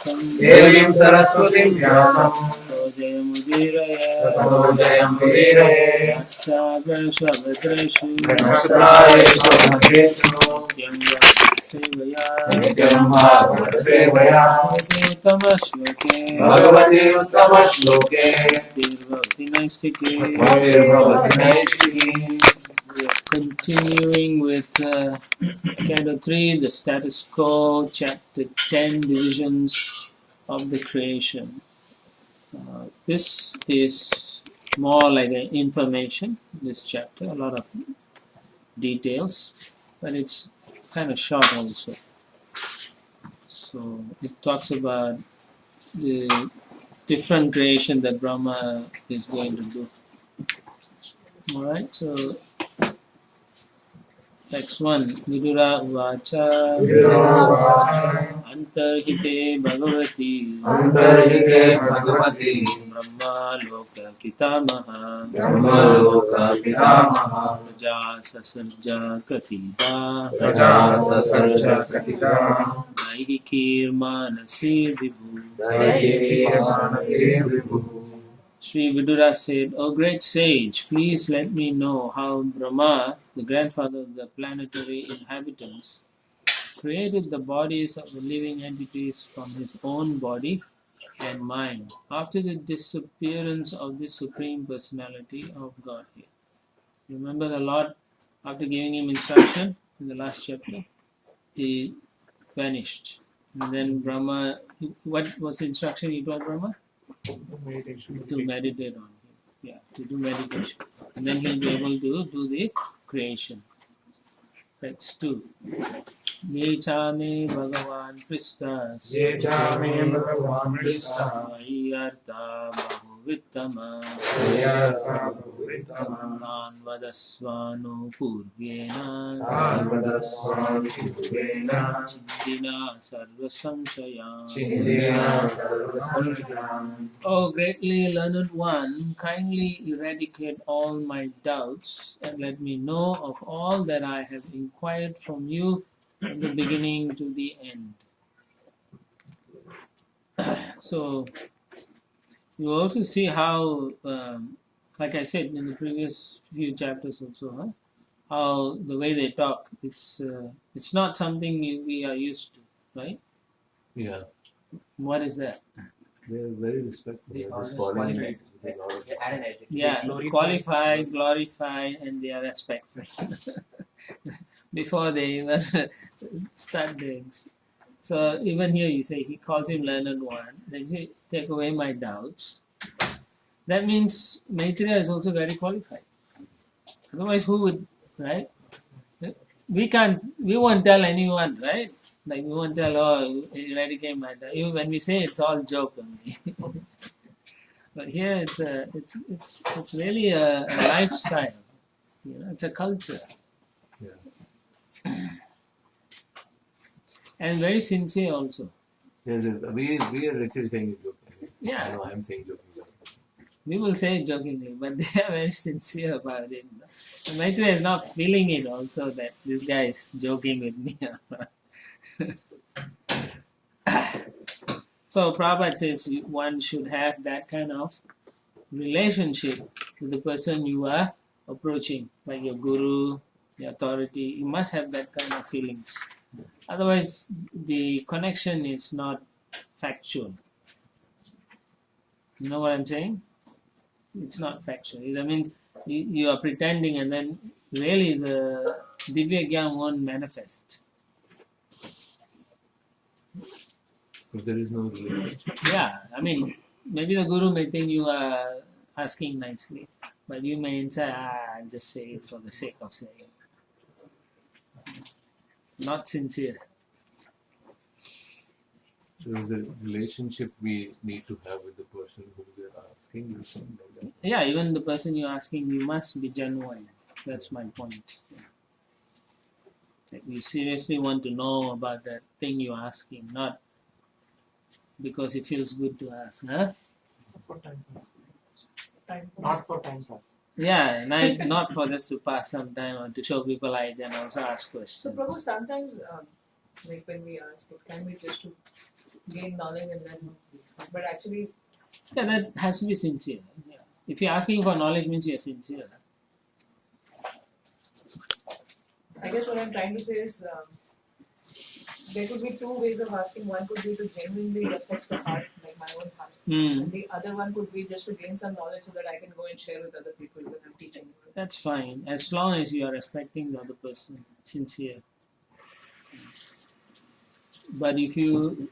Devim Saraswatim Vyasam Tato Jayamudiraye Yaschagashabhadreshu Namaskarayesu Bhadreshu Nityam Bhagavata Sevaya Bhagavati Uttama Shloke Bhakti Naistiki. We are continuing with Canto 3, the status quo, chapter 10, divisions of the creation. This is more like an information, this chapter, a lot of details, but it's kind of short also. So it talks about the different creation that Brahma is going to do. Alright, so next one, Vidura Vacha Antarhite Bhagavati Antarhite Bhagavati Brahma Loka Pitamaha Brahma Loka Pitamaha Praja Sasarja Katita Praja Sasarja Katita Naihikir Manasir Vibhu. Daikiki Manasir Vibhu. Sri Vidura said, O great sage, please let me know how Brahma, the grandfather of the planetary inhabitants, created the bodies of the living entities from his own body and mind after the disappearance of the Supreme Personality of Godhead. Remember the Lord, after giving him instruction in the last chapter, he vanished. And then Brahma, what was the instruction he told Brahma? To meditate on him. Yeah, to do meditation. And then he'll be able to do the creation. Text 2. Ye chame Bhagavan Pristas Ye Chame Bhagavan Krishna Mayarta Bahuvittama Yayartha Bhuvitama Tanvadasvano Purvyena Tanvadasvanu Purvena Chindina Sarva Samshayam. Chindina Sarvasamshayam. O greatly learned one, kindly eradicate all my doubts and let me know of all that I have inquired from you from the beginning to the end. So, you also see how, like I said in the previous few chapters also, how the way they talk, it's not something we are used to, right? Yeah, What is that? they're very respectful. They They're are just calling qualified. it with a lot of- They add an adjective. Yeah, qualify, glorify, and they are respectful before they even start doing. So even here you say he calls him learned one. Then he take away my doubts. That means Maitreya is also very qualified. Otherwise, who would, right? We won't tell anyone, right? Like we won't tell, oh, eradicate my doubt. Even when we say it's all joke only. But here it's really a lifestyle. It's a culture. Yeah. And very sincere also. Yes, yes. We are actually saying it jokingly. Yeah. I know I'm saying jokingly. We will say it jokingly, but they are very sincere about it. And Maitreya is not feeling it also that this guy is joking with me. So Prabhupada says one should have that kind of relationship with the person you are approaching, like your guru, the authority. You must have that kind of feelings. Otherwise, the connection is not factual. You know what I'm saying? It's not factual. That means you are pretending and then really the Divya Gyan won't manifest. If there is no relationship. Yeah, I mean, maybe the Guru may think you are asking nicely, but you may inside, just say it for the sake of saying it. Not sincere. So is the relationship we need to have with the person who we are asking you something like that? Yeah, even the person you're asking, you must be genuine. That's my point. Yeah. Like you seriously want to know about that thing you're asking, not because it feels good to ask, huh? For time pass. Not for time pass. Yeah, not for just to pass some time or to show people I can also ask So, questions. Prabhu, sometimes, like when we ask, it can be just to gain knowledge and then, but actually, Yeah, that has to be sincere. Yeah. If you're asking for knowledge, means you're sincere. I guess what I'm trying to say is there could be two ways of asking. One could be to genuinely reflect the heart, like my own heart. And the other one could be just to gain some knowledge so that I can go and share with other people when I'm teaching. That's fine, as long as you are respecting the other person, sincere. But if you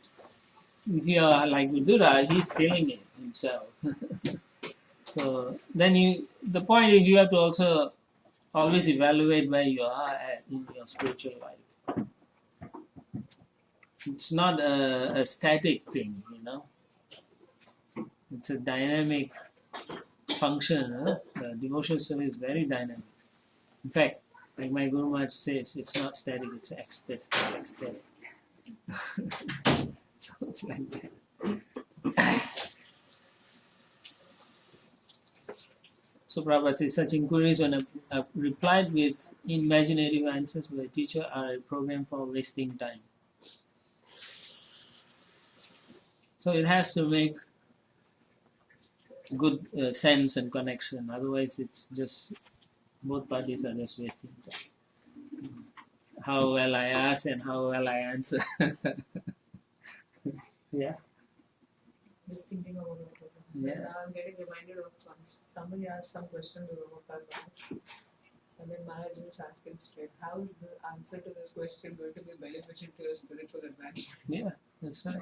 are like Vidura, he's feeling it himself. So then the point is you have to also always evaluate where you are at in your spiritual life. It's not a static thing, It's a dynamic function. The devotional service is very dynamic. In fact, like my Guru Maharaj says, it's not static, it's ecstatic. So it's like that. So Prabhupada says, such inquiries when replied with imaginative answers by a teacher are a program for wasting time. So it has to make good sense and connection. Otherwise, it's just both parties are just wasting time. How well I ask and how well I answer. Yeah. Just thinking about it. Yeah. Now I'm getting reminded of somebody asked some question to Prabhupada Maharaj, and then Maharaj just asked him straight, how is the answer to this question going to be beneficial to your spiritual advancement? Yeah, that's right.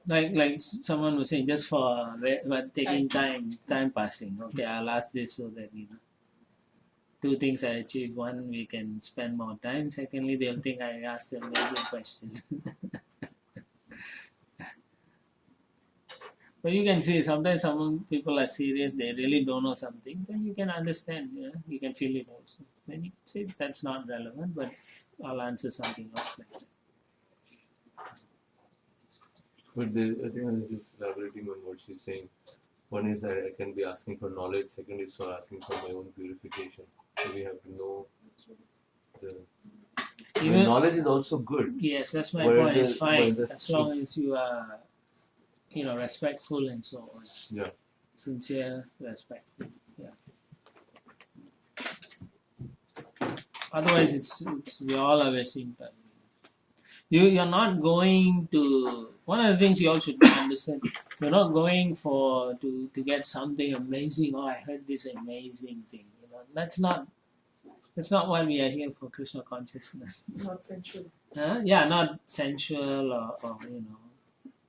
Like someone was saying, just for taking time passing. Okay, I'll ask this so that two things I achieve. One, we can spend more time. Secondly, they'll think I asked a major question. But you can see sometimes some people are serious, they really don't know something, then you can understand, you can feel it also. Then you can say that's not relevant, but I'll answer something else like that. But I think I'm just elaborating on what she's saying. One is that I can be asking for knowledge. Second is for asking for my own purification. So we have to know knowledge is also good. Yes, that's my point. It's fine as long as you are, respectful and so on. Yeah. Sincere, respectful. Yeah. Otherwise, it's we all are wasting time. You're not going to. One of the things you all should understand. You're not going to get something amazing. Oh, I heard this amazing thing. That's not why we are here for Krishna consciousness. Not sensual. Yeah, not sensual or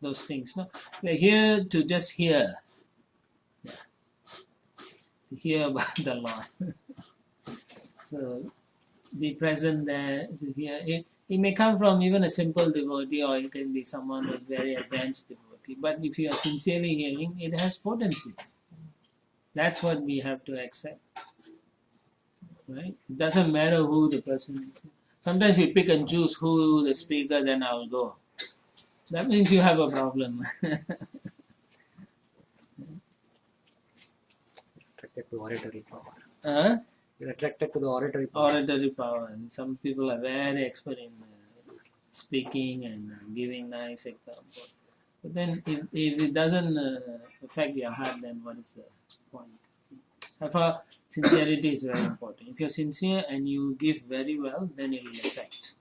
those things. No, we're here to just hear. Yeah. To hear about the Lord. So be present there to hear it. It may come from even a simple devotee, or it can be someone who is very advanced devotee. But if you are sincerely hearing, it has potency. That's what we have to accept. Right? It doesn't matter who the person is. Sometimes we pick and choose who the speaker, then I'll go. That means you have a problem. Attracted to oratory power. You're attracted to the oratory power. Oratory power. Some people are very expert in speaking and giving nice examples. But then if it doesn't affect your heart, then what is the point? Therefore, sincerity is very important. If you're sincere and you give very well, then it will affect.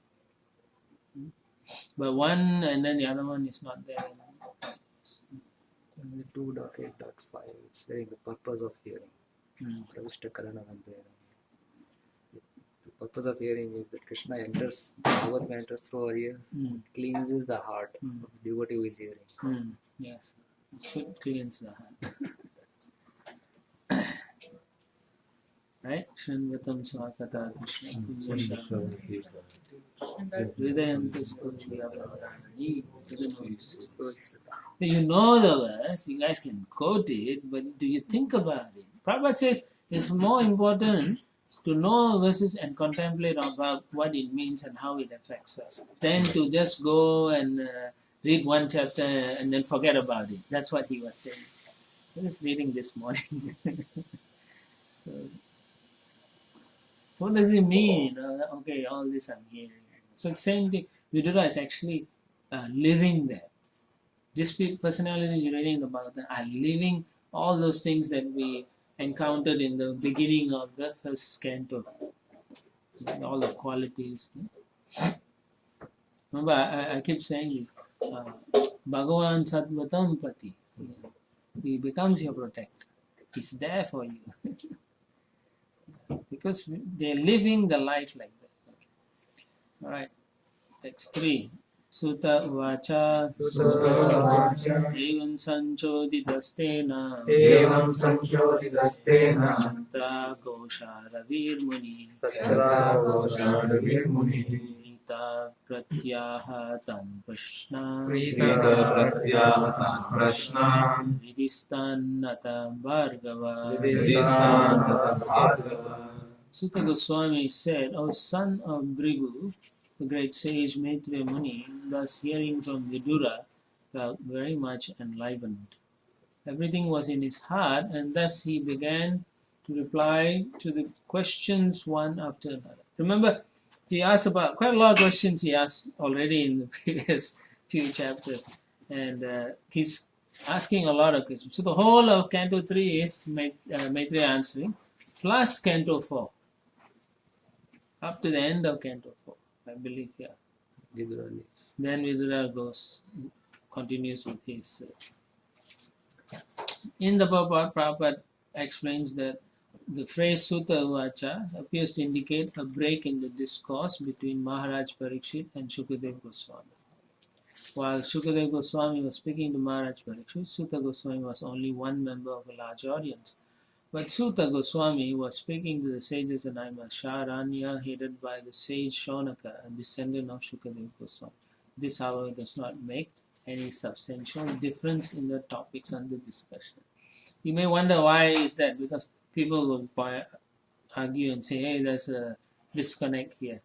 But one and then the other one is not there. In the 2.8.5, it's saying the purpose of hearing. Pravishta Karana Vandena. The purpose of hearing is that Krishna enters, Bhagavad enters through our ears, cleanses the heart of the devotee who is hearing. Yes, it should cleanse the heart. Right? Shanvatam Swakata Krishna You know the verse, you guys can quote it, but do you think about it? Prabhupada says it's more important to know verses and contemplate about what it means and how it affects us than to just go and read one chapter and then forget about it. That's what he was saying. I was reading this morning. So what does it mean? Okay, all this I'm hearing. So same thing. Vidura is actually living there. These personalities you're reading in the Bhagavatam are living all those things that we encountered in the beginning of the first canto. All the qualities. Remember, I keep saying, Bhagavan Sadvatam Pati. He becomes your protector. He's there for you. Because they're living the life like that. Alright, text 3. Sutta Uvacha Evam Sanchoditastena Shatra Gosha Ravir Muni Prita Pratyahatam Prashna Vidistannata Bhargava Sutta Goswami said, O son of Bhrigu, the great sage Maitreya Muni, thus hearing from Vidura, felt very much enlivened. Everything was in his heart, and thus he began to reply to the questions one after another. Remember, he asked about quite a lot of questions he asked already in the previous few chapters, and he's asking a lot of questions. So the whole of Canto 3 is Maitreya answering, plus Canto 4. Up to the end of Canto 4, I believe, yeah. Vidura leaves. Then Vidura continues with his. In the Prabhupada explains that the phrase Sutta Uvacha appears to indicate a break in the discourse between Maharaj Parikshit and Shukadeva Goswami. While Shukadeva Goswami was speaking to Maharaj Parikshit, Sutta Goswami was only one member of a large audience. But Sutta Goswami was speaking to the sages in Sharanya, headed by the sage Shonaka, a descendant of Shukadeva Goswami. This, however, does not make any substantial difference in the topics under discussion. You may wonder why is that, because people will argue and say, hey, there's a disconnect here.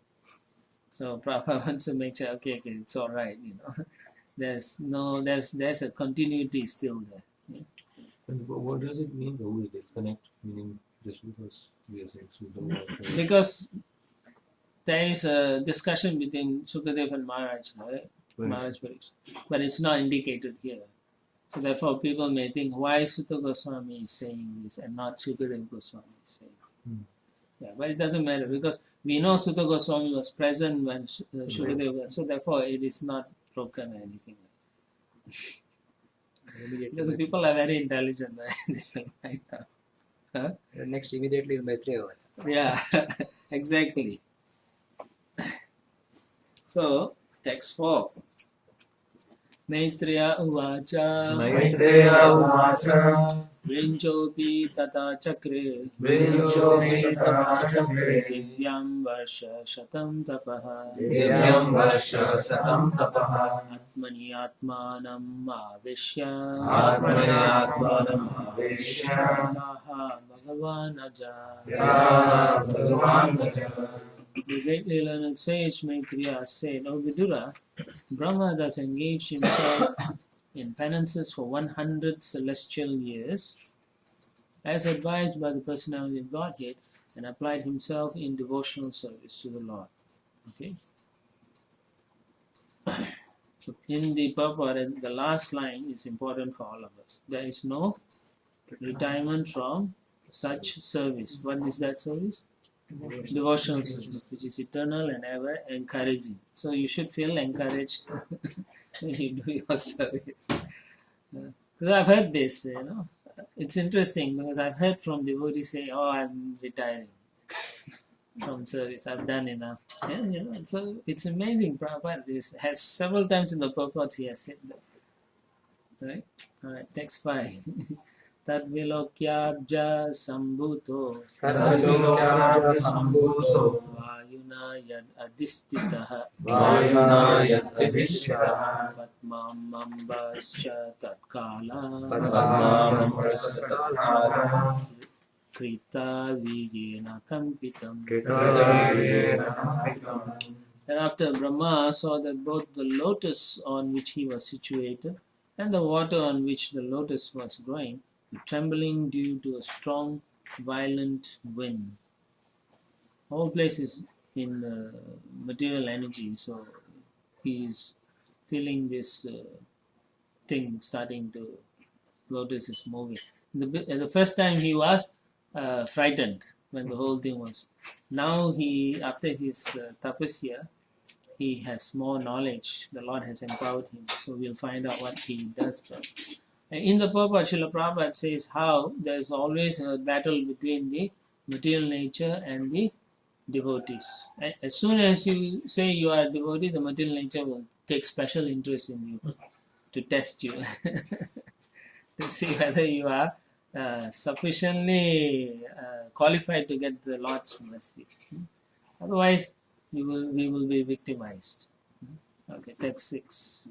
So Prabhupada wants to make sure, okay, it's all right, There's a continuity still there. Yeah. And what does it mean, though, disconnect? Meaning just because we are saying Sutta. Because there is a discussion between Sukadeva and Maharaj, right? Maharaj Parikshit. But it's not indicated here. So therefore people may think, why Sutta Goswami is saying this and not Sukadeva Goswami is saying. Yeah, but it doesn't matter because we know Sutta Goswami was present when Shukadeva, so therefore it is not broken or anything. Because the people are very intelligent, right? Huh? Next immediately is Maitreya Vacha. Yeah, exactly. So, text 4. Maitreya Uvacha Vinchopi Tata Chakre Divyam Varsha Shatam Tapaha Atmani Atmanam Avishya Taha Bhagavan Aja. The great learned sage Maitreya said, O Vidura, Brahma thus engaged himself in penances for 100 celestial years, as advised by the personality of Godhead, and applied himself in devotional service to the Lord. Okay. So in the purport, the last line is important for all of us. There is no retirement from such service. What is that service? Devotional service, which is eternal and ever encouraging. So you should feel encouraged when you do your service. Because I've heard this, It's interesting because I've heard from devotees say, oh, I'm retiring from service. I've done enough. And, so it's amazing. Prabhupada has several times in the purports he has said that. Right? Alright, text 5. Tad vilokyabja sambhuto Vayuna yad adistitaha Patmam mambascha tatkala Krita vijena kampitam. Then after Brahma saw that both the lotus on which he was situated and the water on which the lotus was growing were trembling due to a strong, violent wind. Whole place is in material energy, so he's feeling this thing starting to, lotus is moving. The first time he was frightened when the whole thing was. Now after his tapasya, he has more knowledge. The Lord has empowered him. So we'll find out what he does then. In the Prabhupada, Srila Prabhupada says how there's always a battle between the material nature and the devotees. As soon as you say you are a devotee, the material nature will take special interest in you to test you, to see whether you are sufficiently qualified to get the Lord's mercy. Otherwise, we will be victimized. Okay, text 6.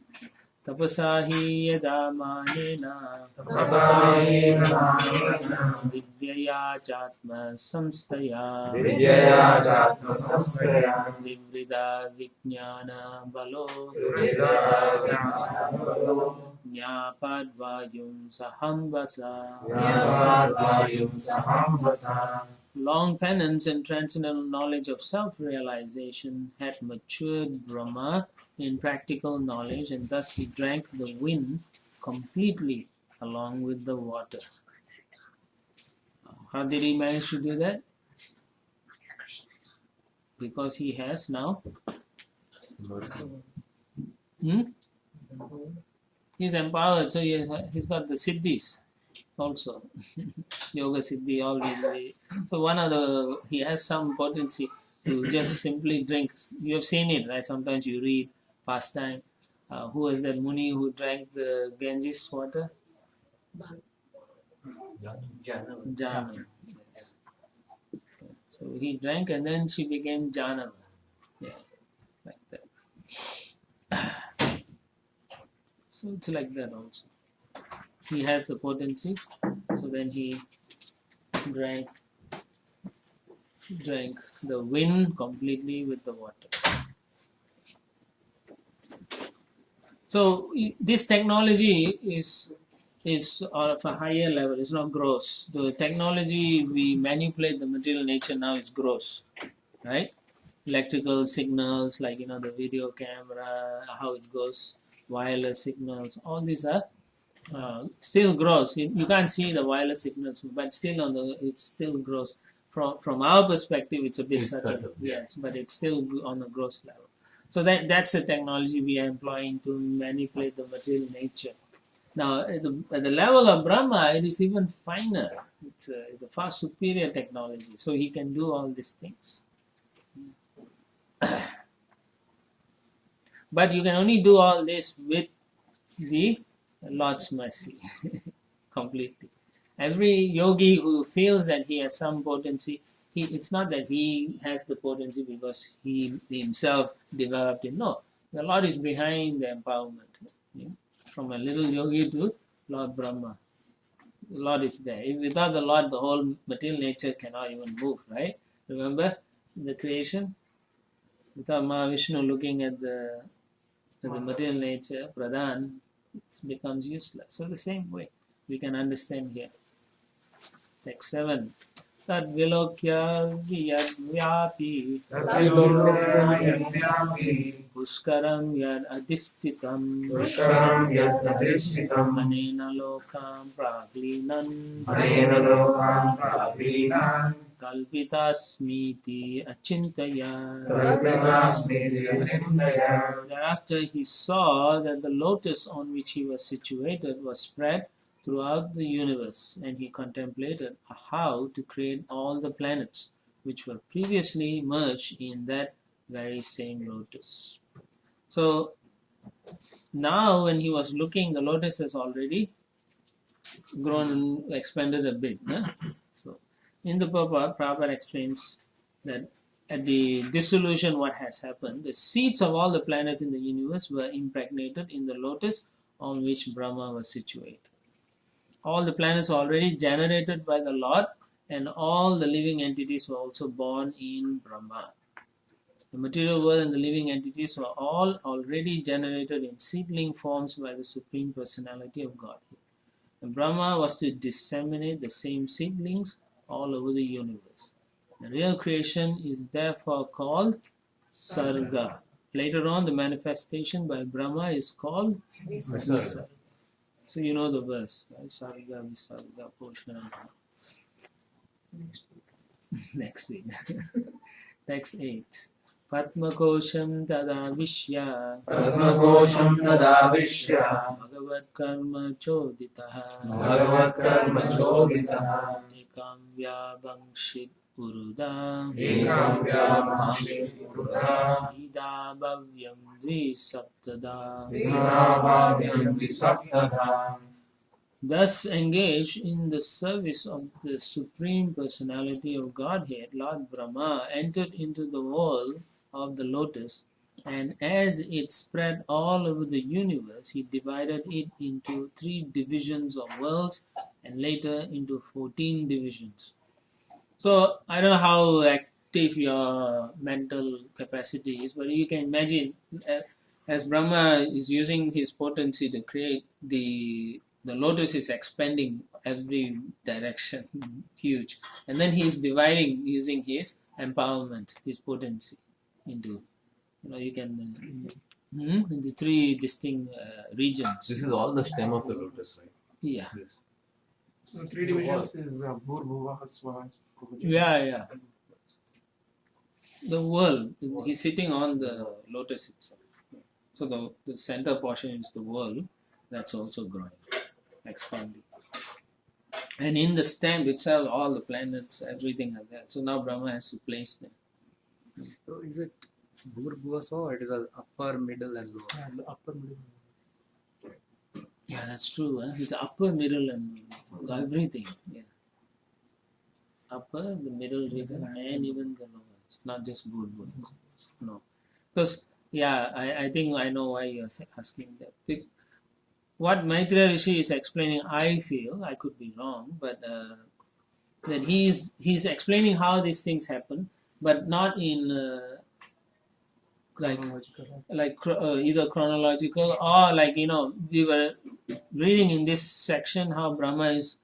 Tapasahi yada manena vidyaya chatma samstaya vivrida vijnana balo Jnapadvayum sahambasa. Long penance and transcendental knowledge of self-realization had matured Brahma in practical knowledge, and thus he drank the wind completely along with the water. How did he manage to do that? Because he has now he's empowered, so he's got the siddhis also. Yoga siddhi, all these. So he has some potency to just simply drink. You have seen it, right? Sometimes you read pastime. Who was that Muni who drank the Ganges water? Janam. Yes. So he drank and then she became Janam. Yeah, like that. So it's like that also. He has the potency, so then he drank the wind completely with the water. So this technology is of a higher level. It's not gross. The technology we manipulate the material nature now is gross, right? Electrical signals, like the video camera, how it goes, wireless signals. All these are still gross. You can't see the wireless signals, but still it's still gross. From our perspective, it's a bit subtle. Yes, but it's still on a gross level. So that's the technology we are employing to manipulate the material nature. Now, at the level of Brahma, it is even finer. It's a far superior technology. So he can do all these things. But you can only do all this with the Lord's mercy completely. Every yogi who feels that he has some potency, it's not that he has the potency because he himself developed it. No, the Lord is behind the empowerment. From a little yogi to Lord Brahma, the Lord is there. Without the Lord, the whole material nature cannot even move, right? Remember the creation? Without Mahavishnu looking at the material nature, Pradhan, it becomes useless. So the same way, we can understand here. Text 7. Tad vilokya vyapi puskaram yad adhistitam anena lokam praglinan kalpitasmiti achintaya. Thereafter he saw that the lotus on which he was situated was spread throughout the universe, and he contemplated how to create all the planets which were previously merged in that very same lotus. So now when he was looking, the lotus has already grown and expanded a bit. So in the Prabhupada explains that at the dissolution, what has happened, the seeds of all the planets in the universe were impregnated in the lotus on which Brahma was situated. All the planets were already generated by the Lord, and all the living entities were also born in Brahma. The material world and the living entities were all already generated in seedling forms by the Supreme Personality of Godhead. And Brahma was to disseminate the same seedlings all over the universe. The real creation is therefore called Sarga. later on, the manifestation by Brahma is called Visarga. Visarga. So you know the verse, right? Sarga, Visarga, Posha. Next week. Text 8. Padmakosham tadavishya Padmakosham tadavishya Bhagavad karma choditaha Bhagavad karma choditaha Ekam vyabangshit uruda Ekam vyabhangshit urudha Ida bhavyam dvisaptada. Vidhabhavyam visaptadha. Thus engaged in the service of the Supreme Personality of Godhead, Lord Brahma entered into the world of the lotus, and as it spread all over the universe, he divided it into 3 divisions of worlds and later into 14 divisions. So I don't know how active your mental capacity is, but you can imagine as Brahma is using his potency to create the lotus is expanding every direction, huge, and then he is dividing using his empowerment, his potency into, you can into 3 distinct regions. This is all the stem of the lotus, right? Yeah. This. So 3 divisions is Bhur Bhuva Swaha. Yeah. The world, he's sitting on the lotus itself. So the center portion is the world, that's also growing, expanding. And in the stem itself, all the planets, everything are there. So now Brahma has to place them. So is it Bhur Bhuva Swaha or it is a upper, middle and lower? And the upper middle. Yeah, that's true. It's the upper, middle, and everything. Yeah. Upper, the middle region, and even the lower. It's not just Bhur Bhuva. No. Because, I think I know why you're asking that. What Maitreya Rishi is explaining, I feel, I could be wrong, but that he's explaining how these things happen, but not in either chronological or we were reading in this section how Brahma is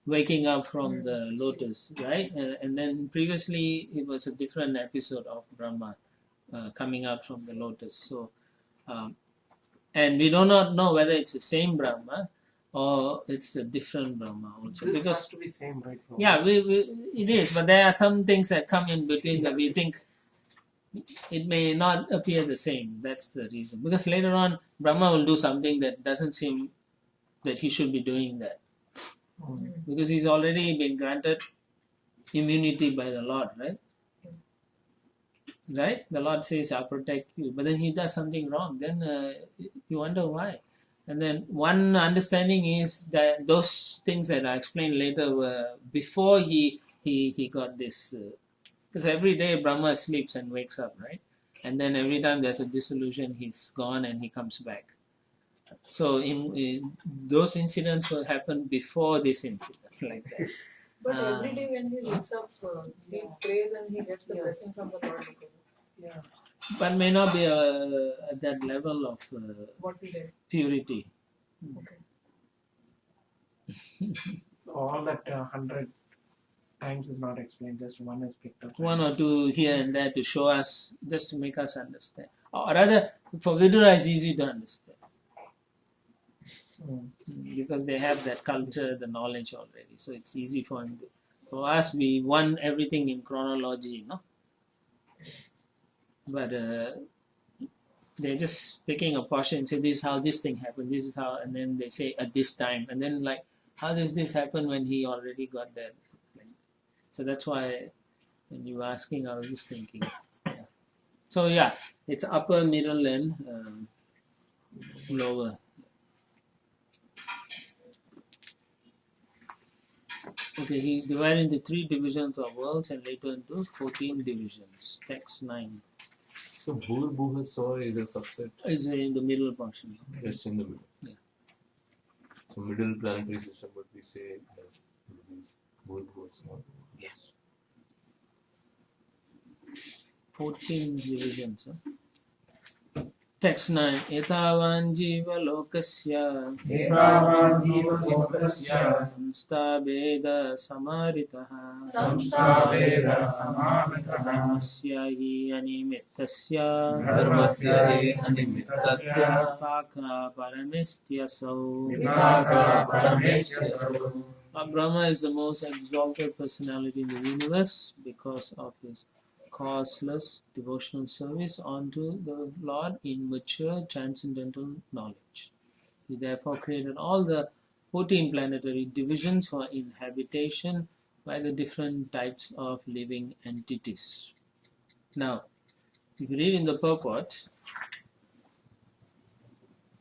waking up from the lotus, right? And then previously it was a different episode of Brahma coming up from the lotus. So, and we do not know whether it's the same Brahma or it's a different Brahma also. This Because has to be same, right? yeah, it is, but there are some things that come in between that we think it may not appear the same. That's the reason. Because later on, Brahma will do something that doesn't seem that he should be doing that. Because he's already been granted immunity by the Lord, right? Right? The Lord says, I'll protect you. But then he does something wrong. Then you wonder why. And then one understanding is that those things that I explained later were before he got this. Because every day Brahma sleeps and wakes up, right? And then every time there's a dissolution, he's gone and he comes back. So in those incidents will happen before this incident, like that. But every day when he wakes up, he prays and he gets the blessing from the Lord. Yeah. But may not be at that level of What he did. purity. Okay. So all that 100 times is not explained, just one is picked up. 1 or 2 here and there to show us, just to make us understand. Or rather, for Vidura it's easy to understand. Because they have that culture, the knowledge already. So it's easy for him. For us, we want everything in chronology, no? But they're just picking a portion and say, this is how this thing happened, this is how, and then they say at this time. And then like, how does this happen when he already got that? So that's why when you were asking, I was just thinking. Yeah. So yeah, it's upper, middle, and lower. Okay, he divided into 3 divisions of worlds and later into 14 divisions. Text 9. So Bhur Bhuva Swaha is a subset. It's in the middle portion. Just in the middle. Yeah. So middle planetary system, what we say as Bhur Bhuva Swaha. Yeah. 14 divisions. Huh? Text 9. Etavan jiva lokasya एतावान् जीवलोकस्य samstabheda samaritaha संस्थाभेद समाहितः dharmasya hi animittasya धर्मस्य हि अनिमित्तस्य vipaka paramistyasau. विभागः परमेश्वरौ Brahma is the most exalted personality in the universe because of his causeless devotional service unto the Lord in mature transcendental knowledge. He therefore created all the 14 planetary divisions for inhabitation by the different types of living entities. Now, if you read in the purport,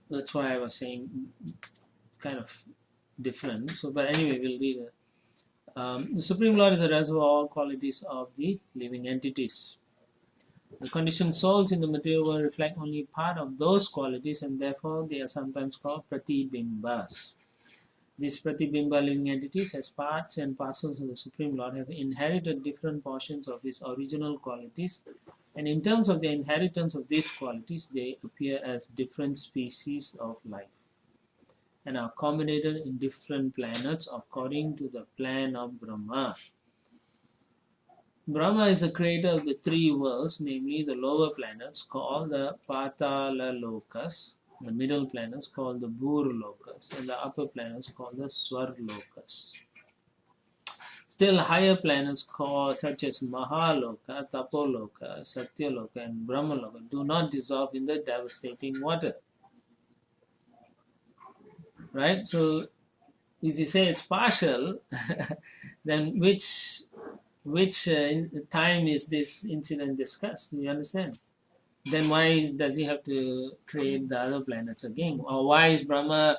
that's why I was saying kind of different. So, but anyway, we'll read it. The Supreme Lord is the reservoir of all qualities of the living entities. The conditioned souls in the material world reflect only part of those qualities, and therefore they are sometimes called pratibimbas. These pratibimba living entities, as parts and parcels of the Supreme Lord, have inherited different portions of his original qualities, and in terms of the inheritance of these qualities, they appear as different species of life and are accommodated in different planets according to the plan of Brahma. Brahma is the creator of the three worlds, namely the lower planets called the Patala Lokas, the middle planets called the Bhur Lokas, and the upper planets called the Swar Lokas. Still higher planets such as Mahaloka, Tapoloka, Satyaloka, and Brahmaloka do not dissolve in the devastating water. Right? So if you say it's partial, then which time is this incident discussed? Do you understand? Then why does he have to create the other planets again? Or why is Brahma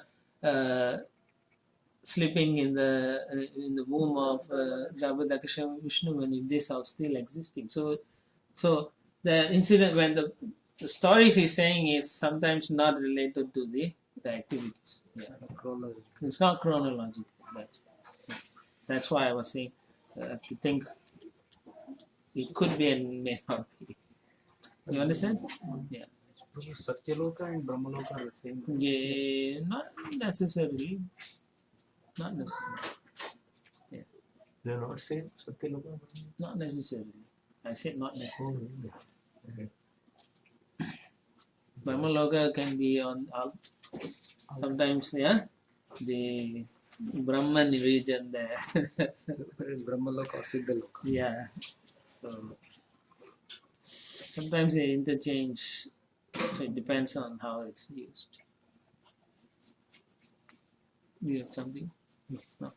sleeping in the womb of Garbhodakasha Vishnu when this are still existing? So the incident when the stories he's saying is sometimes not related to the activities. Yeah. It's not chronological. That's why I was saying I have to think it could be and may not be. You understand? Yeah. Satyaloka and Brahmaloka are the same. Yeah, not necessarily. Not necessarily. Yeah. They're not same, Satyaloka? Not necessarily. I said not necessarily. Okay. Brahmaloka can be on sometimes, yeah, the Brahman region there. Where is Brahmaloka or Siddhaloka? Yeah. So sometimes they interchange. So it depends on how it's used. You have something? No.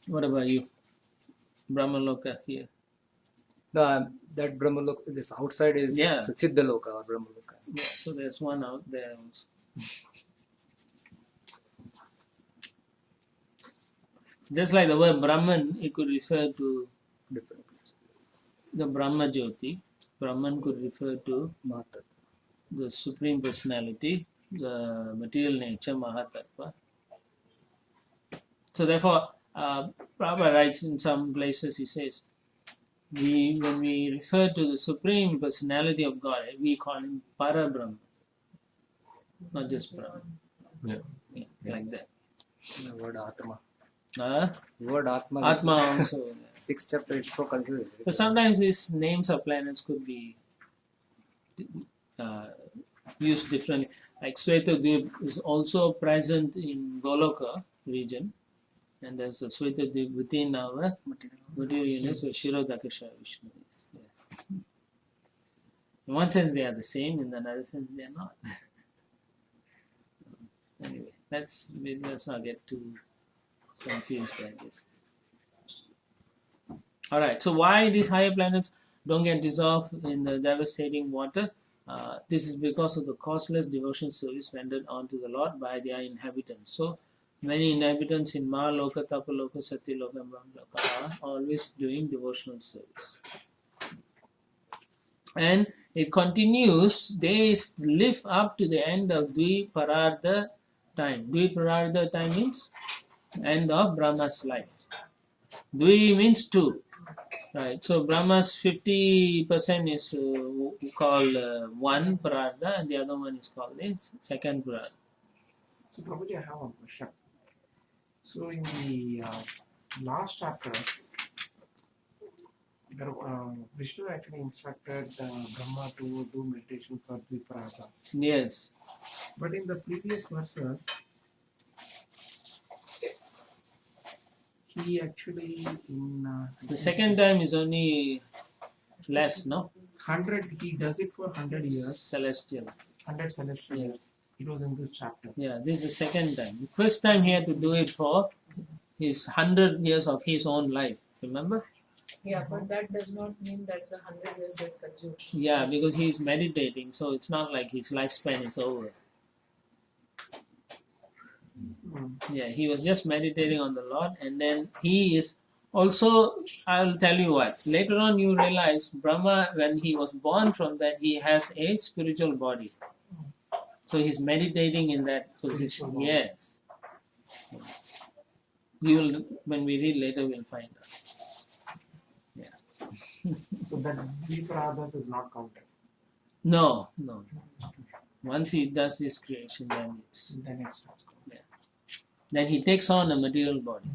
What about you? Brahmaloka here. That Brahmaloka, this outside is Siddhaloka or Brahmaloka. Yeah, so there's one out there also. Just like the word Brahman, it could refer to Different. the Brahma Jyoti. Brahman could refer to Mahatattva. the Supreme Personality, the material nature, Mahatattva. So therefore, Prabhupada writes in some places, he says, when we refer to the Supreme Personality of God, we call him Parabrahma, not just Brahma. Yeah. Like that. The word Atma. Word Atma. Atma also. 6th chapter, it's so confusing. So sometimes these names of planets could be used differently. Like Svetadvip is also present in Goloka region, and there's a Svetadvip within our material universe where Kshirodakasha Vishnu is. Yeah. In one sense they are the same, in another sense they are not. Anyway, let's not get too confused by this. Alright, so why these higher planets don't get dissolved in the devastating water? This is because of the causeless devotion service rendered unto the Lord by their inhabitants. So many inhabitants in Mahaloka, Tapaloka, Satyaloka, and Brahmaloka are always doing devotional service. And it continues, they live up to the end of Dviparartha time. Dviparartha time means end of Brahma's life. Dvi means two. Right. So Brahma's 50% is called one Parartha, and the other one is called the second Parartha. So Prabhuji, I have one question. So in the last chapter, Vishnu actually instructed Brahma to do meditation for the Pararthas. Yes. But in the previous verses, he actually in The second time is only less, no? 100, he does it for 100 years, Celestial. 100 celestial Yeah. years. It was in this chapter. Yeah, this is the second time. The first time he had to do it for his 100 years of his own life. Remember? Yeah, but that does not mean that the 100 years get consumed. Yeah, because he is meditating, so it's not like his lifespan is over. Yeah, he was just meditating on the Lord, and then he is also, I'll tell you what, later on you realize Brahma, when he was born from that, he has a spiritual body. So he's meditating in that position. Yes. You'll, when we read later, we'll find out. Yeah. So that the Pararthas is not counted. No. Once he does this creation, then it's, Then it starts. then he takes on a material body.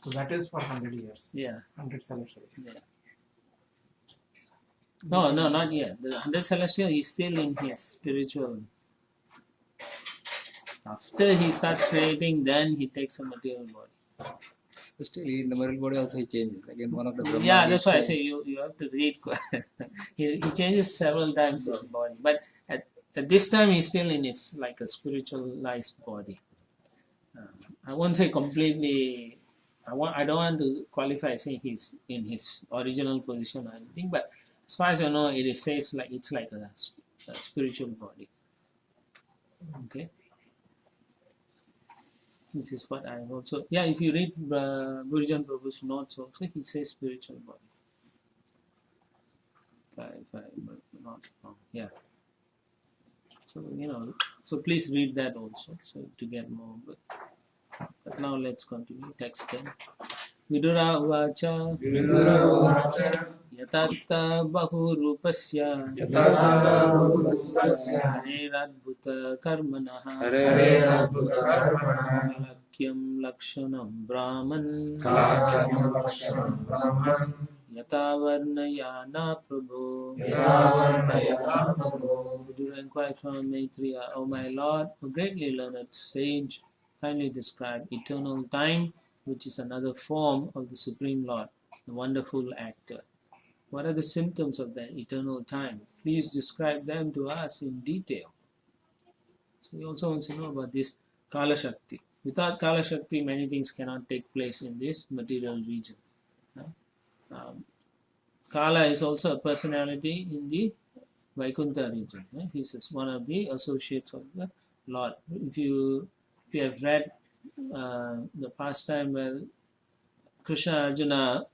So that is for 100 years. Yeah. 100 celestial years. Yeah. No, not yet. The 100 celestial is still in his spiritual. After he starts creating, then he takes a material body. But still, in the material body also he changes. Again, one of the Brahma. Yeah, he that's why I changed. say you have to read. he changes several times his body, but at this time he's still in his like a spiritualized body. I won't say completely. I don't want to qualify saying he's in his original position or anything, but as far as I know, it says like it's like a spiritual body. Okay. This is what I also, yeah, if you read Gurujan Prabhu's notes also, he says spiritual body. If I'm not wrong, yeah. So, so please read that also, so to get more. But now let's continue. Text 10. Vidura uvacha yatatta bahurupasya hareradbhuta karmanaha kalakyam lakshanam brahman yatavarnayana prabho. Vidura inquired from Maitreya, O my Lord, O greatly learned sage, kindly describe eternal time, which is another form of the Supreme Lord, the wonderful actor. What are the symptoms of that eternal time? Please describe them to us in detail. So he also wants to know about this Kala Shakti. Without Kala Shakti, many things cannot take place in this material region. Kala is also a personality in the Vaikuntha region. He is one of the associates of the Lord. If you have read the pastime where Krishna and Arjuna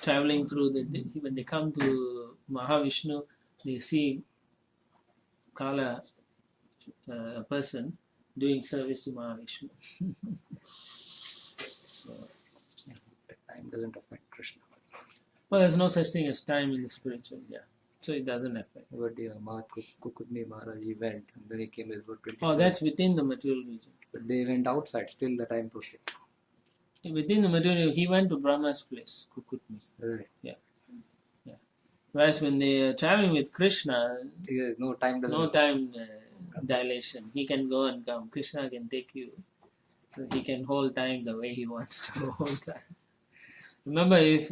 traveling through when they come to Mahavishnu, they see Kala, a person doing service to Mahavishnu. So, Time doesn't affect Krishna. well, there's no such thing as time in the spiritual, so it doesn't affect. But the Mahat Kukudni Maharaj, he went and then he came as about 27. Oh, that's within the material region. But they went outside, still the time was same. Within the material, he went to Brahma's place, Kukutmi. Right. Whereas when they are traveling with Krishna, There is no time doesn't no time dilation. He can go and come. Krishna can take you. So he can hold time the way he wants to hold time. Remember, if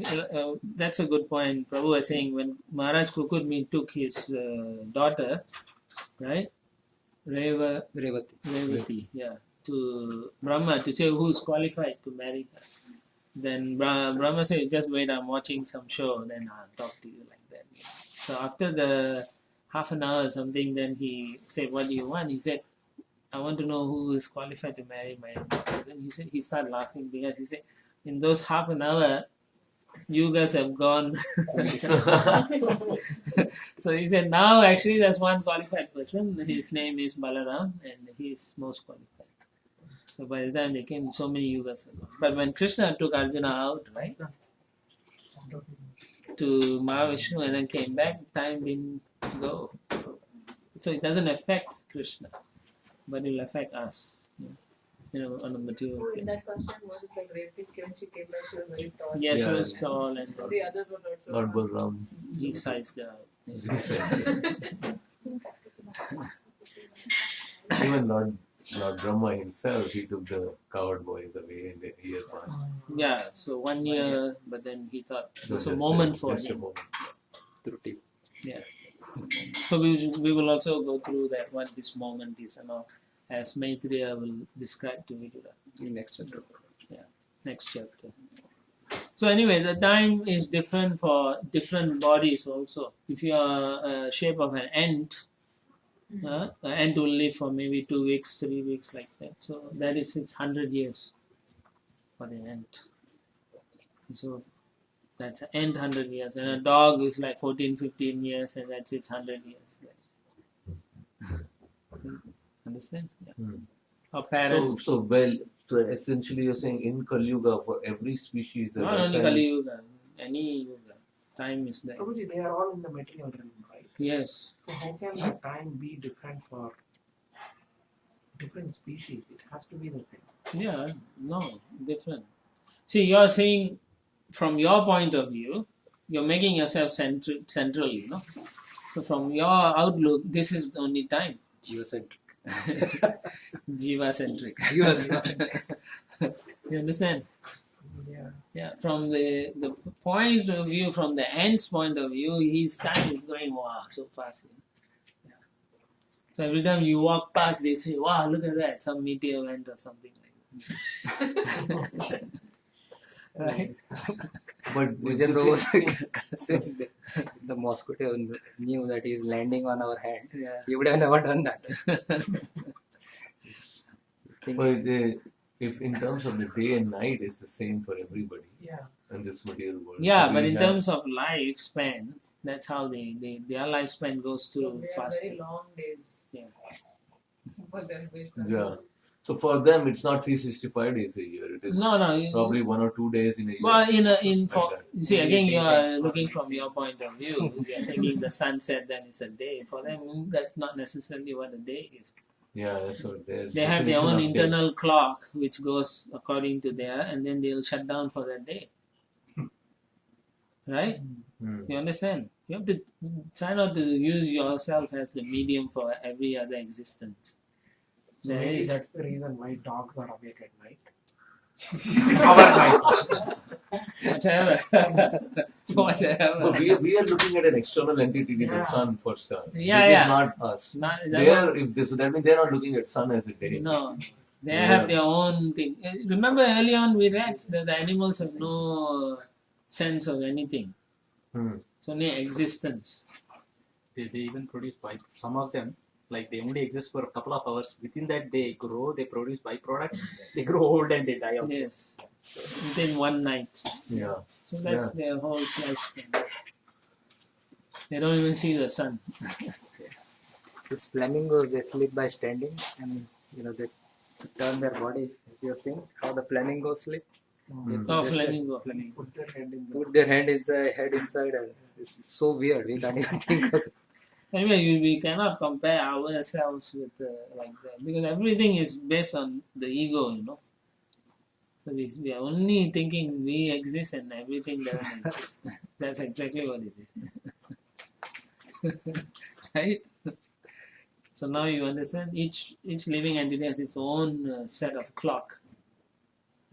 that's a good point. Prabhu was saying when Maharaj Kukudmi took his daughter, right, Revati, to Brahma to say who's qualified to marry her. Then Brahma said, just wait, I'm watching some show, then I'll talk to you like that. So after the half an hour or something, then he said, what do you want? He said, I want to know who is qualified to marry my daughter. Then he started laughing because he said, in those half an hour, you guys have gone. So he said, now actually there's one qualified person. His name is Balaram and he is most qualified. So by the time they came, so many yugas ago. But when Krishna took Arjuna out, right, to Mahavishnu and then came back, time didn't go. So it doesn't affect Krishna, but it will affect us, on the material Oh, in plane. that first time, was it like Revati when she came back, she was very tall. Yeah, she Yeah, was yeah. tall and The others were not so Lord tall. Balram. he sized her out. Even Lord Brahma himself, he took the coward boys away in the year past. Yeah, so 1 year, but then he thought it was a just moment for just a him. moment. Truti. Yeah. So we will also go through that, what this moment is and all, as Maitreya will describe to Vidura. Next chapter. Next chapter. So anyway, the time is different for different bodies also. If you are a shape of an ant, an ant will live for maybe 2 weeks, 3 weeks like that. So that is its 100 years for the ant. So that's an ant 100 years. And a dog is like 14, 15 years and that's its 100 years. Understand? Yeah. Our parents. So essentially you're saying in Kali Yuga for every species the Not only lifetime Kali Yuga, any Yuga, time is there. Prabhuji, they are all in the material realm, right? Yes. So how can the time be different for different species? It has to be the same. Yeah, no, different. See, you are saying from your point of view, you're making yourself central, So from your outlook, this is the only time. Geocentric. Jiva-centric. Geocentric. You understand? Yeah. Yeah, from the point of view, from the ant's point of view, his time is going, wow, so fast. Yeah. So every time you walk past, they say, wow, look at that, some meteor went or something like that. Right? but Vijay Prabhu saying that the mosquito knew that he's landing on our hand. Yeah. He would have never done that. But if in terms of the day and night is the same for everybody Yeah. in this material world. Yeah, So but we in have- terms of lifespan, that's how their lifespan goes So through they have faster. very long days. Yeah. For them, based on Yeah. So for them it's not 365 days a year. It is No, probably 1 or 2 days in a year. Well, in Like for, that. you see, again, you are looking from your point of view. You are thinking the sunset, then it's a day. For them, that's not necessarily what a day is. Yeah, that's what They have their own internal clock, which goes according to their, and then they'll shut down for that day. Right? You understand? You have to try not to use yourself as the medium for every other existence. So There maybe is- that's the reason why dogs are awake at night. Our night. Whatever. Whatever. So we are looking at an external entity, the Yeah. sun for sun. Yeah, which yeah. is not us. Not, They are, so that means they are not looking at sun as a day. No, they Yeah. have their own thing. Remember early on we read that the animals have no sense of anything. It's only existence. They even produce some of them, like they only exist for a couple of hours. Within that they grow, they produce byproducts, they grow old and they die also. Yes, within one night. Yeah. So that's their whole lifespan. They don't even see the sun. These flamingos, they sleep by standing, and they turn their body. If you've seen how the flamingos sleep, they Oh, just flamingo. Put their hand in the put their head inside, and it's so weird. We can't even think of it. Anyway, we cannot compare ourselves with like that because everything is based on the ego. So we are only thinking we exist and everything doesn't exist. That's exactly what it is. Right? So now you understand each living entity has its own set of clock.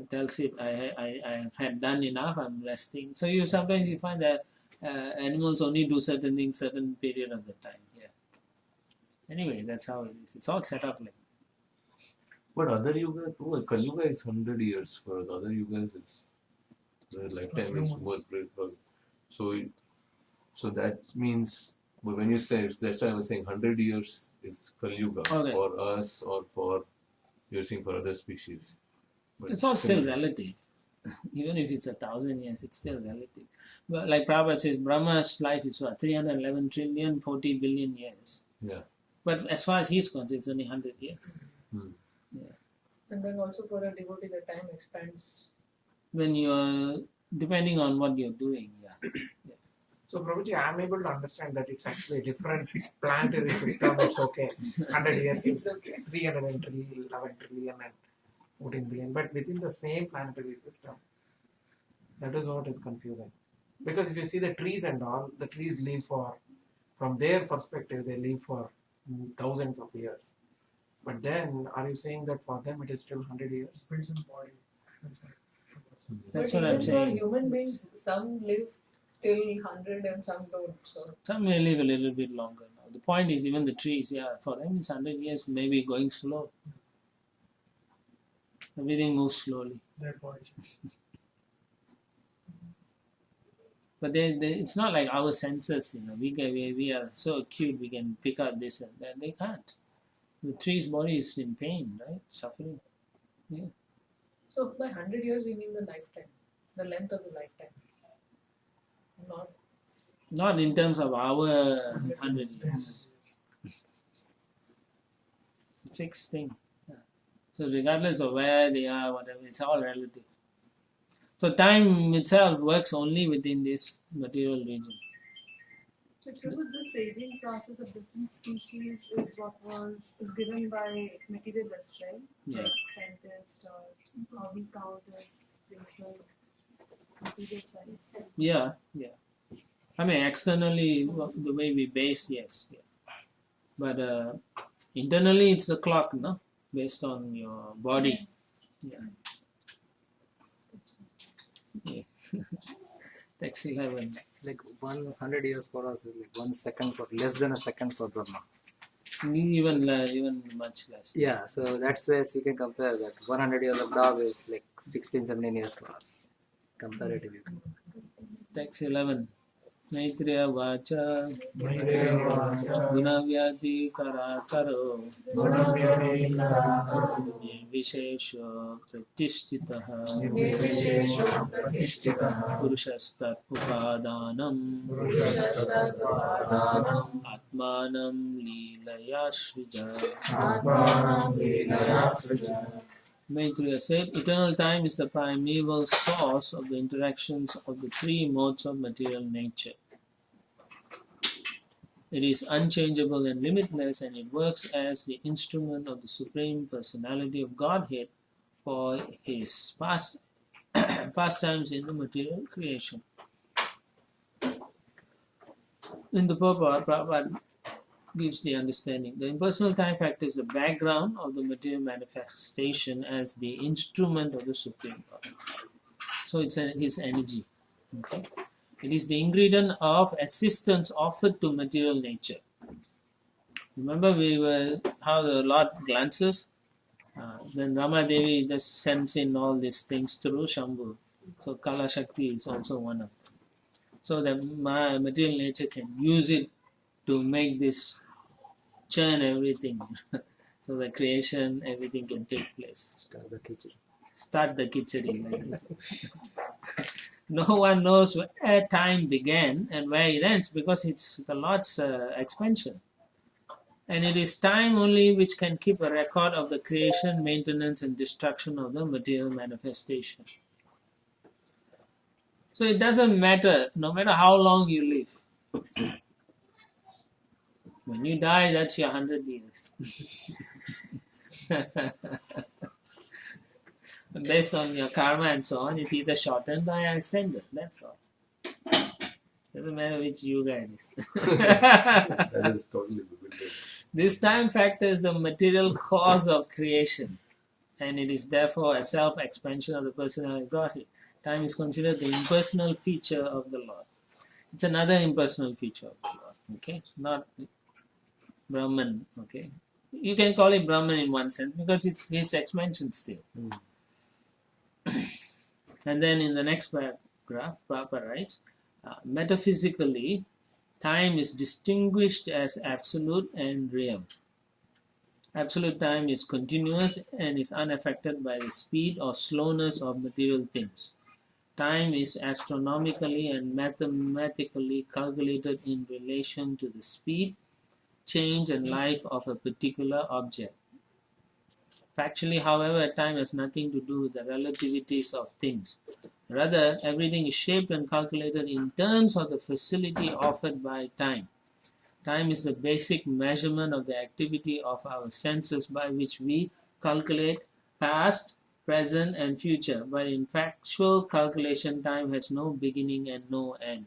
It tells it I have done enough, I'm resting. So sometimes you find that animals only do certain things certain period of the time. Yeah. Anyway, that's how it is. It's all set up like. But other yuga too, Kali Yuga is 100 years. For other yugas, the lifetime is more great. So that means, but when you say, that's why I was saying 100 years is Kali Yuga Okay. for us or for you're saying for other species. But It's all still relative. Even if it's 1,000 years, it's still relative. But like Prabhupada says, Brahma's life is what? 311 trillion, 40 billion years. Yeah. But as far as he's concerned, it's only 100 years. Hmm. Yeah. And then also for a devotee, the time expands. When you are, depending on what you're doing, yeah. So, Prabhuji, I am able to understand that it's actually a different planetary system. It's okay. 100 years, it's okay. 311 trillion and 14 billion. But within the same planetary system, that is what is confusing. Because if you see the trees and all, the trees live for, from their perspective, they live for thousands of years. But then, are you saying that for them it is still 100 years? That's But what I'm even for saying. human beings, some live till 100 and some don't. So Some may live a little bit longer now. The point is, even the trees, yeah, for them it's 100 years, maybe going slow. Everything moves slowly. But it's not like our senses, we are so acute, we can pick out this and that. They can't. The tree's body is in pain, right? Suffering. So by 100 years we mean the lifetime, the length of the lifetime. Not in terms of our 100 years. It's a fixed thing. Yeah. So regardless of where they are, whatever, it's all relative. So time itself works only within this material region. So Prabhu, this aging process of different species is what is given by materialists, right? Yeah. Like scientists or how we count as based on material science. Yeah. I mean, externally, the way we base, yes. Yeah. But internally, it's the clock, no? Based on your body. Yeah. Text 11. Like 100 years for us is like 1 second for less than a second for Brahma. Even much less. Yeah, so that's where you can compare that 100 years of dog is like 16, 17 years for us. Comparatively. Text 11. Maitreya Vacha Gunavyati Karakaro Vishesho Pratishtitaha Purushastat Upadanam Atmanam Leelaya Shrija. Maitreya said, eternal time is the primeval source of the interactions of the three modes of material nature. It is unchangeable and limitless, and it works as the instrument of the Supreme Personality of Godhead for his pastimes in the material creation. In the purport, Prabhupada gives the understanding. The impersonal time factor is the background of the material manifestation as the instrument of the Supreme God. So it's his energy. Okay? It is the ingredient of assistance offered to material nature. Remember how the Lord glances? Then Ramadevi just sends in all these things through Shambhu. So Kala Shakti is also one of them. So that my material nature can use it to make this churn everything. So the creation, everything can take place. Start the kitchery. No one knows where time began and where it ends because it's the Lord's expansion. And it is time only which can keep a record of the creation, maintenance, and destruction of the material manifestation. So it doesn't matter, no matter how long you live. When you die, that's your 100 years. Based on your karma and so on, it's either shortened or extended. That's all. Doesn't matter which yuga it is. That is totally biblical. This time factor is the material cause of creation, and it is therefore a self-expansion of the personality of Godhead. Time is considered the impersonal feature of the Lord. It's another impersonal feature of the Lord. Okay, not Brahman. Okay, you can call it Brahman in one sense because it's his expansion still. And then in the next paragraph, Prabhupada writes, metaphysically, time is distinguished as absolute and real. Absolute time is continuous and is unaffected by the speed or slowness of material things. Time is astronomically and mathematically calculated in relation to the speed, change, and life of a particular object. Factually, however, time has nothing to do with the relativities of things. Rather, everything is shaped and calculated in terms of the facility offered by time. Time is the basic measurement of the activity of our senses by which we calculate past, present, and future. But in factual calculation, time has no beginning and no end.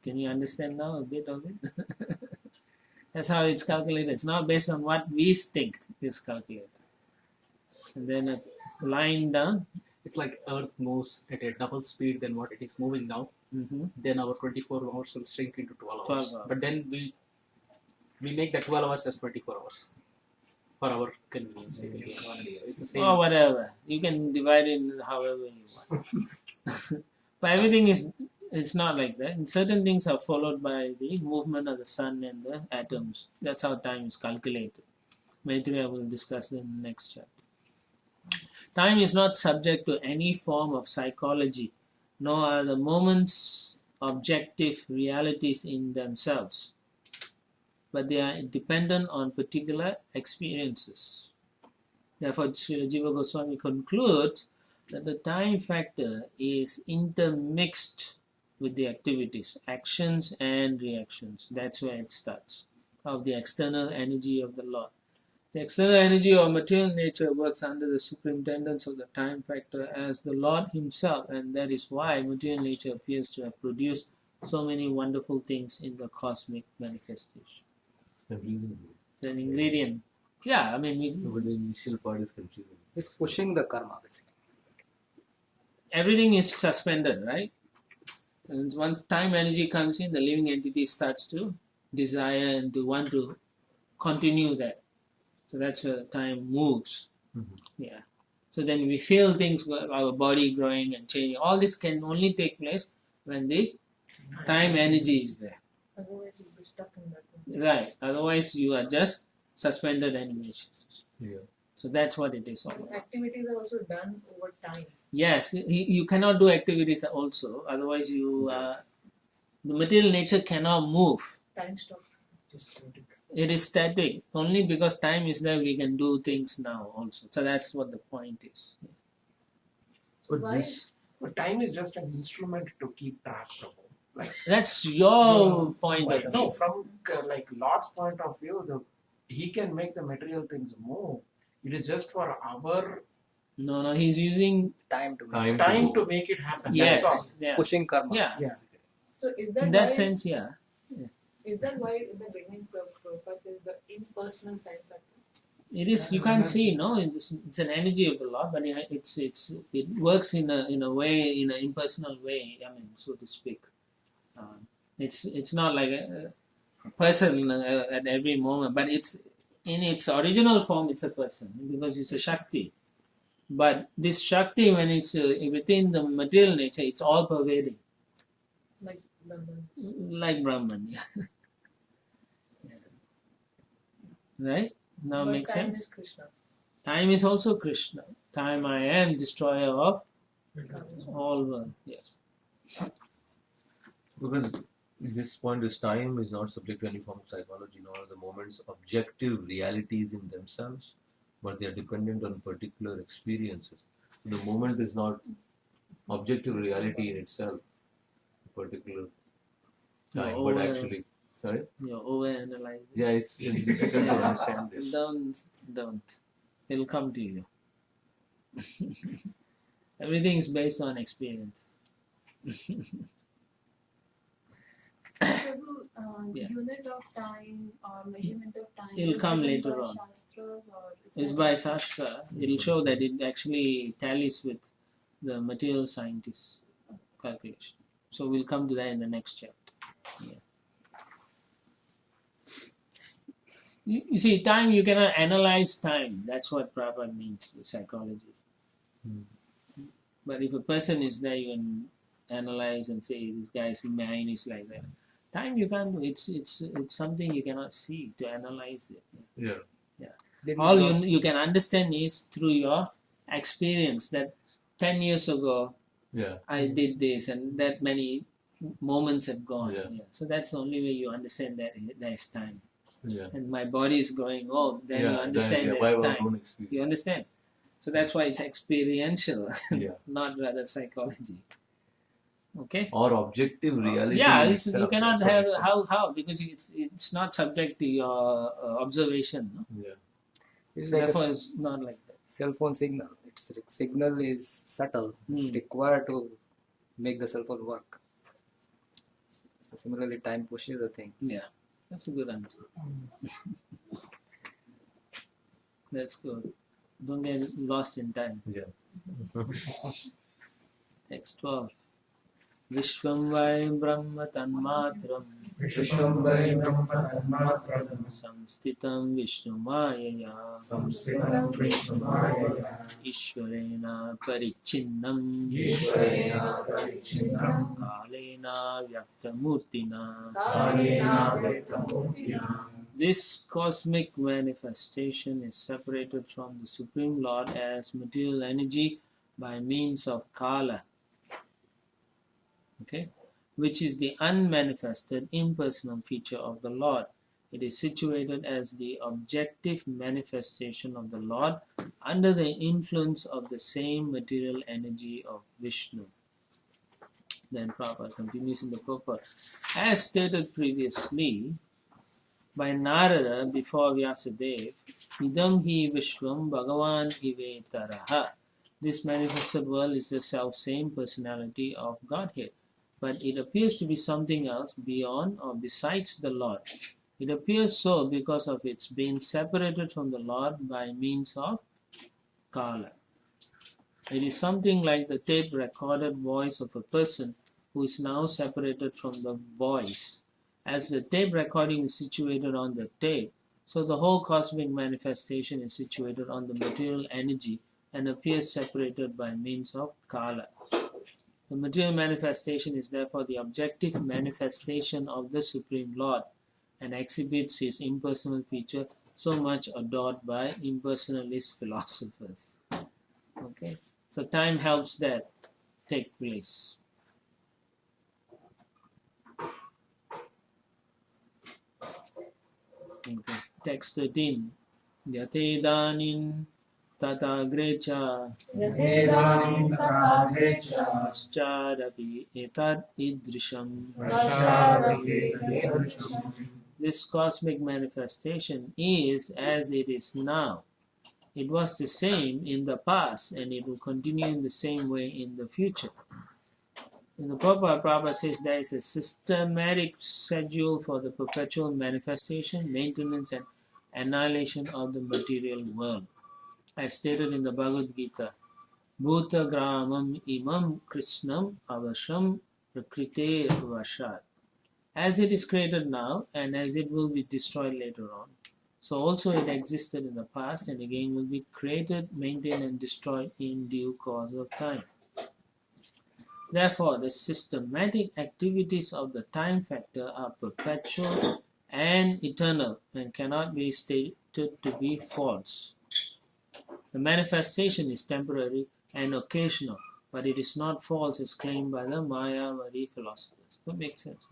Can you understand now a bit of it? That's how it's calculated. It's not based on what we think is calculated. And then a line down. It's like Earth moves at a double speed than what it is moving now. Then our 24 hours will shrink into 12 hours. 12 hours. But then we make the 12 hours as 24 hours for our convenience. It's the same. Or whatever. You can divide it however you want. But everything is it's not like that. And certain things are followed by the movement of the sun and the atoms. That's how time is calculated. Maitreya will discuss in the next chapter. Time is not subject to any form of psychology, nor are the moments objective realities in themselves, but they are dependent on particular experiences. Therefore, Srila Jiva Goswami concludes that the time factor is intermixed with the activities, actions and reactions. That's where it starts, of the external energy of the Lord. The external energy or material nature works under the superintendence of the time factor as the Lord himself, and that is why material nature appears to have produced so many wonderful things in the cosmic manifestation. It's an ingredient. Yeah, I mean, But the initial part is confusing. It's pushing the karma basically. everything is suspended, right? And once time energy comes in, the living entity starts to desire and to want to continue that. So that's where time moves. Yeah. So then we feel things, our body growing and changing. All this can only take place when the time energy is there. Otherwise, you'll be stuck in that one. Right. Otherwise, you are just suspended animations. Yeah. So that's what it is all about. Activities are also done over time. Yes, you cannot do activities also. Otherwise, the material nature cannot move. Time stop. Just static. It is static. Only because time is there, we can do things now also. So that's what the point is. So But why? this, But time is just an instrument to keep track of. Like That's your point of no, view. from like Lord's point of view, he can make the material things move. It is just for our No, he's using Time to Time. time to make it happen. yes, That's all. yeah, pushing karma. yeah. Yeah. So is that In that why? sense, yeah. Is that why in the beginning Prabhupada says the impersonal time factor? It is. You can't see, no. It's an energy of the Lord, but it works in a way, in an impersonal way. I mean, so to speak. It's not like a person at every moment, but it's in its original form. It's a person because it's a Shakti. But this Shakti, when it's within the material nature, it's all pervading, Like Brahman. like Brahman. Yeah. Right? Now But makes time sense. is Krishna. Time is also Krishna. Time I am destroyer of all world. Yes. because this point is time is not subject to any form of psychology, nor are the moments objective realities in themselves, but they are dependent on particular experiences. The moment is not objective reality in itself, a particular time, No, but over- actually, sorry? You're overanalyzing. Yeah, it's difficult to understand this. Don't. It'll come to you. Everything is based on experience. So, Prabhu, Yeah. unit of time or measurement of time It'll is come given later by on. Shastras or is It's that- by Shastra. It'll show that it actually tallies with the material scientists' calculation. So we'll come to that in the next chapter. Yeah. You see, time, you cannot analyze time. That's what Prabhupada means, the psychology. But if a person is there, you can analyze and say, this guy's mind is like that. Time you can't do. It's something you cannot see to analyze it. Yeah. All you can understand is through your experience that 10 years ago Yeah. I did this and that many moments have gone. Yeah. So that's the only way you understand that there is time. Yeah. and my body is growing old, then you Yeah, understand by there's our time. own experience. You understand? So that's why it's experiential, Yeah. not rather psychology. Okay? Or objective reality. Yeah, in you itself, cannot that's what have it's saying. how because it's not subject to your observation. No? Yeah. It's So like therefore, a it's not like that. cell phone signal. Its signal is subtle. It's Hmm. required to make the cell phone work. So similarly, time pushes the things. Yeah, that's a good answer. That's good. Don't get lost in time. Yeah. Text 12. Vishwam vai brahma tanmatram Vishwam vai brahma tanmatram samstitam Vishnu mayaya samsritam Vishnumayaya Ishwarena parichinnam Ishwarena parichinnam kalena vyaktamurtina. kalena vyaktamurtina. This cosmic manifestation is separated from the Supreme Lord as material energy by means of Kala, okay, which is the unmanifested impersonal feature of the Lord. It is situated as the objective manifestation of the Lord under the influence of the same material energy of Vishnu. Then Prabhupada continues in the purport. As stated previously by Narada before Vyasadeva, Idam hi Vishwam Bhagavan Ivetaraha. This manifested world is the self-same personality of Godhead, but it appears to be something else beyond or besides the Lord. It appears so because of its being separated from the Lord by means of Kala. It is something like the tape-recorded voice of a person who is now separated from the voice. As the tape recording is situated on the tape, so the whole cosmic manifestation is situated on the material energy and appears separated by means of Kala. The material manifestation is therefore the objective manifestation of the Supreme Lord and exhibits his impersonal feature so much adored by impersonalist philosophers. Okay, so time helps that take place. Okay. Text 13. Yatedanin tatagrecha Yatedanim tatagrecha paschadapi etat idrisham. Prashadapi edrisham. This cosmic manifestation is as it is now. It was the same in the past and it will continue in the same way in the future. In the Prabhupada says there is a systematic schedule for the perpetual manifestation, maintenance and annihilation of the material world. As stated in the Bhagavad Gita, Bhuta Gramam Imam Krishnam Avasham Prakrite Vashat. As it is created now and as it will be destroyed later on, so also it existed in the past and again will be created, maintained and destroyed in due course of time. Therefore, the systematic activities of the time factor are perpetual and eternal and cannot be stated to be false. The manifestation is temporary and occasional, but it is not false as claimed by the Mayavadi philosophers. That makes sense.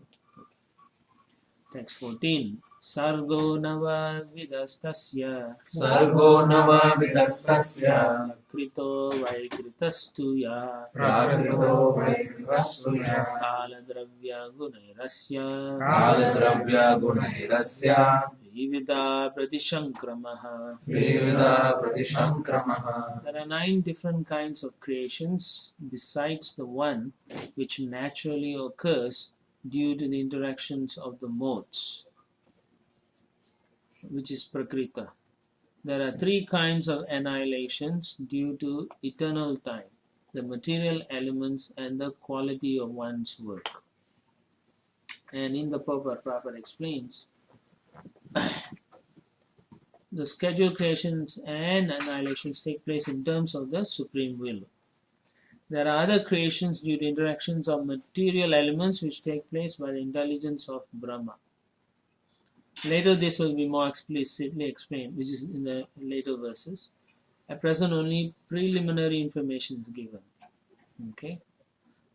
Text 14. Sargo nava vidastasya Sargo nava vidastasya krito vaikritastuya prakrito vaikritastuya kaladravya gunairasya kaladravya gunairasya vivida pratishankramaha. trivida pratishankramaha. There are 9 different kinds of creations besides the one which naturally occurs due to the interactions of the modes, which is Prakrita. There are 3 kinds of annihilations due to eternal time, the material elements and the quality of one's work. And in the Prabhupada explains, the scheduled creations and annihilations take place in terms of the Supreme Will. There are other creations due to interactions of material elements which take place by the intelligence of Brahma. Later this will be more explicitly explained, which is in the later verses. At present only preliminary information is given. Okay.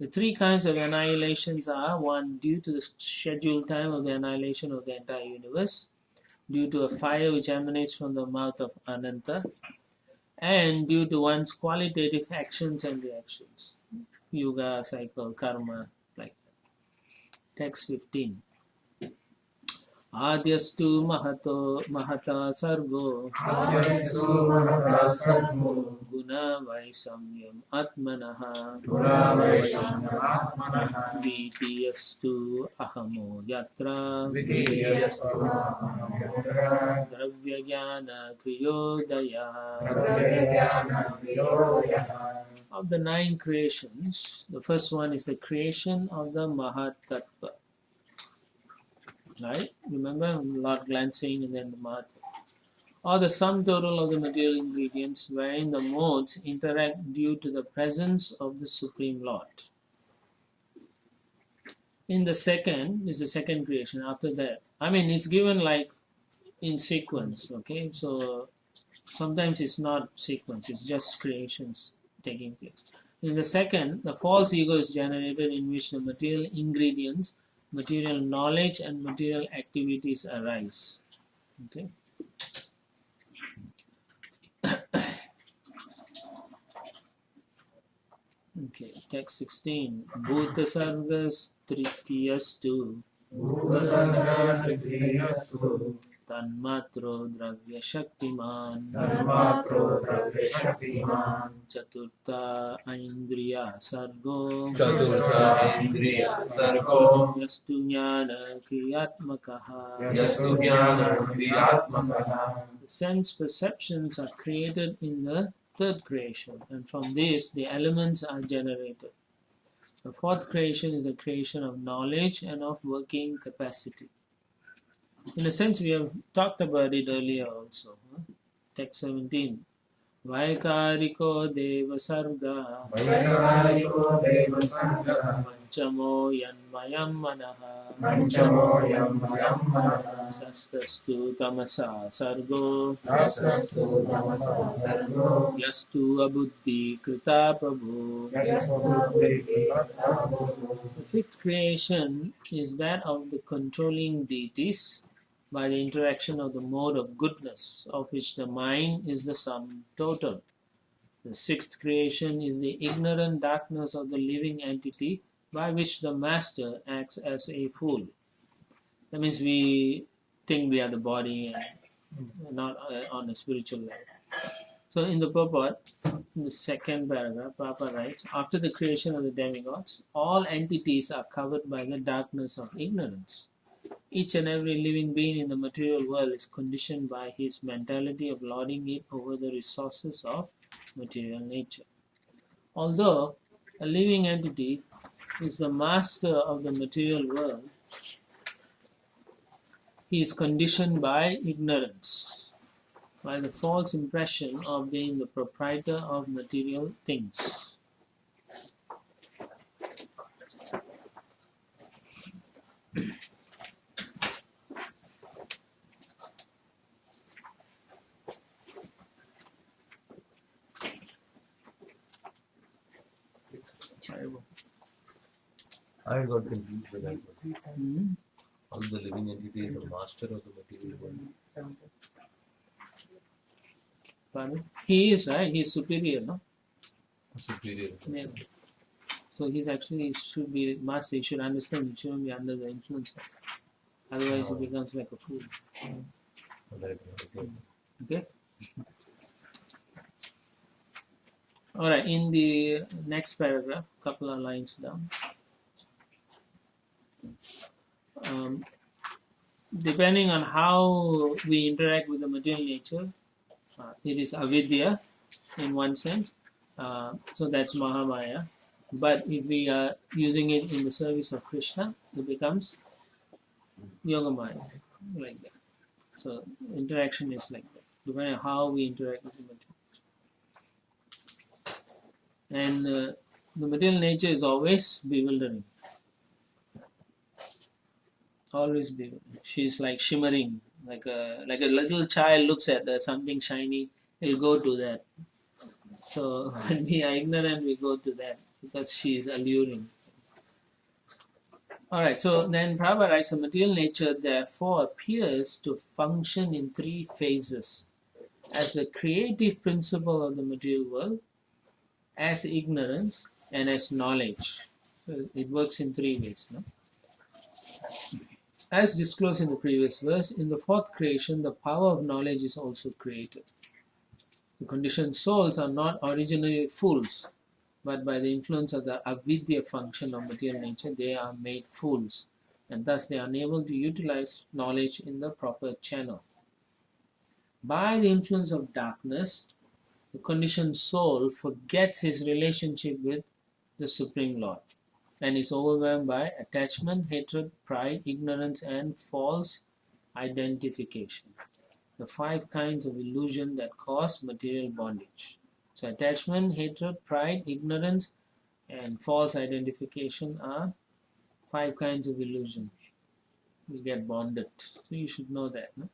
The 3 kinds of annihilations are: 1, due to the scheduled time of the annihilation of the entire universe; due to a fire which emanates from the mouth of Ananta, and due to one's qualitative actions and reactions. Yuga, cycle, karma, like that. Text 15. Adyastu mahata sargo guna vaisamyam atmanaha Vitiyastu ahamo yatra dravya jnana kriyodaya. Of the 9 creations, the first one is the creation of the Mahat Tattva. Right? Remember Lord glancing and then the Mahat, or the sum total of the material ingredients wherein the modes interact due to the presence of the Supreme Lord. In the second is the second creation. After that, I mean, it's given like in sequence, okay? So sometimes it's not sequence, it's just creations taking place. In the second, the false ego is generated, in which the material ingredients, material knowledge and material activities arise. Okay. Okay, text 16. Bhuta sargas tritiyastu Tanmatro dravya shaktiman Chaturtha indriya sargo Yastu jnana kriyatmakaha. The sense perceptions are created in the third creation, and from this the elements are generated. The fourth creation is the creation of knowledge and of working capacity. In a sense, we have talked about it earlier also. Text 17. Vaikariko deva sarga Panchamo yanmayam manaha Sastastu tamasa sargo Yastu abuddhi krita prabhu. The fifth creation is that of the controlling deities by the interaction of the mode of goodness, of which the mind is the sum total. The sixth creation is the ignorant darkness of the living entity by which the master acts as a fool. That means we think we are the body and not on a spiritual level. So in the purport, in the second paragraph, Papa writes, after the creation of the demigods, all entities are covered by the darkness of ignorance. Each and every living being in the material world is conditioned by his mentality of lording it over the resources of material nature. Although a living entity is the master of the material world, he is conditioned by ignorance, by the false impression of being the proprietor of material things. I got confused with that one. All the living entity is a master of the material world. Pardon? He is, right? He is superior, no? Superior. Yeah. So he's actually should be master. He should understand. He shouldn't be under the influence. Otherwise, he becomes like a fool. Okay. All right. In the next paragraph, couple of lines down. Depending on how we interact with the material nature, it is avidya in one sense. So that's Mahamaya. But if we are using it in the service of Krishna, it becomes Yogamaya, like that. So interaction is like that, depending on how we interact with the material. And the material nature is always bewildering. Always bewildering. She's like shimmering, like a little child looks at something shiny, he'll go to that. So when we are ignorant, we go to that because she is alluring. Alright, so then Prabhupada writes, so material nature therefore appears to function in three phases: as the creative principle of the material world, as ignorance, and as knowledge. So it works in three ways. No? As disclosed in the previous verse, in the fourth creation, the power of knowledge is also created. The conditioned souls are not originally fools, but by the influence of the avidya function of material nature, they are made fools, and thus they are unable to utilize knowledge in the proper channel. By the influence of darkness, the conditioned soul forgets his relationship with the Supreme Lord and is overwhelmed by attachment, hatred, pride, ignorance, and false identification. The 5 kinds of illusion that cause material bondage. So attachment, hatred, pride, ignorance, and false identification are 5 kinds of illusion. We get bonded. So you should know that. No?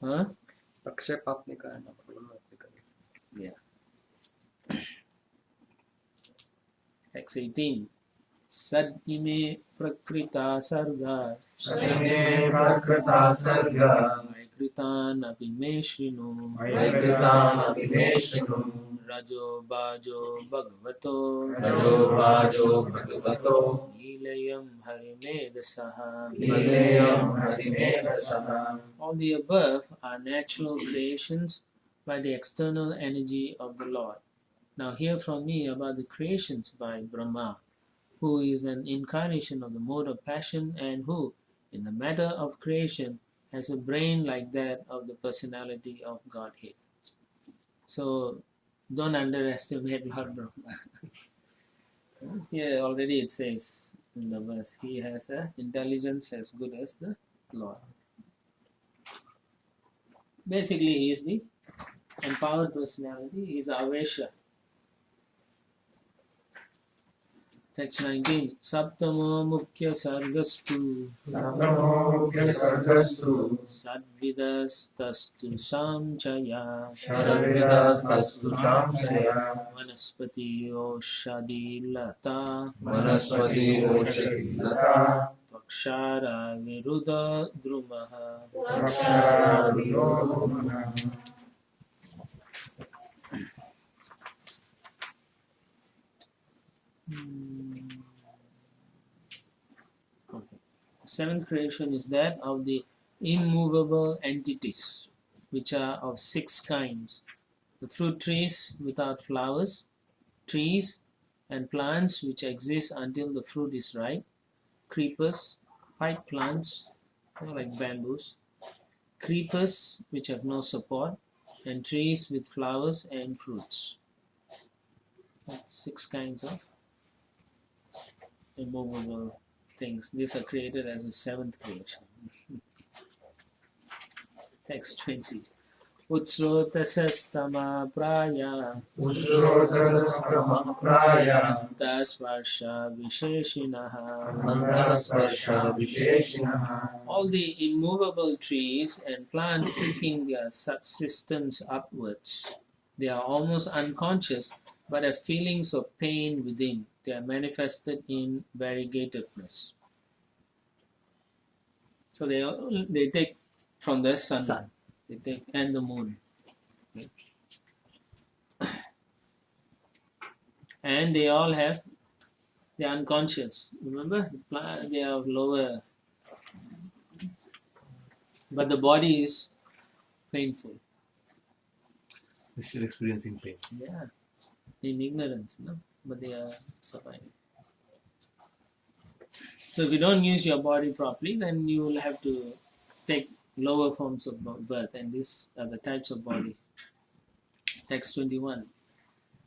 Huh? Yeah. Text 18. Sad ime prakrita sarga Sadime prakrita sarga Kritan abhimeshvinu Vaikritan abhimeshvinu Rajo Bajo Bhagavato Rajo Vajo Bhagavato Nilayam Harimedasaha. Nilayam Harimedasaha. All the above are natural creations by the external energy of the Lord. Now hear from me about the creations by Brahma, who is an incarnation of the mode of passion and who, in the matter of creation, has a brain like that of the personality of Godhead. So don't underestimate Lord Brahma. Here already it says in the verse, he has an intelligence as good as the Lord. Basically, he is the empowered personality, he is Avesha. Text 19. Saptamo Mukhya Sargastu Saptamo Mukhya Sargastu Sadvidas Tastu Samchaya Sadvidas Tastu Samchaya Vanaspati Oshadi Lata Vanaspati Oshadi Lata Vakshara Viruddha Drumaha. Vakshara Viruddha Drumaha. Okay. Seventh creation is that of the immovable entities, which are of 6 kinds: the fruit trees without flowers, trees and plants which exist until the fruit is ripe, creepers, pipe plants like bamboos, creepers which have no support, and trees with flowers and fruits. That's 6 kinds of immovable things. These are created as a 7th creation. Text 20. Utsrotasastama praya Ushrotasastama praya Antasvarsha visheshinaha. Antasvarsha visheshinaha. All the immovable trees and plants seeking their subsistence upwards. They are almost unconscious but have feelings of pain within. They are manifested in variegatedness. So they take from the sun. They take and the moon. And they all have, they are unconscious. Remember? They are lower. But the body is painful. They're still experiencing pain. Yeah. In ignorance, no? But they are surviving. So if you don't use your body properly, then you will have to take lower forms of birth, and these are the types of body. Text 21.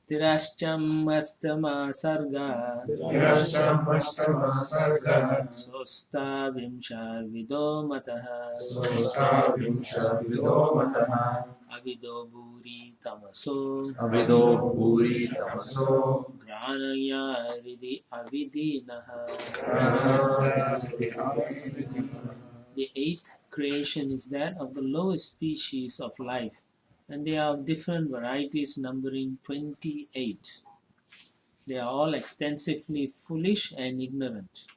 Tirascham astama sarga Tirasham Astama Sarga Sosta vimsha vido mataha Sosta Vimsha Vido Mataha Avido buri tamaso Avido Bhuri Tamaso Granaya ridi avidinaha. The 8th creation is that of the lowest species of life, and they are of different varieties numbering 28. They are all extensively foolish and ignorant.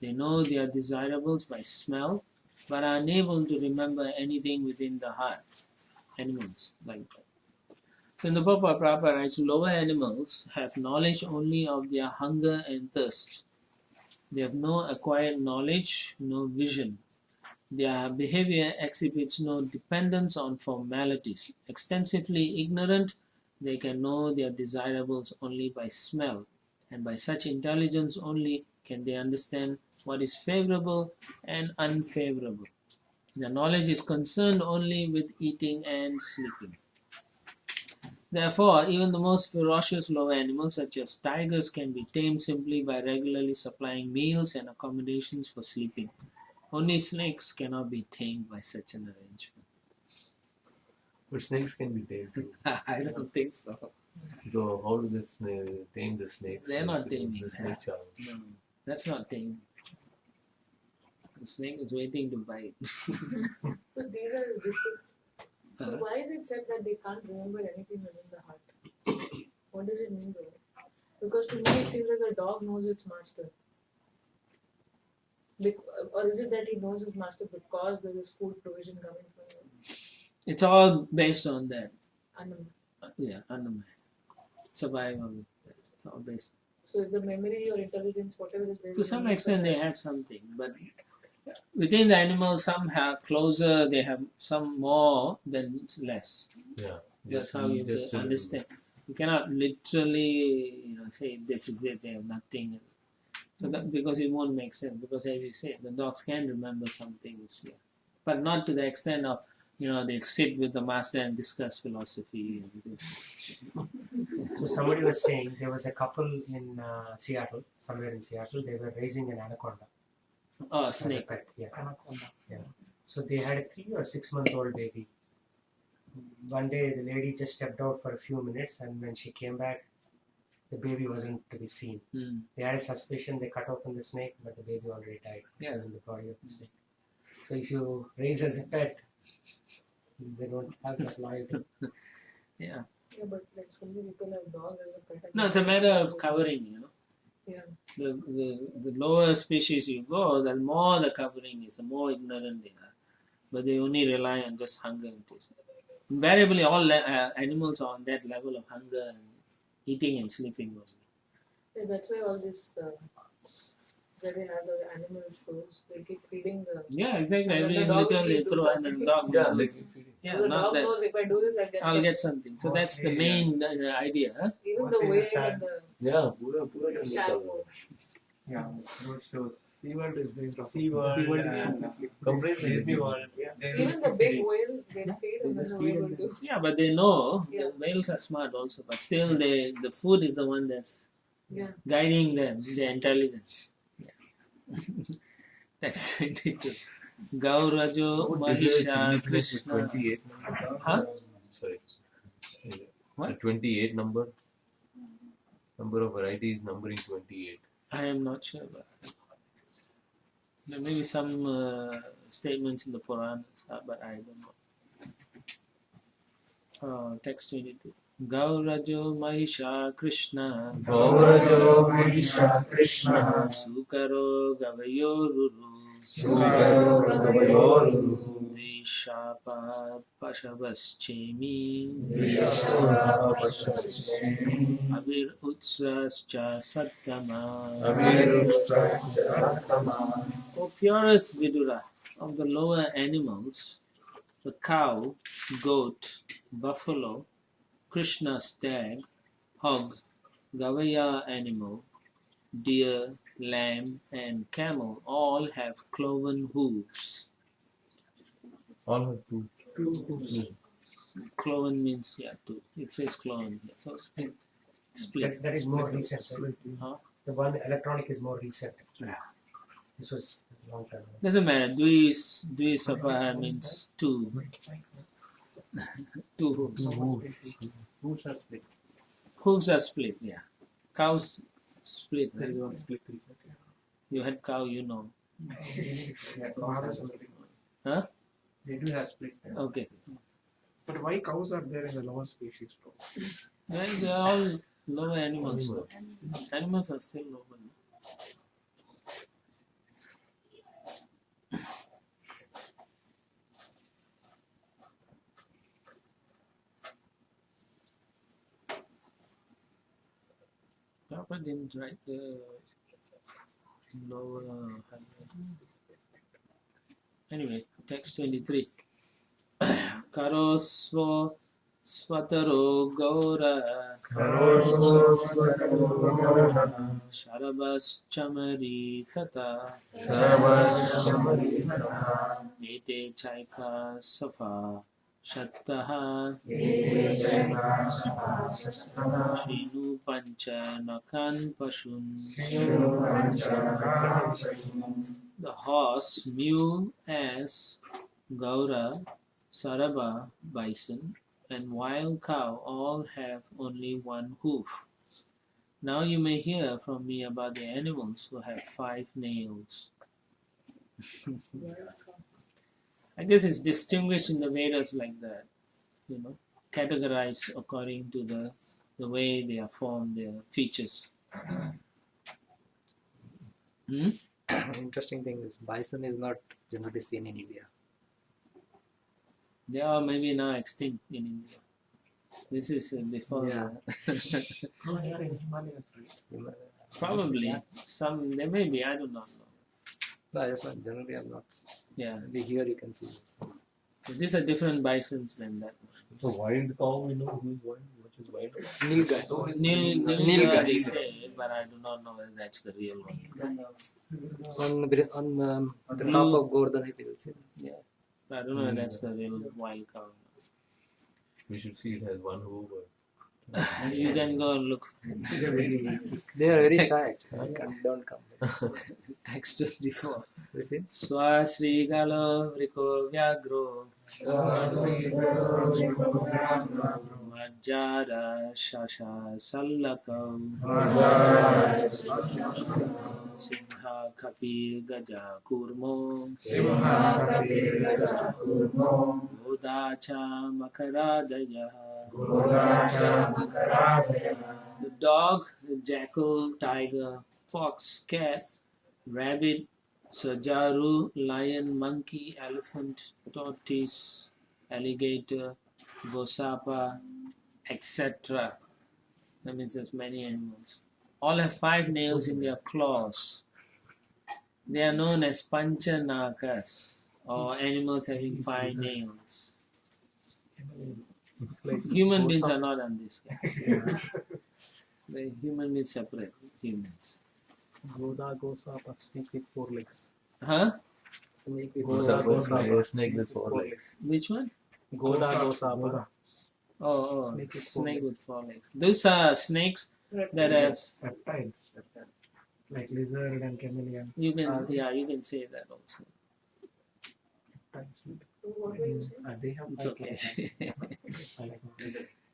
They know their desirables by smell, but are unable to remember anything within the heart. Animals like that. So in the Papa Prabhupada writes, lower animals have knowledge only of their hunger and thirst. They have no acquired knowledge, no vision. Their behavior exhibits no dependence on formalities. Extensively ignorant, they can know their desirables only by smell, and by such intelligence only can they understand what is favorable and unfavorable. Their knowledge is concerned only with eating and sleeping. Therefore, even the most ferocious lower animals such as tigers can be tamed simply by regularly supplying meals and accommodations for sleeping. Only snakes cannot be tamed by such an arrangement. But snakes can be tamed too. I don't think so. So how do this tame the snakes? They're not taming the snake that. charm. No, that's not taming. The snake is waiting to bite. So these are distinct. So why is it said that they can't remember anything within the heart? What does it mean though? Because to me it seems like a dog knows its master. Or is it that he knows his master because there is food provision coming from him? It's all based on that. Animal. Yeah, animal. Survival. It's all based. So if the memory or intelligence, whatever is there. To some extent, they have something, but within the animals, some have closer. They have some more, then less. Yeah. That's how you understand. You cannot literally, say this is it. They have nothing. So that, because it won't make sense. Because as you say, the dogs can remember some things, yeah, but not to the extent of they sit with the master and discuss philosophy. So somebody was saying there was a couple in Seattle, somewhere in Seattle. They were raising an anaconda. Oh, a snake. Pet, yeah. Anaconda. Yeah. So they had a 3 or 6 month old baby. One day the lady just stepped out for a few minutes, and when she came back, the baby wasn't to be seen. They had a suspicion. They cut open the snake, but the baby already died. Yeah. In the body of the snake. So if you raise as a pet, they don't have that loyalty. Yeah. Yeah, but like so many people have dogs as a pet. No, it's a matter of covering, Yeah. The lower species you go, the more the covering is, the more ignorant they are. But they only rely on just hunger and taste. Invariably, all animals are on that level of hunger and eating and sleeping only. Yeah, that's why all this, where they have the animal shows, they keep feeding the. Yeah, exactly. And Every then the dog little will they keep throw doing and then something. dog Yeah, will they do. keep feeding. Yeah, So the not dog that. knows if I do this, I'll get I'll something. get something. So that's the main idea. Huh? Even the What's in the whale sand? and the Yeah, pura shampoo. Yeah, those shows. SeaWorld is based off. SeaWorld, completely Disney World. Even the big whale, they feed and then the whale will do. Yeah, but they know Yeah. the whales are smart also. But still, the food is the one that's Yeah. guiding them, their intelligence. Yeah. That's ridiculous. Gaurajo Mahisha Krishna. 28. Huh? Sorry. What? The 28 number. Number of varieties numbering 28. I am not sure about that. There may be some statements in the Puranas, but I don't know. Text 22. Gaurajo Mahisha Krishna. Gaurajo Mahisha Krishna. Sukaro Gavayoruru. Sukaro Gavayoruru. Vishapa Pashavas-chemi. Vishapa Pashavas-chemi. Avir Utsrascha Sattama. Avir Utsrascha Sattama. O purest Vidura, of the lower animals, the cow, goat, buffalo, Krishna stag, hog, Gavaya animal, deer, lamb, and camel all have cloven hooves. All have two. Two hooves. Cloven means, two. It says cloven. So split. That is more recent. Right? Huh? The one electronic is more recent. Yeah. This was a long time ago. Doesn't matter. Dvisapaha means two. Two hooves. Hooves are split. Hooves are split, yeah. Cows split. There Right? is one split reason. You had cow, you know. Huh? They do have split. Okay. But why cows are there in the lower species? Bro? Well, they're all Lower animals. though. Animals are still lower. Papa didn't write the lower. Anyway, text 23. Karosvo swataro gaura Sharabas chamari tata Ete chaika safa shattaha Shinu pancha nakan pashun. The horse, mule, ass, gaura, saraba, bison, and wild cow all have only one hoof. Now you may hear from me about the animals who have 5 nails. I guess it's distinguished in the Vedas like that, categorized according to the way they are formed, their features. Interesting thing is bison is not generally seen in India. They are maybe now extinct in India. This is before. Yeah. No, here in Himalayas, right? Probably. Some, there may be, I do not know. No, I just want, generally I'm not. Yeah. Maybe here you can see these things. So these are different bisons than that. So wild cow, we know who is wild, which is wild. Nilgai, they say, but I do not know whether that's the real one. On the top of Govardhan, I will see this. Yeah. I don't know whether that's the real wild cow. We should see it has one hoof. You can go and look. They are very shy. Don't come. Text 24. You see? Swasrigalo vriko vyagro Majjara shasha sallakam Simha kapi gaja kurmo Udacha makaradaya. The dog, the jackal, tiger, fox, cat, rabbit, sajaru, lion, monkey, elephant, tortoise, alligator, gosapa, etc. That means there's many animals. All have 5 nails in their claws. They are known as panchanakas, or animals having 5 nails. Human beings are not on this category. The human beings separate humans. Goda Gosapa, snake with 4 legs. Huh? Snake with Snake with 4 legs. Which one? Goda Gosapa. Oh, snake with 4 legs. Those are snakes that have. Reptiles. Like lizard and chameleon. You can say that also. They have It's okay. legs.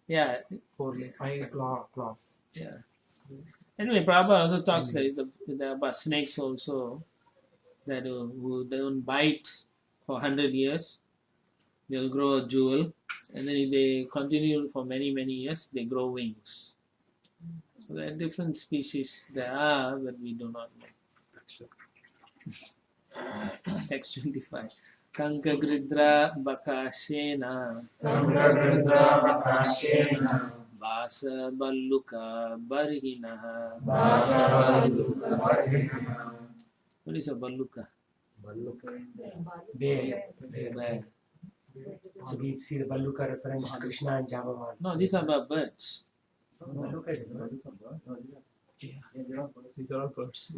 Yeah. 4 legs. 5 claws. Yeah. Anyway, Prabhupada also talks about snakes also, that who don't bite for 100 years, they'll grow a jewel, and then if they continue for many, many years, they grow wings. So there are different species there are, but we do not know. Text 25. Kankagridra Bakashena Basa Balluka Barhinaha. What is a Balluka? Bear. Bear. So we see the Balluka reference Krishna and Jambavan. No, these are about birds. Balluka is a bird. These are all birds.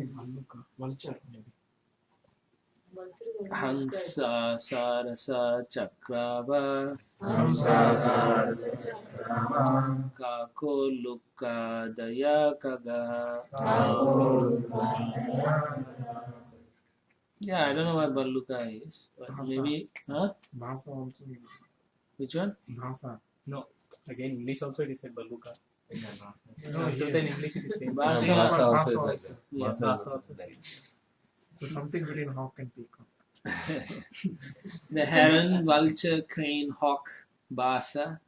Vulture, maybe. Hansa Sarasa Chakrava Kako Luka Dayakaga. Yeah, I don't know what Balluka is, but maybe, huh? Bhasa also. Which one? Bhasa. No, again, English also it is said Baluka. No, Most of the English it is same. Bhasa. Bhasa also Bhasa is like also. that. Yeah, Bhasa Bhasa also also is like So something between hawk and peacock. The heron, vulture, crane, hawk, basa,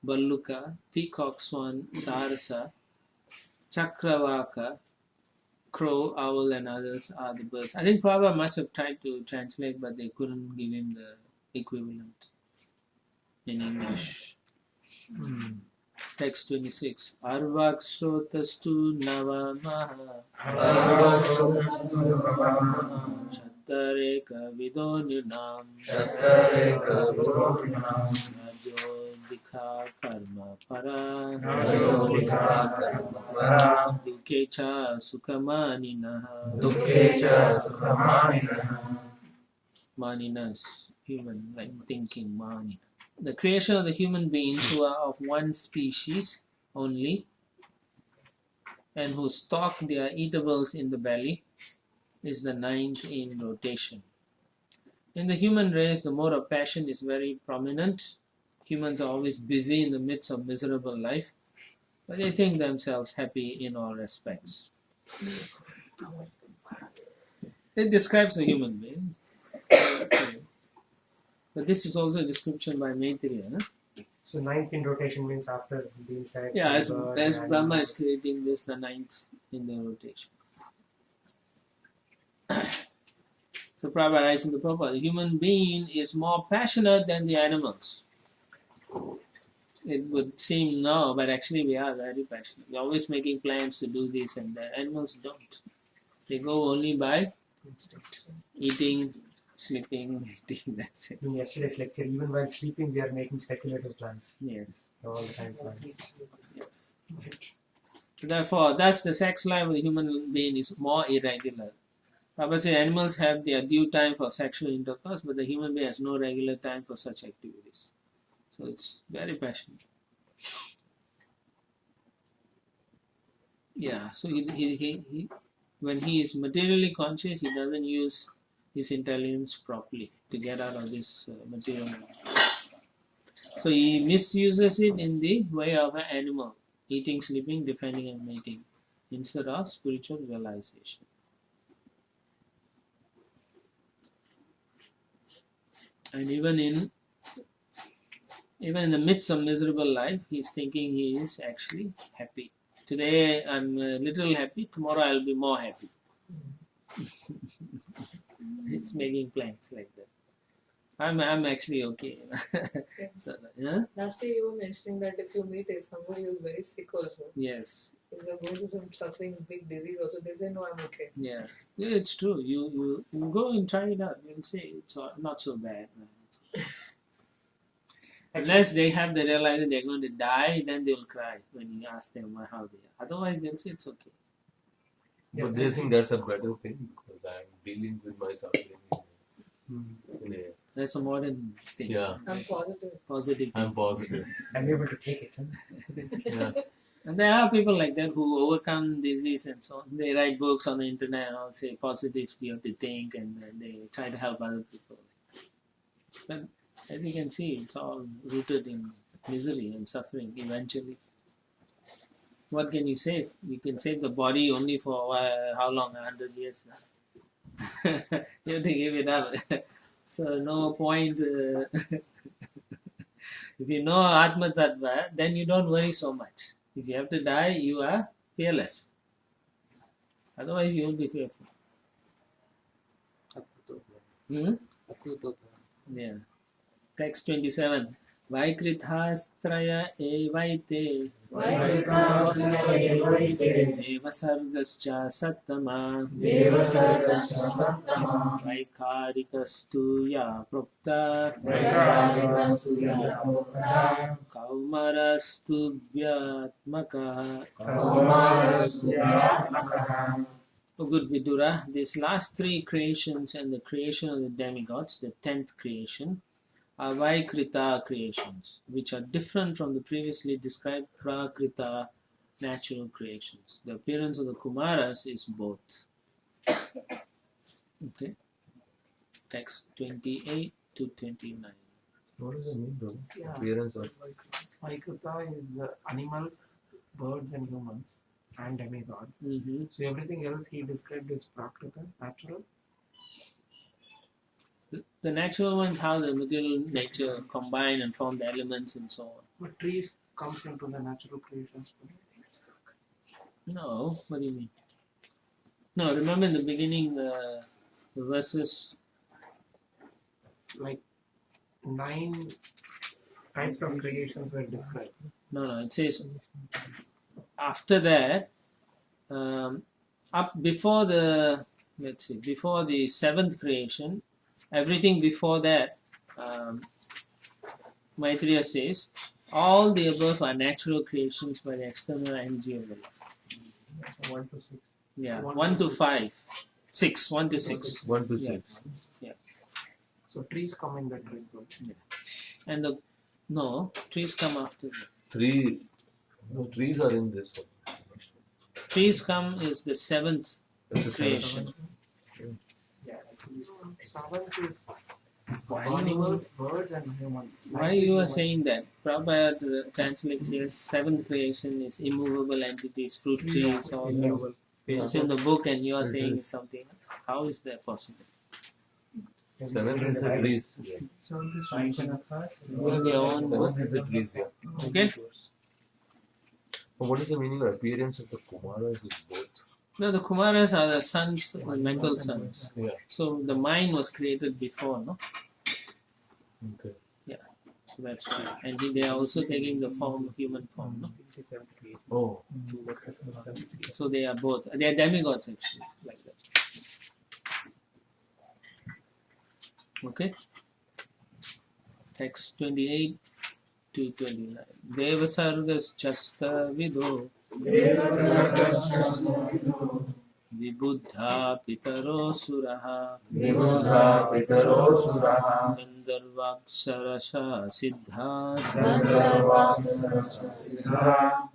balluka, peacock, swan, sarasa, Chakravaka, crow, owl, and others are the birds. I think Prabhupada must have tried to translate, but they couldn't give him the equivalent in English. Text 26. Arvakshrotastu navamaha Shattareka vidonunam Rajodikha karma para Dukecha sukhamaninaha Maninas, human, like thinking, manina. The creation of the human beings who are of one species only and who stock their eatables in the belly is the 9th in rotation. In the human race, the mode of passion is very prominent. Humans are always busy in the midst of miserable life, but they think themselves happy in all respects. It describes a human being. But this is also a description by Maitreya. No? So 9th in rotation means after the insects. Yeah, as birds, Brahma is animals. creating this, the 9th in the rotation. So Prabhupada writes in the Prabhupada, the human being is more passionate than the animals. It would seem no, but actually we are very passionate. We're always making plans to do this and that. Animals don't. They go only by eating, sleeping, eating, that's it. In yesterday's lecture, even while sleeping, they are making speculative plans. Yes. All the time plans. Yes. So therefore, thus the sex life of the human being is more irregular. Prabhupada says animals have their due time for sexual intercourse, but the human being has no regular time for such activities. So it's very passionate. Yeah, so he when he is materially conscious, he doesn't use his intelligence properly to get out of this material life. So he misuses it in the way of an animal, eating, sleeping, defending and mating, instead of spiritual realization. And even in the midst of miserable life, he is thinking he is actually happy. Today I'm a little happy, tomorrow I'll be more happy. It's making plans like that. I'm actually okay. So, yeah? Last year you were mentioning that if you meet somebody who's very sick also, Yes. if they're going through some suffering, big disease also, they'll say, no, I'm okay. Yeah. Yeah, it's true. You go and try it out. You'll say it's not so bad. Unless they have the realization they're going to die, then they'll cry when you ask them how they are. Otherwise, they'll say it's okay. But they think that's a better thing because I'm dealing with my suffering. That's a modern thing. Yeah. I'm positive. Positive. I'm positive. I'm able to take it. Huh? Yeah. And there are people like that who overcome disease and so on. They write books on the internet and all say positive, you have to think, and they try to help other people. But as you can see, it's all rooted in misery and suffering eventually. What can you save? You can save the body only for how long? 100 years. You have to give it up. So no point. If you know Atma Tattva, then you don't worry so much. If you have to die, you are fearless. Otherwise, you will be fearful. Yeah. Text 27. Vaikrithāstraya evaite Devasargascha sattama Vaikārikastu ya prokta Kaumarastu vyatmaka. Oh, good Vidura, these last three creations and the creation of the demigods, the 10th creation, are Vaikrita creations, which are different from the previously described Prakrita natural creations. The appearance of the Kumaras is both. Okay. Text 28 to 29. What does it mean, bro? Yeah. Appearance of Vaikrita is the animals, birds and humans and demigod. Mm-hmm. So everything else he described as Prakrita, natural. The natural ones, how the material nature combine and form the elements and so on. But trees comes into the natural creations. No, what do you mean? No, remember in the beginning the verses. Like 9 types of creations were described. No, it says after that, up before the before the seventh creation, everything before that, Maitreya says, all the above are natural creations by the external energy of the Lord. 1 to 6. Yeah, 1 1 to to 5, 6, 1 to 6. 1 to Yeah. 6. So trees come in that group. And no, trees come after that. 3. No, trees are in this one. Next one. Trees come is the seventh That's the creation. Yeah, seventh is animals, birds, and humans. Why you are saying that? Prabhupada translates here, seventh creation is immovable entities, fruit trees, all this. It's in the book and you are saying something else. How is that possible? 7 is the trees. Yeah. You have your own book. 7 is the trees, yeah. Okay? But what is the meaning of appearance of the Kumaras is both? No, the Kumaras are the sons, the mental sons. Yeah. So the mind was created before, no? Okay. So that's why. And they are also taking the form, human form, no? Oh. So they are both. They are demigods actually, like that. Okay? Text 28 to 29. Devasargas chasta vido Vibuddha pitaro suraha Vibuddha pitaro suraha Gandharvaksarasha siddha Gandharvaksarasasiddha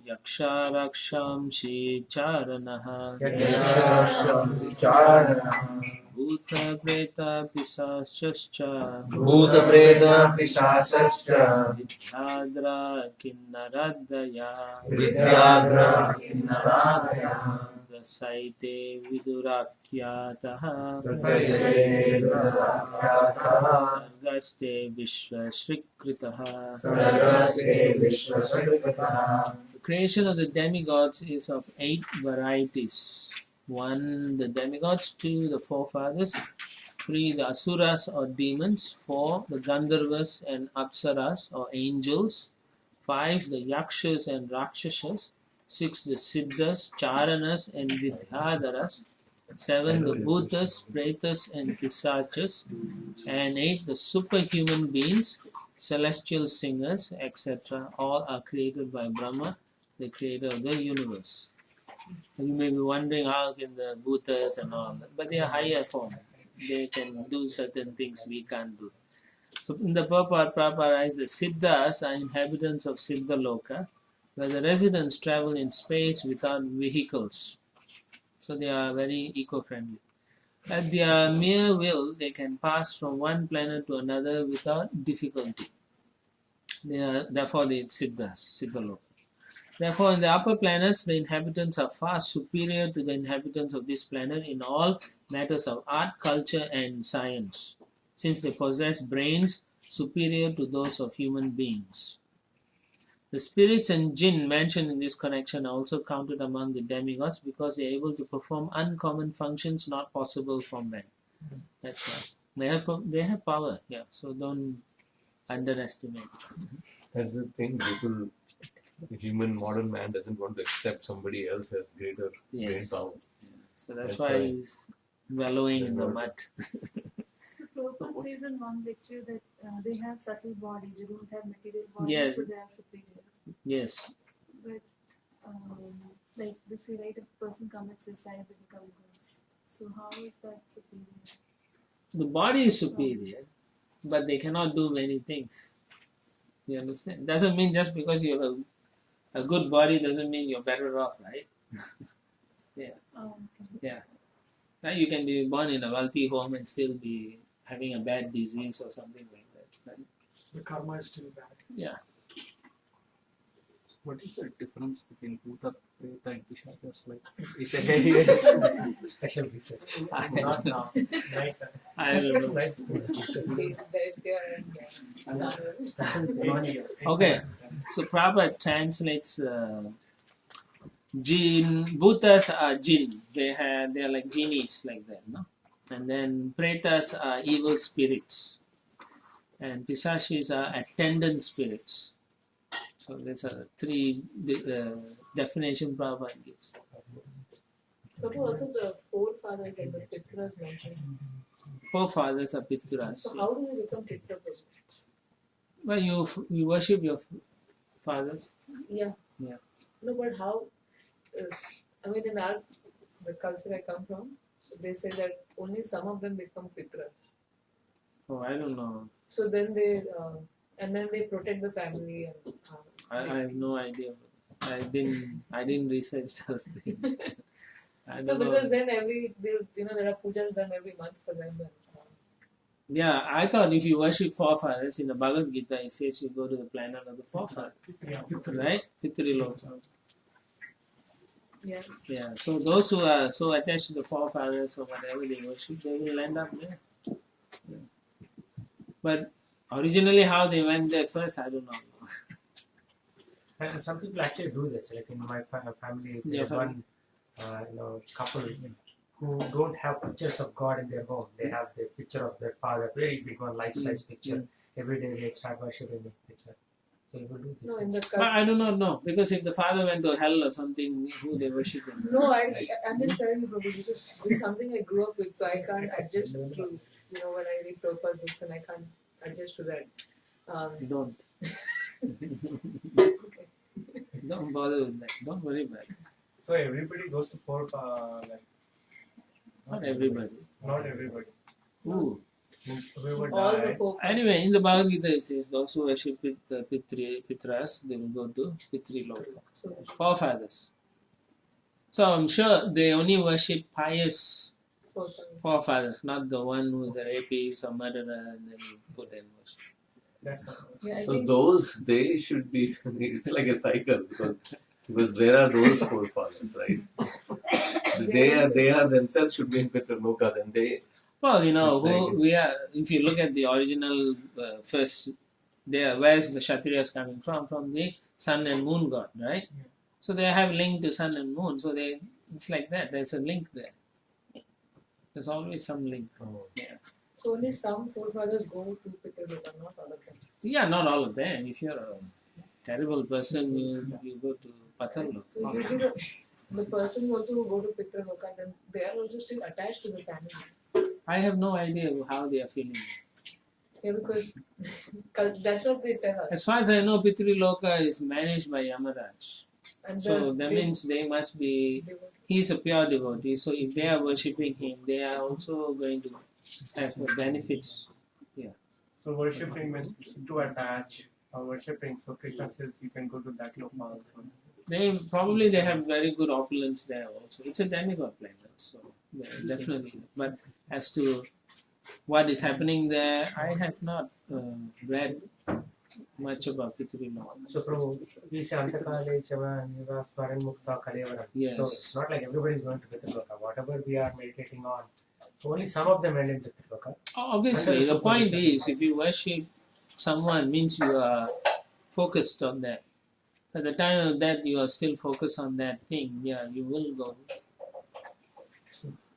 Yaksha rakshamshi charanaha Yaksharashamsi charana Bhuta preta pisashascha Bhuta preta pisasascha Vidyadra kinnaradaya Vidyadra kinnaradaya Dasaite vidurakyataha Dasaite vidurakyataha Sargaste vishvasrikritaha. Sargaste vishvasrikritaha. The creation of the demigods is of 8 varieties. 1. The demigods. 2. The forefathers. 3. The asuras or demons. 4. The Gandharvas and apsaras or angels. 5. The yakshas and rakshasas. 6. The siddhas, charanas and vidyadharas. 7. The bhutas, pretas and pisachas. And 8. The superhuman beings, celestial singers, etc. All are created by Brahma, the creator of the universe. You may be wondering how can the bhutas and all that, but they are higher form. They can do certain things we can't do. So in the Prabhupada writes, the siddhas are inhabitants of Siddhaloka, where the residents travel in space without vehicles. So they are very eco-friendly. At their mere will, they can pass from one planet to another without difficulty. Therefore, the Siddhas, Siddhaloka. Therefore, in the upper planets, the inhabitants are far superior to the inhabitants of this planet in all matters of art, culture, and science, since they possess brains superior to those of human beings. The spirits and jinn mentioned in this connection are also counted among the demigods because they are able to perform uncommon functions not possible for men. That's why. They have power, yeah, so don't underestimate. That's the thing, people, the human modern man doesn't want to accept somebody else as greater brain power. So that's why he's wallowing in the mud. So Prabhupada says in one lecture that they have subtle bodies, they don't have material bodies, Yes. so they are superior. Yes. But like they say, right, if a person commits suicide, they become ghosts. So how is that superior? The body is superior, but they cannot do many things. You understand? Doesn't mean just because you have a good body doesn't mean you're better off, right? Oh, okay. Yeah. Now you can be born in a wealthy home and still be having a bad disease or something like that. Right? The karma is still bad. Yeah. What is the difference between Bhuta, Preta, and Pishachas? Like, if they Special research. Not now. Right. I don't know. Right. Okay, so Prabhupada translates Bhutas are jinn. They are like genies like that, no? And then pretas are evil spirits, and pisashis are attendant spirits. So these are three definition Prabhupada gives. But also the forefathers and the pitras mentioned. Forefathers are pitras. So how do you become pitra? Well, you worship your fathers. Yeah. Yeah. No, but how? I mean, in the culture I come from, they say that only some of them become pitras. Oh, I don't know. So then they protect the family and. I have no idea. I didn't research those things. I So don't know. because then there are pujas done every month for them. And, Yeah, I thought if you worship forefathers in the Bhagavad Gita, it says you go to the planet of the forefathers, right? Pitri Loka. yeah. Yeah. So those who are so attached to the forefathers or whatever they worship, they will end up there. Yeah. But originally, how they went there first, I don't know. And some people actually do this. Like in my family, Yeah, there's one couple who don't have pictures of God in their home. They have the picture of their father, very big one, life-size picture. Every day they start worshiping the picture. So you will do this. No, in the But I do not know, because if the father went to hell or something, who they worship him? No, I'm just telling you, Prabhu, this is something I grew up with, so I can't adjust to, when I read Prabhupada's books and I can't adjust to that. Don't. Okay. Don't bother with that. Don't worry about it. So everybody goes to Not everybody. not everybody. Who? Whoever All the died. four. Anyway, in the Bhagavad Gita it says those who worship Pitras, they will go to Pitri Loka. So, Forefathers. So I'm sure they only worship pious forefathers, not the one who's a rapist or murderer and then you put in worship. That's not yeah, I So think those they should be. It's like a cycle because there are those forefathers, right? They are themselves should be in Pitraloka. Then they. Well, It's who like- we are. If you look at the original first, where's the Kshatriyas coming from? From the sun and moon god, right? So they have link to sun and moon. So it's like that. There's a link there. There's always some link. so only some forefathers go to Pitraloka, not all of them. Yeah, not all of them. If you're a terrible person, you go to Patalok. So usually the person also who go to Pitraloka, then they are also still attached to the family. I have no idea how they are feeling. Yeah, because that's what they tell us. As far as I know, Pitri Loka is managed by Yamaraj. And So that means they must be. He's a pure devotee. So if they are worshipping him, they are also going to have benefits. So worshipping means to attach or worshipping. So Krishna says you can go to that loka also. They have very good opulence there also. It's a demigod planet, so yeah, definitely. But as to what is happening there, I have not read much about Pitri Loka. So, Prabhu, we say Antakale Chava Niva Swaran Mukta Kalevara. Yes. So, it's not like everybody is going to Pitraloka. Whatever we are meditating on, only some of them end in Pitraloka. Obviously, the point is, if you worship someone, means you are focused on that. At the time of that, you are still focused on that thing. Yeah, you will go to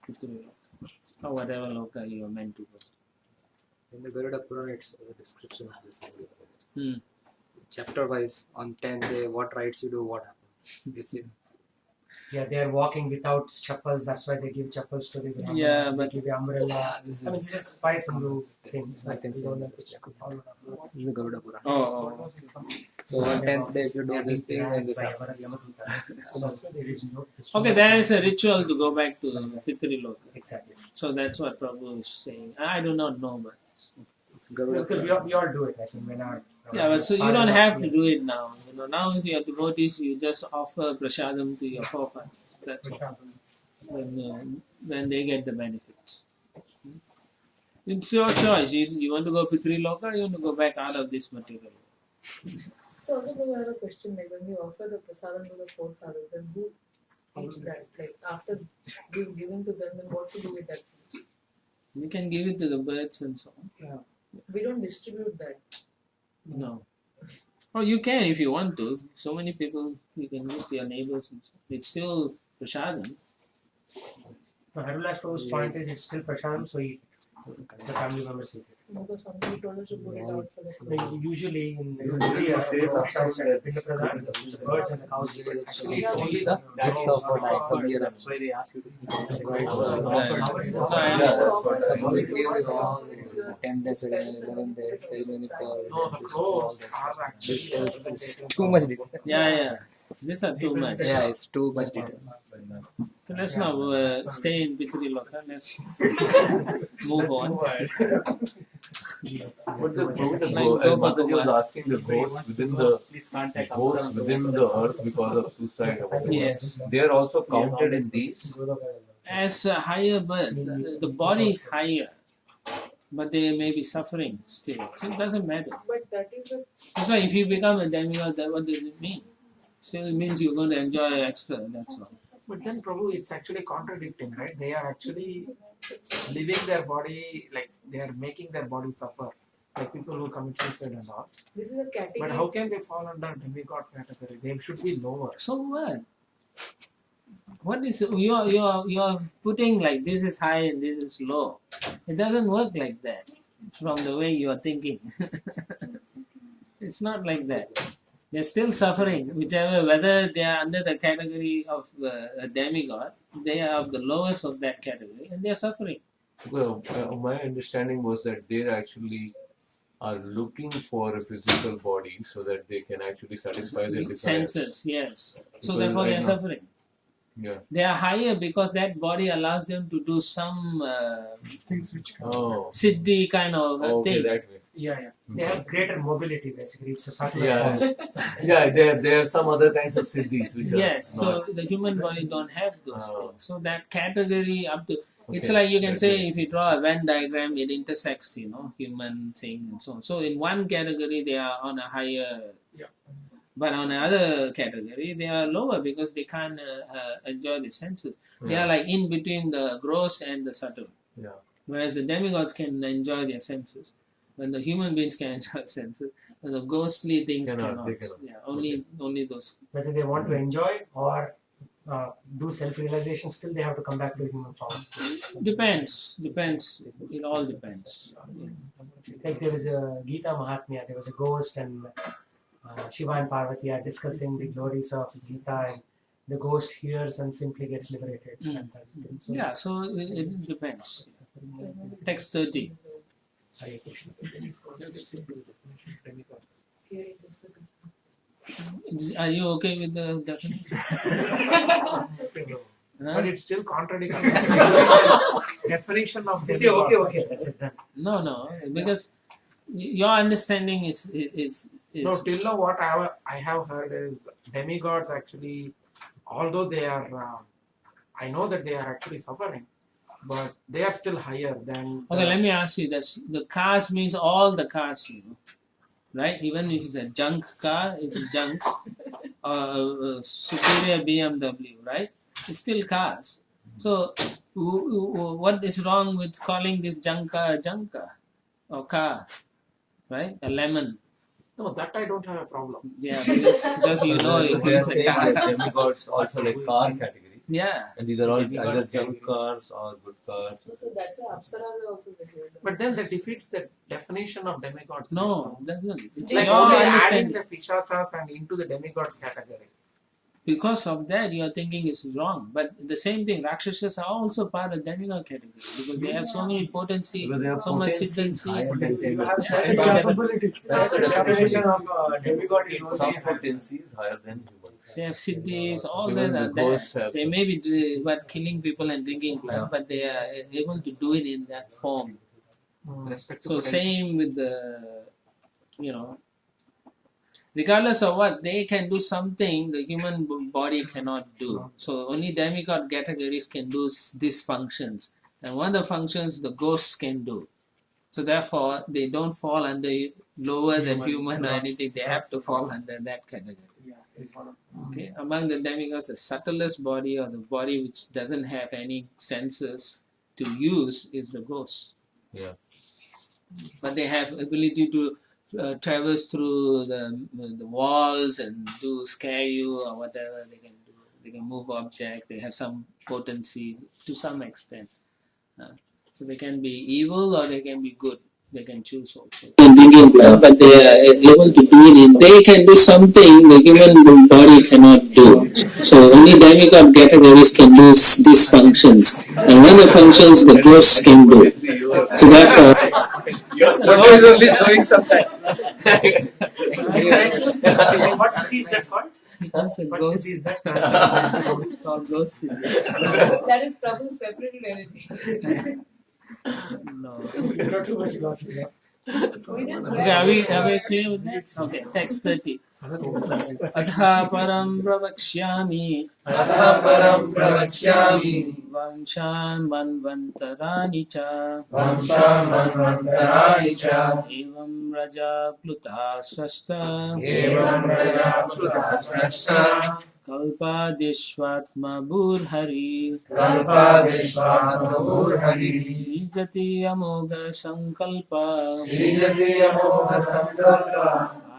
Pitri Loka, or whatever Loka you are meant to go. In the Garuda Purana, it's a description of this. Hmm. Chapter wise, on 10th day, what rites you do, what happens. It's in Yeah, they are walking without chappals. That's why they give chappals to the Brahmana. Yeah, They but give the umbrella. I mean, it's just spice into things. I can we say don't in have to follow that. the Garuda Purana. Oh. So on 10th day, if you do this thing, then this By happens. Yamagita. So there is no. Okay, there is a ritual to go back to Pitri Loka. Exactly. So that's what Prabhu is saying. I do not know, but It's Garuda Because Purana. we all do it. I think when our yeah, but so you don't have to do it now. Now if you are devotees, you just offer prasadam to your forefathers. That's all. When they get the benefits. It's your choice. You want to go Pitri Loka, you want to go back out of this material. So also Prabhu, I have a question, like when you offer the prasadam to the forefathers, then who eats that? Like after you've given to them, then what to do with that? You can give it to the birds and so on. We don't distribute that. No. Oh, you can if you want to. So many people, you can meet your neighbors. It's still prasadam. Harulash Prabhu's point is it's still Prashadam, so eat it. The family members eat it. Because somebody told us to put it out for the I mean, usually in Usually India, say the birds and the cows eat it. Actually, it's only the gifts of That's why they ask you to eat. Always give you all 10 days, 11 days, ceremony for no, the crows are actually it's too much detail. Yeah. These are too much. Yeah, it's too much detail. So let's not stay in Pitri Loka. Let's move on. But Mataji was asking the ghosts within the Please contact ghosts within the earth because of suicide. or whatever. Yes. They are also counted in these. As a higher birth, the body is higher, but they may be suffering still. So it doesn't matter. But that is a That's why if you become a demigod, then what does it mean? Still it means you're going to enjoy extra, that's all. But then, Prabhu, it's actually contradicting, right? They are actually living their body, like they are making their body suffer, like people who commit suicide and all. this is a category. But how can they fall under demigod category? They should be lower. So what? What is you're putting like this is high and this is low? It doesn't work like that. From the way you are thinking, it's not like that. They're still suffering, whichever whether they are under the category of a demigod, they are of the lowest of that category, and they are suffering. Well, my understanding was that they actually are looking for a physical body so that they can actually satisfy their desires. Senses, yes. So Because therefore, they I are know- suffering. Yeah. They are higher because that body allows them to do some Things which can. Oh. siddhi kind of Okay, thing. that way. Yeah. They have greater mobility basically. It's a subtle Yeah. form. Yeah, there are some other kinds of siddhis which Yes, are not. so the human body don't have those Oh. things. So that category up to it's Okay, like you can that say way. if you draw a Venn diagram, it intersects, human thing and so on. So in one category they are on a higher, but on another category they are lower because they can't enjoy the senses. They are like in between the gross and the subtle. Yeah. Whereas the demigods can enjoy their senses, when the human beings can enjoy senses, but the ghostly things Cannot, they cannot. cannot. Yeah, only those. Whether they want to enjoy or do self-realization, still they have to come back to human form. Depends. It all depends. Like there was a Gita Mahatmya, there was a ghost and Shiva and Parvati are discussing the glories of Gita and the ghost hears and simply gets liberated. And that's it. So, Yeah, so it depends. Text 30. Hare Krishna. Hearing this. Are you okay with the definition? But it's still contradicting definition of You say, okay, that's it done. No, because your understanding is No, till now what I have heard is demigods actually, although they are, I know that they are actually suffering, but they are still higher than. okay. Let me ask you this: the cars means all the cars, right? Even if it's a junk car, it's a junk. Superior BMW, right? It's still cars. So, what is wrong with calling this junk car a junk car or car, right? A lemon. No, that I don't have a problem. Yeah, because you know So it they are is a saying car. that demigods also like car category. Yeah. And these are all either junk cars or good cars. So that's why Apsaras are also there. But then that defeats the definition of demigods. No, it doesn't. It's Like your only adding understanding. the Pishachas and into the demigods category. Because of that, your thinking is wrong. But the same thing, Rakshasas are also part of demigod category because they have so many potency, Because they have so much potencies higher siddhancy. than You have humans. certain capability. That's the definition of demigod is Some only higher. potencies higher than humans. They have siddhis, all Even that the are there. ghosts have They some. may be killing people and drinking blood, Yeah. but they are able to do it in that form. Respect to So potential. same with the, regardless of what, they can do something the human body cannot do. So only demigod categories can do these functions. And one of the functions the ghosts can do. So therefore, they don't fall under lower than human or anything. They have to fall under that category. Okay. Among the demigods, the subtlest body or the body which doesn't have any senses to use is the ghost. Yeah. But they have ability to traverse through the walls and scare you or whatever they can do. They can move objects. They have some potency to some extent. So they can be evil or they can be good. They can choose also. But they are able to do it. They can do something the human body cannot do. So only demigod categories can do these functions. And when the functions the ghosts can do. So therefore, Papa is only showing sometimes. What city is that called? that's a What ghost. city is that? It's called ghost city. That is Prabhu's separate energy. No. Not too much philosophy. Yeah. We just Okay, are we clear with that? Okay, text 30. Atha param pravakshyami Atha param pravakshyami vamshan manvantarani cha Vamsha manvantarani cha evam raja pluta srashta Evam raja pluta srashta kalpadishvatma burhari Kalpadishvatmabhur hari srijati amoga sankalpa Srijati amoha sankalpa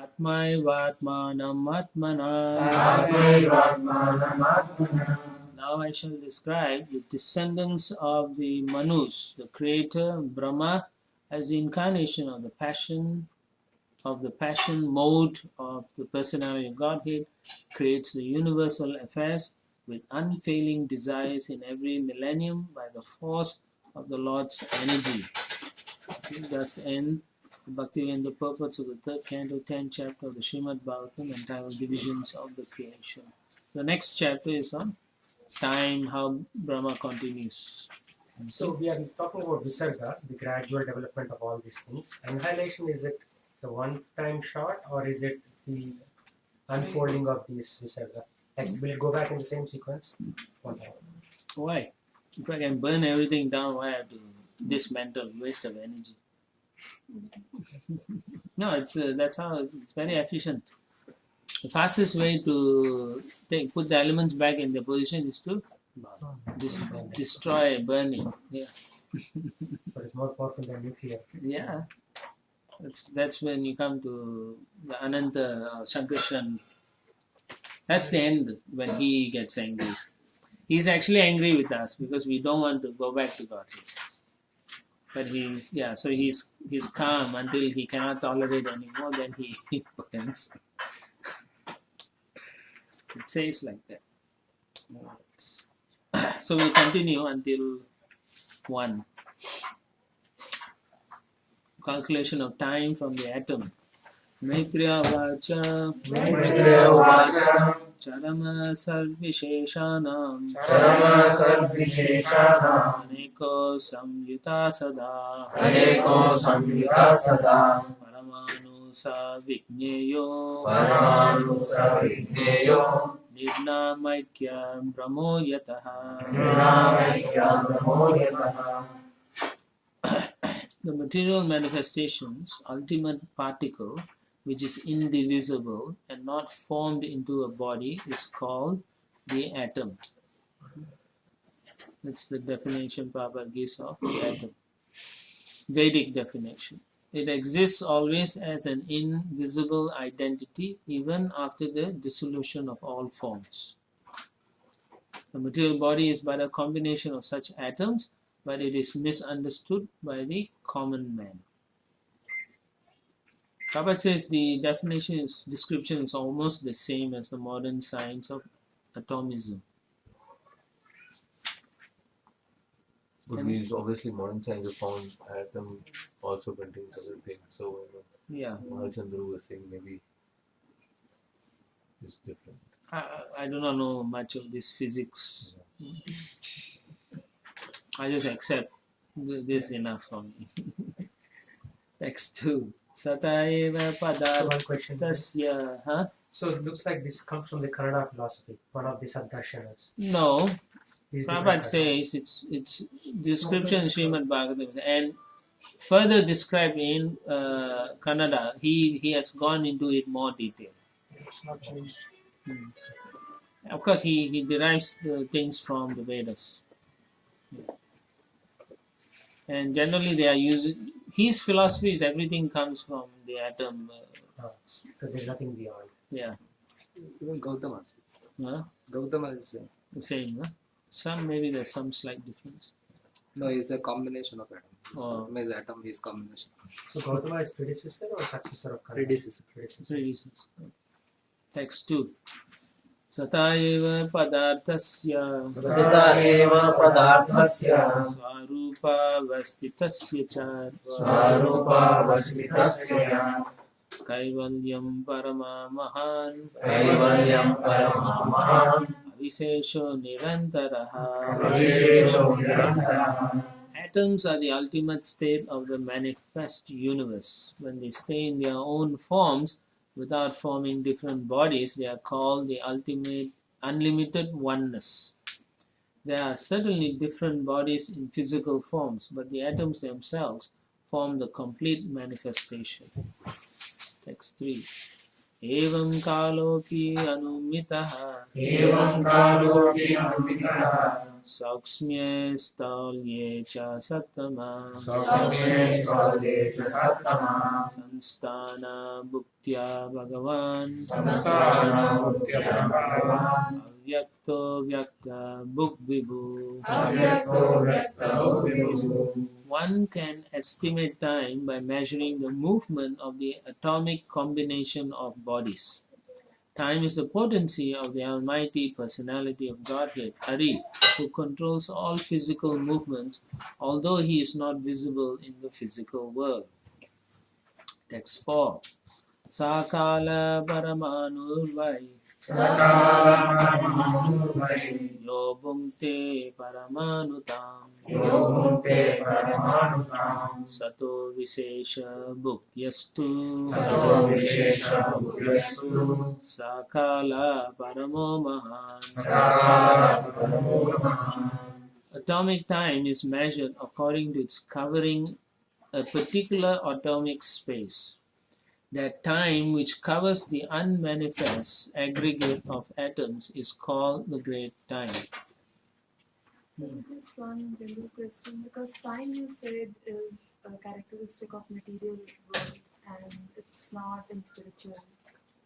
atmaivatmanam atmana. Atmaivatmanam atmana. Now I shall describe the descendants of the Manus, the creator Brahma, as the incarnation of the passion mode of the personality of Godhead, creates the universal affairs with unfailing desires in every millennium by the force of the Lord's energy. Thus end Bhaktivedanta purports of the 3rd canto, 10th chapter of the Srimad Bhagavatam, entitled Divisions of the Creation. The next chapter is on time, how Brahma continues. So we are talking about Visarga, the gradual development of all these things. Annihilation, is it the one-time shot or is it the unfolding of these Visarga? Like, will it go back in the same sequence? One time. Why? If I can burn everything down, why I have to dismantle? Waste of energy. No, that's how it's very efficient. The fastest way to put the elements back in their position is to destroy, burn it. Yeah. But it's more powerful than nuclear. Yeah. That's when you come to the Ananta Shankarshan. That's the end when he gets angry. He's actually angry with us because we don't want to go back to God. But he's calm until he cannot tolerate anymore, then he burns. It says like that. So we'll continue until 1. Calculation of time from the atom. Maitriya vacha charama sarvisheshanam aneko samyuta sada paramanu sa vigneyo nirnamaikya brahmo yataha. The material manifestations, ultimate particle, which is indivisible and not formed into a body, is called the atom. That's the definition Prabhupada gives of the atom. Vedic definition. It exists always as an invisible identity, even after the dissolution of all forms. The material body is but a combination of such atoms, but it is misunderstood by the common man. Prabhupada says the description is almost the same as the modern science of atomism. But means obviously modern science has found atom also contains other things. So yeah, Mahachandra was saying maybe it's different. I do not know much of this physics. I just accept this enough for me. Text 2. Sataeva padastasya. Huh? So it looks like this comes from the Kannada philosophy, one of the Sabdarshanas. No. Prabhupada says it's description in Srimad Bhagavatam and further described in Kannada. He has gone into it more detail. It's not changed. Of course, he derives things from the Vedas. And generally they are using, his philosophy is everything comes from the atom. So there's nothing beyond. Yeah. Even Gautama. Huh? Gautama is Same, huh? Some, maybe there's some slight difference. no, it's a combination of atoms. Oh. Is atom is combination. So Gautama is predecessor or successor of Kanana? Predecessor. Three reasons. Text 2. Sata eva padarthasya Sita eva padarthasya swarupa vastitasya cha Swarupa vasmitasya kaivalyam parama mahan Kaivalyam paramamahan avishesho nirantaraha. Avishesho nirantaraha. Atoms are the ultimate state of the manifest universe. When they stay in their own forms without forming different bodies, they are called the ultimate unlimited oneness. There are certainly different bodies in physical forms, but the atoms themselves form the complete manifestation. Text 3. Evam kalopi anumitaha Evam kalopi anumitaha Sauksmye stalye cha sattama Sakshe svalye cha sattama Sanstana bhuktya bhagavan Samstana bhuktya bhagavan Avyakto vyakta bhuk vibhu. Avyakto vyakta vibhu. One can estimate time by measuring the movement of the atomic combination of bodies. Time is the potency of the Almighty Personality of Godhead, Hari, who controls all physical movements, although he is not visible in the physical world. Text 4. Sakala Paramanurvai Sakala Paramanurvai Yo Bhunkte Paramanutam Yogumte Paramanutam Sato Vishesha Bhukyastu Sato Vishesha Bhukyastu Sakala Paramo Mahan. Sakala Paramo Mahan. Atomic time is measured according to its covering a particular atomic space. That time which covers the unmanifest aggregate of atoms is called the great time. Just one general question, because time you said is a characteristic of material world and it's not in spiritual.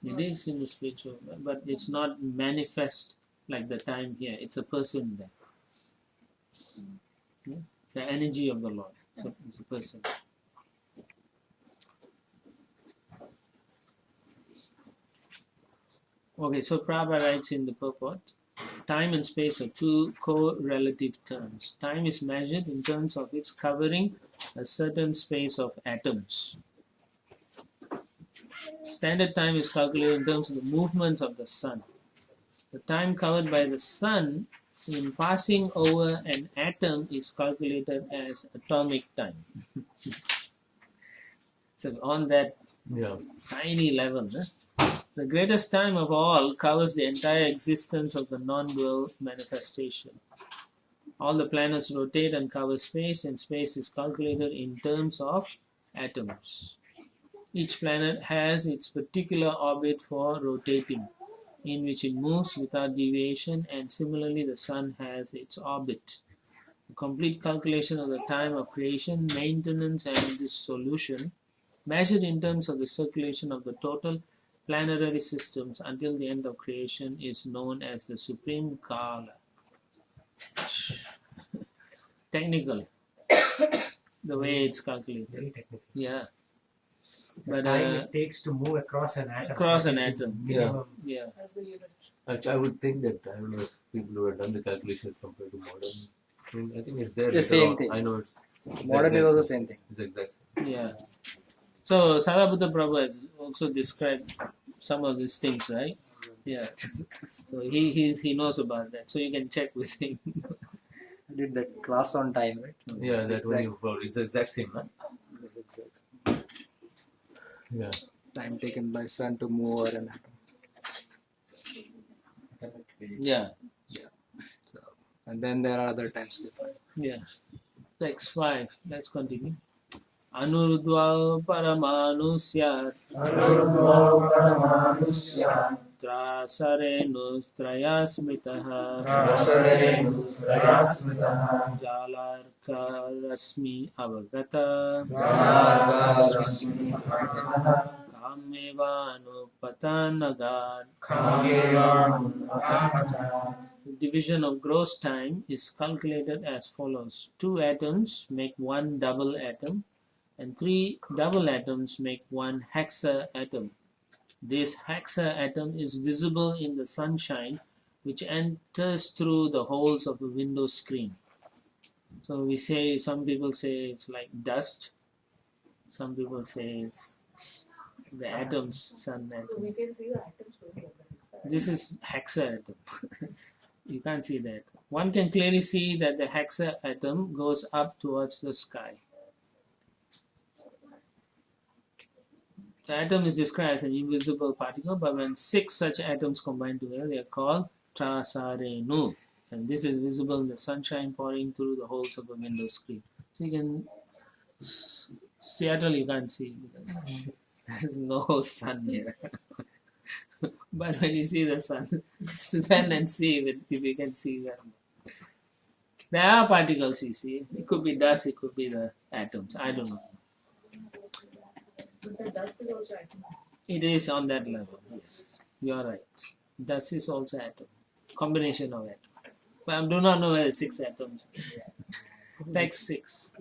It is in the spiritual world, but it's not manifest like the time here. It's a person there. Yeah? The energy of the Lord. So it's a person. Okay, so Prabhupada writes in the purport, time and space are two correlative terms. Time is measured in terms of its covering a certain space of atoms. Standard time is calculated in terms of the movements of the sun. The time covered by the sun in passing over an atom is calculated as atomic time. So on that tiny level, the greatest time of all covers the entire existence of the non-dual manifestation. All the planets rotate and cover space, and space is calculated in terms of atoms. Each planet has its particular orbit for rotating, in which it moves without deviation, and similarly the sun has its orbit. The complete calculation of the time of creation, maintenance, and dissolution, measured in terms of the circulation of the total planetary systems until the end of creation, is known as the Supreme Kala. Technical, the way it's calculated. Very technical. Yeah. The But time it takes to move across an atom. across that an is the atom. minimum. Yeah. That's the unit. Actually, I would think that I don't know if people who have done the calculations compared to modern. I think it's there. The same thing. I know it's Modern is also same thing. It's the exact same. Yeah. So Sarabhuta Prabhu has also described some of these things, right? Yeah. So he knows about that. So you can check with him. I did that class on time, right? Yeah, that one you probably it's the exact same, huh? The exact Yeah. time taken by sun to move over an atom. Yeah. So, and then there are other times defined. Yeah. Text 5. Let's continue. Anurudva paramanu syat Anurudva paramanusya त्रासरेणुस्त्रयास्मितः रासरेणुस्त्रयास्मितः जालार्करश्मि अवगत जालार्करश्मि अवगतः काम्येवानुपतनगात्. काम्येवानुपतनगात्. The division of gross time is calculated as follows. 2 atoms make one double atom, and 3 double atoms make one hexaatom. This hexaatom is visible in the sunshine, which enters through the holes of the window screen. So we say, some people say it's like dust. Some people say it's the atoms, sun So atom. we can see the atoms going like that. This is hexaatom. You can't see that. One can clearly see that the hexaatom goes up towards the sky. The atom is described as an invisible particle, but when 6 such atoms combine together, they are called Trasarenu. And this is visible in the sunshine pouring through the holes of a window screen. So you can, Seattle you can't see because there's no sun here. But when you see the sun, stand and see if you can see them. There are particles you see. It could be dust, it could be the atoms. I don't know. But the dust is also atom. It is on that level, yes. You are right. Dust is also atom. Combination of atoms. But I do not know whether 6 atoms. Text 6.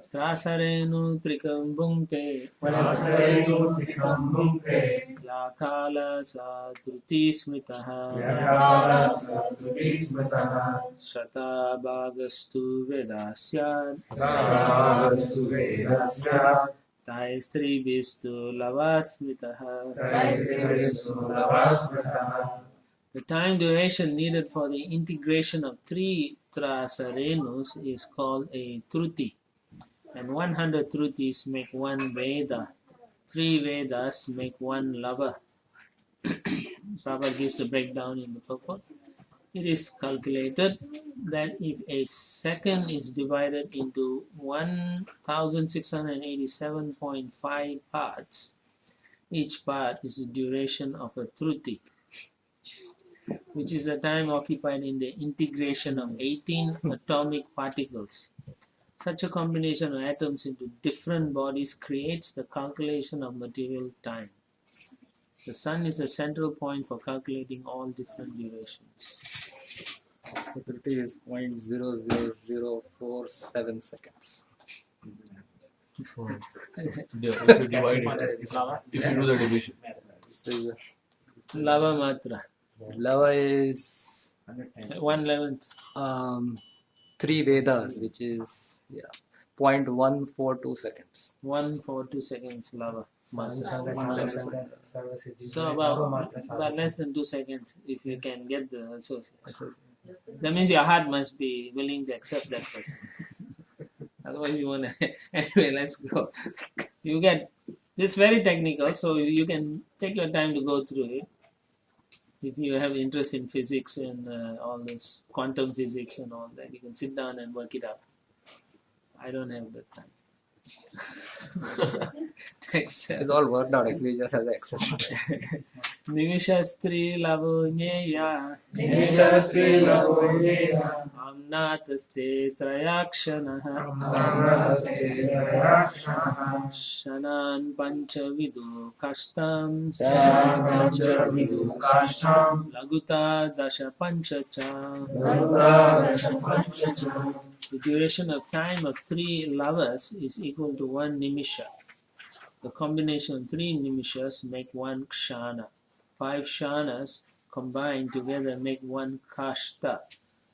Srasarenu trikam bhungte रासरेणु त्रिकं भुङ्क्ते yakala sa truti smitaha यकालसतुतिस्मृतः shata bhagastu vedasyat सभावस्तु वेदस्यात् taistri vistu lavasmitaha. त्रैस्त्रिषु लवस्मृतः. The time duration needed for the integration of 3 trasarenus is called a truti. And 100 trutis make 1 Veda. 3 Vedas make 1 Lava. Prabhupada gives the breakdown in the purport. It is calculated that if a second is divided into 1687.5 parts, each part is the duration of a truti, which is the time occupied in the integration of 18 atomic particles. Such a combination of atoms into different bodies creates the calculation of material time. The sun is the central point for calculating all different durations. The truty is 0.00047 seconds. If you divide it, if you do the division. So Lava Matra. lava is 1/11. 3 Vedas, which is 0.142 seconds. 142 seconds lava. Sarvasiddhi. So about less than 2 seconds if you can get the association. That means your heart must be willing to accept that person. Otherwise you want to anyway, let's go. You get this very technical, so you can take your time to go through it. If you have interest in physics and all this quantum physics and all that, you can sit down and work it out. I don't have that time. It's all worked out, actually, just as I accepted. Nimishastri lavunyeya निमिषस्त्रि लवोयेया amnataste trayakshanaha अमृतस्ते त्रयाक्षणः shanan panchavidu kashtam पञ्चविदुकाष्ठं laguta dasha panchacha. लघुतादशपञ्चच. The duration of time of 3 lavas is equal to 1 nimisha. The combination of 3 nimishas make 1 kshana. 5 kshanas combined together make 1 kashta,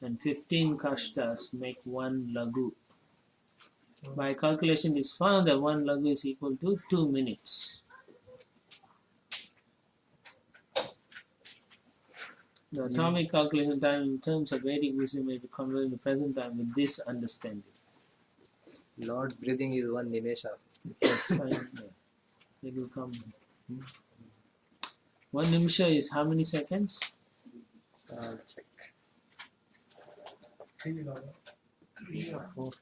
and 15 kashtas make 1 lagu. By calculation, it is found that 1 lagu is equal to 2 minutes. The atomic calculation time in terms of Vedic wisdom may be converted in the present time with this understanding. Lord's breathing is 1 nimesha. Yes, it will come. 1 nimisha is how many seconds? Check. 3 or 4.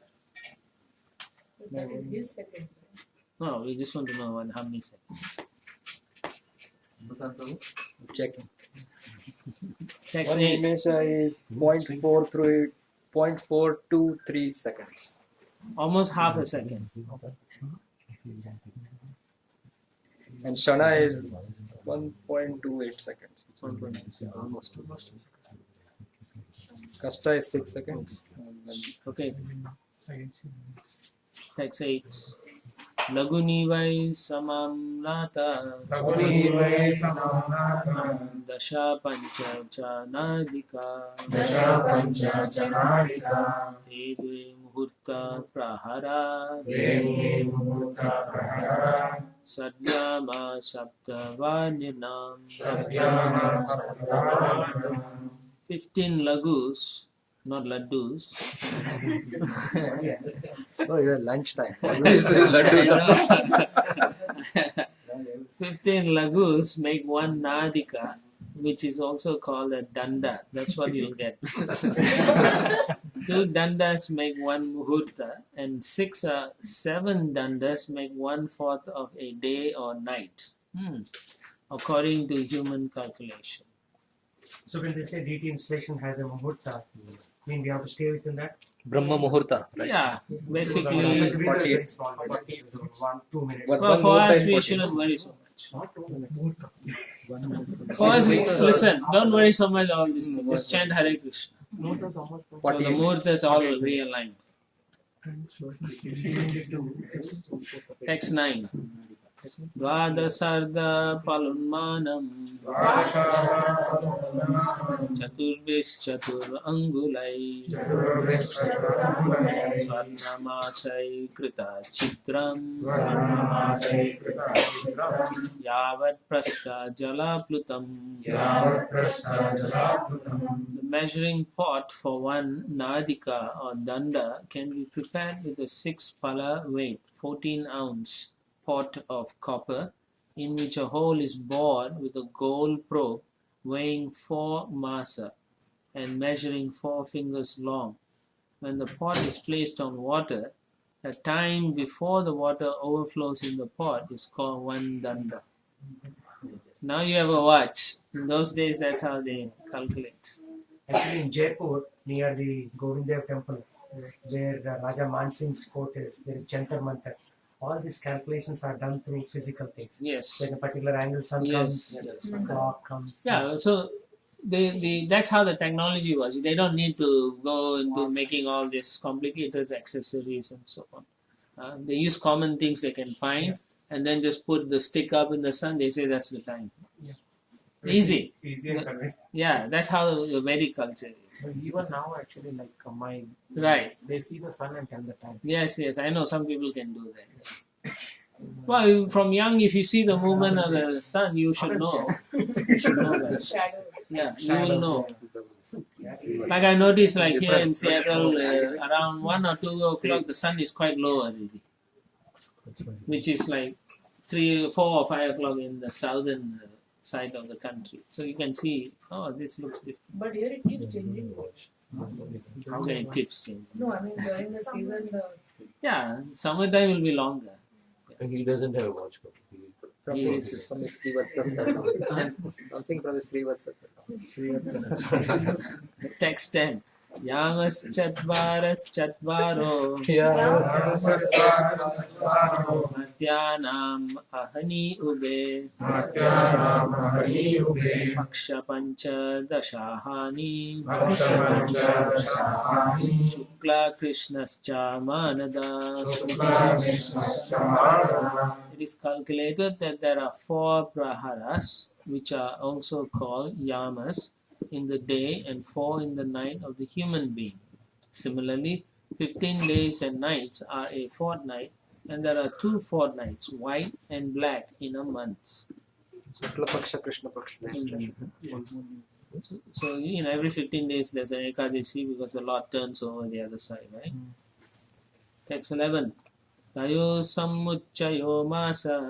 That is his seconds. No, we just want to know how many seconds. Checking. Text One 8. nimesha is 0.423 seconds. Almost half a second. And shana is 1.28 seconds. Almost. Kasta is 6 seconds. Okay. Text 8. Laguni vai samamnata Laguni samamnata dasha pancha chanadika dasha pancha chanadika Tedve muhurta prahara Veni mukta prahara Sadyama saptavanyanam Satyama Satyama 15 lagus, not laddus. Oh, yeah, lunchtime. 15 lagus make one nadika, which is also called a danda. That's what you'll get. 2 dandas make one muhurta, and 7 dandas make 1/4 of a day or night, according to human calculation. So when they say DT installation has a muhurta, mean we have to stay within that? Brahma Muhurta, right? Yeah, basically. 1, 2 minutes. Well, for us, we shouldn't worry so much. For us, listen, don't worry so much all this thing. Just chant Hare Krishna. So the muhurtas all realigned. Text 9. Dvadasarda palunmanam Chaturvischatur angulai Swarnamasai krita chitram Yavat prastha jalaplutam. The measuring pot for one nadika or danda can be prepared with a 6 pala weight, 14 ounce pot of copper, in which a hole is bored with a gold probe weighing 4 masa and measuring 4 fingers long. When the pot is placed on water, the time before the water overflows in the pot is called 1 danda. Now you have a watch. In those days, that's how they calculate. Actually, in Jaipur, near the Govindev temple, where Raja Mansing's fort is, there is Jantar Mantar. All these calculations are done through physical things. Yes. When a particular angle sun comes, clock comes. Yeah, so that's how the technology was. They don't need to go into making all these complicated accessories and so on. They use common things they can find and then just put the stick up in the sun. They say that's the time. Easy. Easy and convenient. Yeah, that's how the Vedic culture is. So even now, actually, like my Right. they see the sun and tell the time. Yes, I know some people can do that. Well, from young, if you see the movement of the sun, you should know. You should know that. Shadow. Yeah, you will know. Like I noticed, like here in Seattle, around 1 or 2 o'clock, the sun is quite low already, which is like 3, 4 or 5 o'clock in the southern side of the country. So you can see, oh, this looks different. But here it keeps changing. How can it keep changing? No, I mean during the season, Yeah, summertime will be longer. He doesn't have a watch. From his Srivatsam. Something from his Srivatsam. Text 10. Yamas chatvaras chatvaro Madhyanam ahani ube Paksha pancha dashahani Shukla krishnascha manada. It is calculated that there are 4 praharas, which are also called yamas, in the day and 4 in the night of the human being. Similarly, 15 days and nights are a fortnight, and there are 2 fortnights, white and black, in a month. Shukla Paksha, Krishna Paksha. So in every 15 days there's an Ekadasi because the Lord turns over the other side, right? Text 11. Tayo sammuchayo masa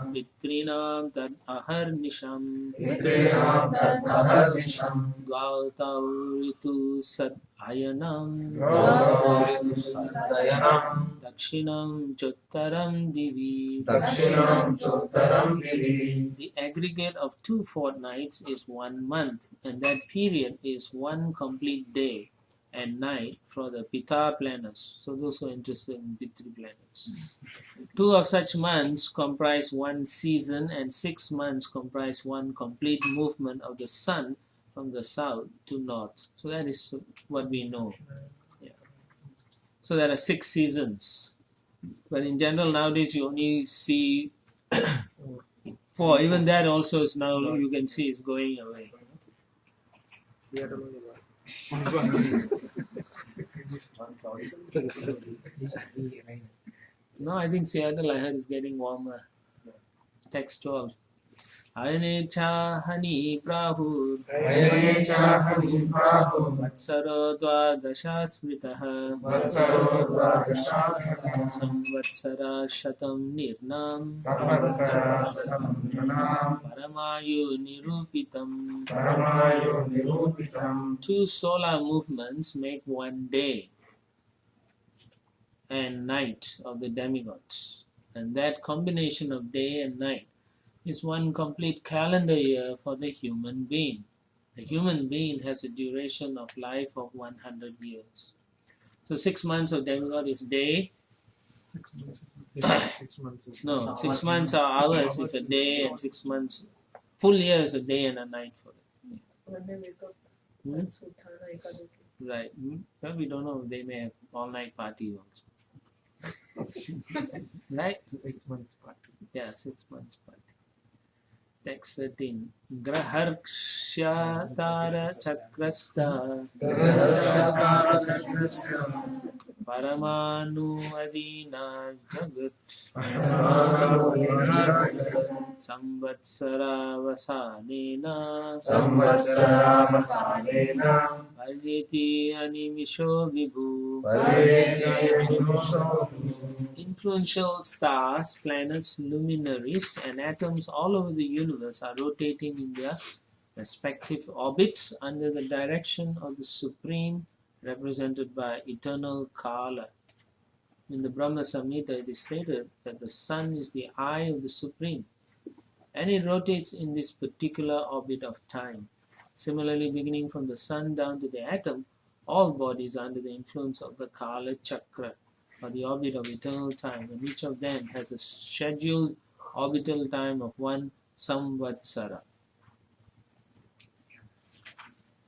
Pitrinam tad aharnisham Gautau ritu sad ayanam Dakshinam chottaram divi. The aggregate of 2 fortnights is 1 month, and that period is 1 complete day and night for the Pita planets. So those who are interested in Pitri planets. 2 of such months comprise 1 season, and 6 months comprise 1 complete movement of the sun from the south to north. So that is what we know. Yeah. So there are 6 seasons. But in general nowadays you only see 4. Even that also is now you can see is going away. No, I think Seattle I heard is getting warmer. Text 12. Ayane chahani prabhu Vatsaro dvadasha smritaha Samvatsara shatam nirnam Paramayu nirupitam. 2 solar movements make 1 day and night of the demigods. And that combination of day and night is 1 complete calendar year for the human being. The human being has a duration of life of 100 years. So 6 months of demigod is day. 6 months. 6 months. No, 6 months are hours is a day, and 6 months, full year is a day and a night for it. When they wake up, that's right. Well, we don't know. They may have all-night party also. Right? 6 months party. Yeah, 6 months party. Text 13. Graharksha tara chakrasta Paramanu adina jagat Samvatsara vasanena Paryeti animisho vibhu. Influential stars, planets, luminaries, and atoms all over the universe are rotating in their respective orbits under the direction of the Supreme, represented by eternal Kala. In the Brahma Samhita, it is stated that the sun is the eye of the Supreme, and it rotates in this particular orbit of time. Similarly, beginning from the sun down to the atom, all bodies are under the influence of the Kala Chakra, or the orbit of eternal time, and each of them has a scheduled orbital time of 1 samvatsara.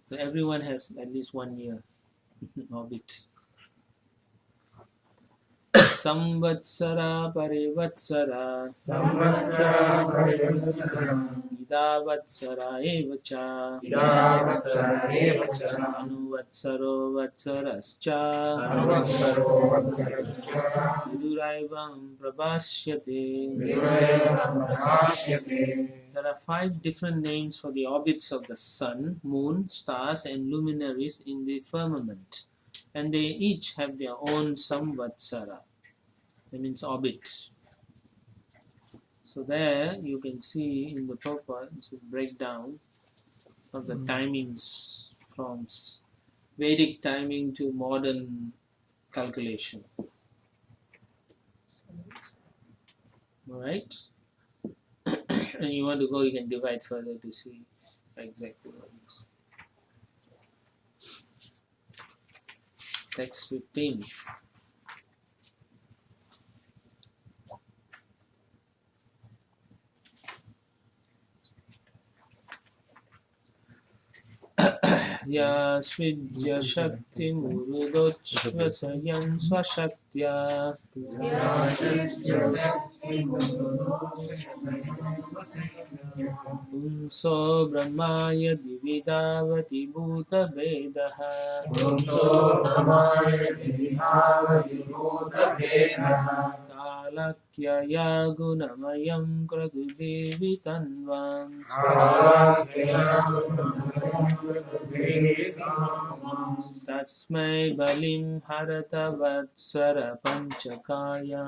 So everyone has at least 1 year orbit. Samvatsara parivatsara idavatsara evacha anuvatsaro vatsarascha viduraivam prabhasyate. There are 5 different names for the orbits of the sun, moon, stars and luminaries in the firmament, and they each have their own samvatsara. That means orbit. So there you can see in the purport, it's a breakdown of the timings from Vedic timing to modern calculation. Alright? And you want to go, you can divide further to see exactly what it is. Text 15. Ya Svidya Shakti Murudochvasayan Swashaktya Umso Brahmaya Dividavati Bhuta Vedaha Alakyaya gunamayam kradudevi tanvam Tasmai balim harata vatsara panchakaya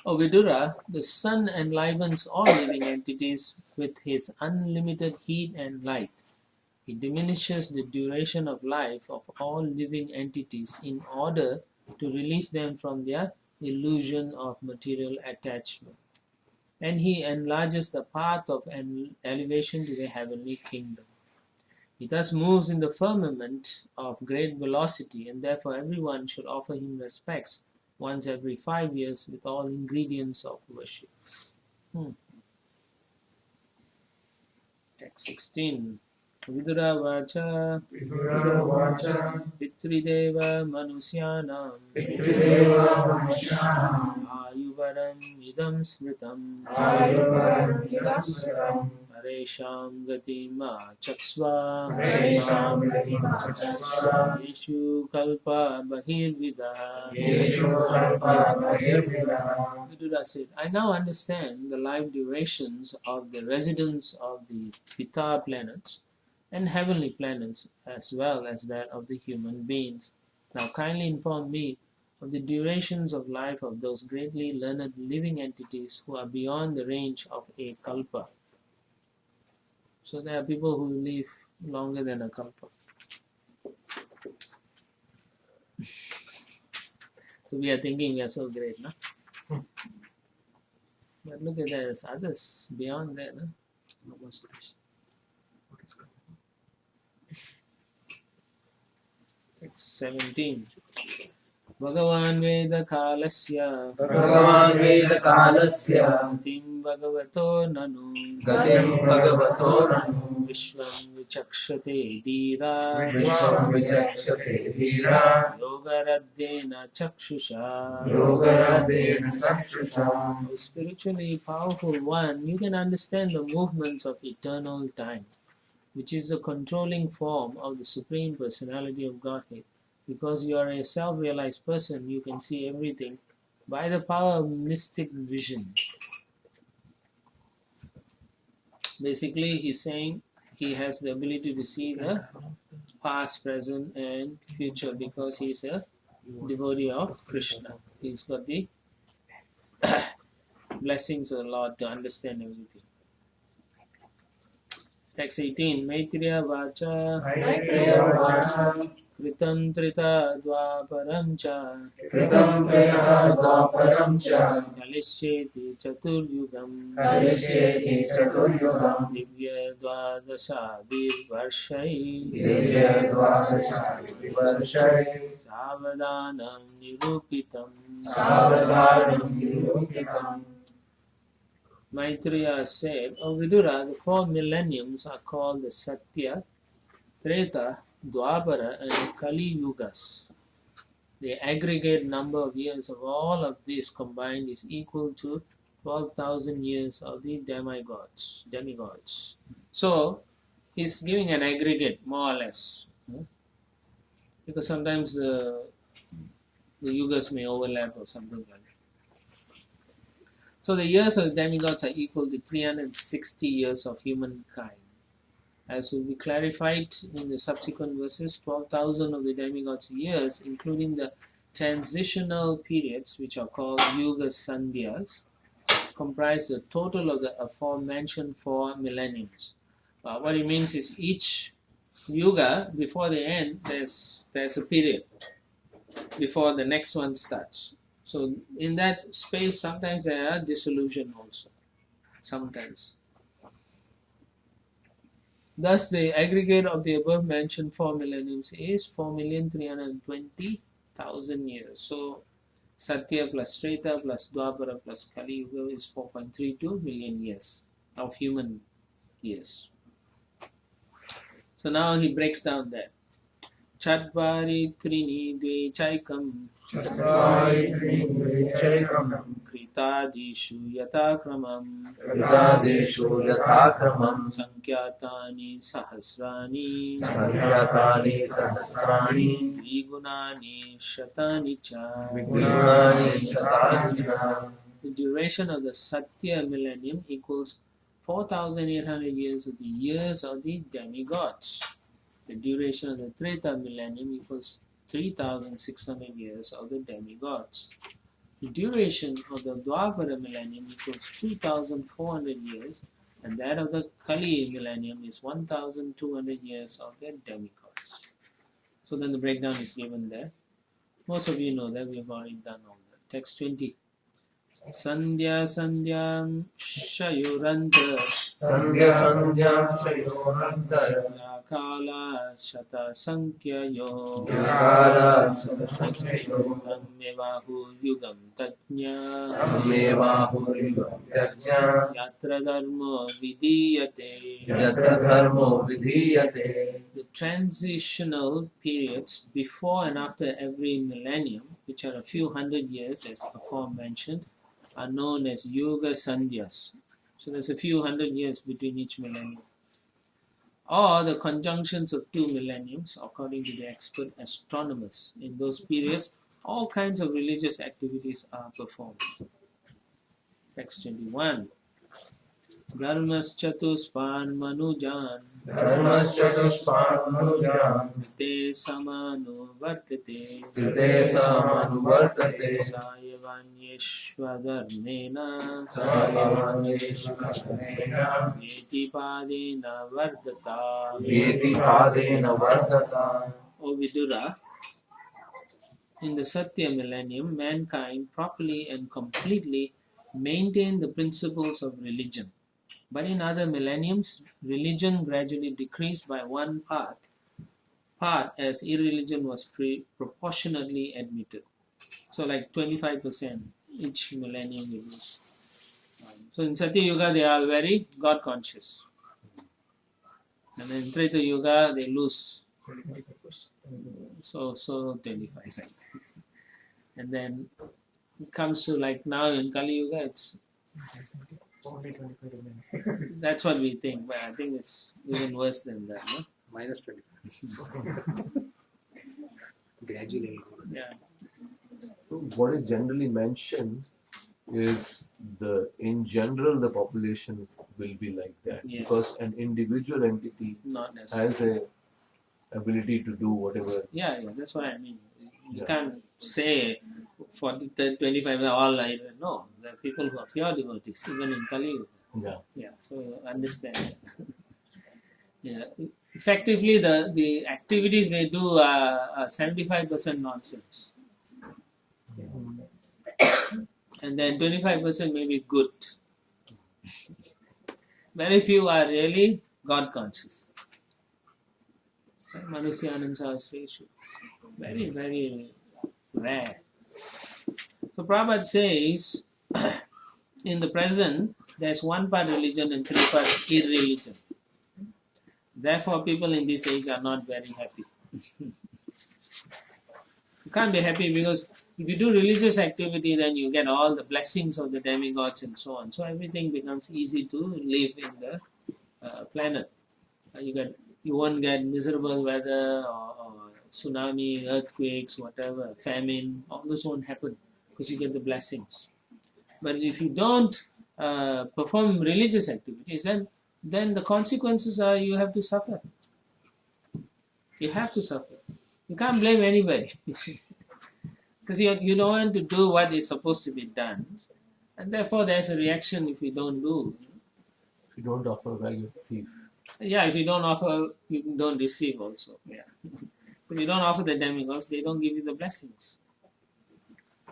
O Vidura, the sun enlivens all living entities with his unlimited heat and light. He diminishes the duration of life of all living entities in order to release them from their illusion of material attachment. And he enlarges the path of elevation to the heavenly kingdom. He thus moves in the firmament of great velocity, and therefore everyone should offer him respects once every 5 years with all ingredients of worship. Text 16. Vidura vacha Pitrideva manusyanam Ayuvaram idam smritam Paresham gatima chaksva Yeshu kalpa bahirvida Vidura said, I now understand the life durations of the residents of the Pita planets and heavenly planets as well as that of the human beings. Now kindly inform me of the durations of life of those greatly learned living entities who are beyond the range of a kalpa. So there are people who live longer than a kalpa. So we are thinking we are so great, no? But look at that, there's others beyond that, no? It's 17. Bhagavan Veda Kalasya Gatim Bhagavato Nanu Vishvam Vichakshate Dhira Yogaradena Chakshusha O spiritually powerful one, you can understand the movements of eternal time, which is the controlling form of the Supreme Personality of Godhead. Because you are a self-realized person, you can see everything by the power of mystic vision. Basically, he's saying he has the ability to see the past, present, and future because he's a devotee of Krishna. He's got the blessings of the Lord to understand everything. Text 18. Maitreya Vacha Kritam Trita Dvaparam Cha Kalishyeti Chaturyugam Divya Dvadashadir Varshai Savadanam Nirupitam Maitreya said, O Vidura, the 4 millenniums are called the Satya, Treta, Dwapara and Kali Yugas. The aggregate number of years of all of these combined is equal to 12,000 years of the demigods. So, he's giving an aggregate, more or less. Because sometimes the yugas may overlap or something like that. So the years of the demigods are equal to 360 years of humankind. As will be clarified in the subsequent verses, 12,000 of the demigods' years, including the transitional periods, which are called Yuga Sandhyas, comprise the total of the aforementioned 4 millenniums. What it means is each Yuga, before the end, there's a period before the next one starts. So in that space, sometimes there are dissolution also. Sometimes. Thus, the aggregate of the above mentioned 4 millenniums is 4,320,000 years. So, Satya plus Treta plus Dwapara plus Kali Yuga is 4.32 million years of human years. So now he breaks down that. Chatvari Trini Dve Chaikam Kritam ऋतादिषु यथाक्रमम् ऋतादिषु यथाक्रमम् संख्यातानि सहस्राणि संख्यातानि सहस्राणि द्विगुणानि शतानि च. द्विगुणानि शतानि च. The duration of the Satya millennium equals 4,800 years of the years of the demigods. The duration of the Treta millennium equals 3,600 years of the demigods. The duration of the Dwapara millennium equals 2,400 years, and that of the Kali millennium is 1,200 years of the demigods. So then the breakdown is given there. Most of you know that, we've already done all that. Text 20. Sandhya Sandhyam Shayuranta Sandhya Sandhyam Shayorantara Yakala Shata Sankhyayo Yakala Shata Sankhyayo Tammevahu Yugam Tajña Tammevahu Yugam Tajña Yatra Dharmo Vidiyate. Yatra Dharmo Vidiyate. The transitional periods before and after every millennium, which are a few hundred years as aforementioned, are known as Yuga Sandhyas. So there's a few hundred years between each millennium. Or the conjunctions of two millenniums, according to the expert astronomers. In those periods, all kinds of religious activities are performed. Text 21. Dharmas Chatuspan Manujan Dharmas Chatuspan Manujan Te Samanu Vartate Krite Samanu Vartate Sayavanyeshwadharmena Sayavanyeshwadharmena Yeti Padena Vardata. Yeti Padena Vardata. O Vidura, in the Satya millennium, mankind properly and completely maintained the principles of religion. But in other millenniums, religion gradually decreased by one part as irreligion was proportionately admitted. So like 25% each millennium we lose. So in Satya Yuga they are very God conscious. And then in Treta Yuga they lose. So 25. Right? And then it comes to like now in Kali Yuga it's Only 25 minutes. that's what we think, but I think it's even worse than that, no? Minus 25. Gradually. Yeah. What is generally mentioned is in general the population will be like that, Yes. because an individual entity Not necessarily. has a ability to do whatever. Yeah, that's what I mean. You Yeah. can't say 40, 25 are all like that. No, there are people who are pure devotees, even in Kali Yuga. Yeah. Yeah, so understand that. Yeah. Effectively, the activities they do are 75% nonsense. And then 25% may be good. Very few are really God conscious. Manusyanam Sahasreshu. Very, very rare. So Prabhupada says, in the present, there's one part religion and three parts irreligion. Therefore, people in this age are not very happy. You can't be happy because if you do religious activity, then you get all the blessings of the demigods and so on. So everything becomes easy to live in the planet. You won't get miserable weather or tsunami, earthquakes, whatever, famine. All this won't happen because you get the blessings. But if you don't perform religious activities, then the consequences are you have to suffer. You have to suffer. You can't blame anybody. Because you don't want to do what is supposed to be done. And therefore there's a reaction if you don't do. If you don't offer value, thief. Yeah, if you don't offer, you don't receive also. Yeah. So if you don't offer the demigods, they don't give you the blessings.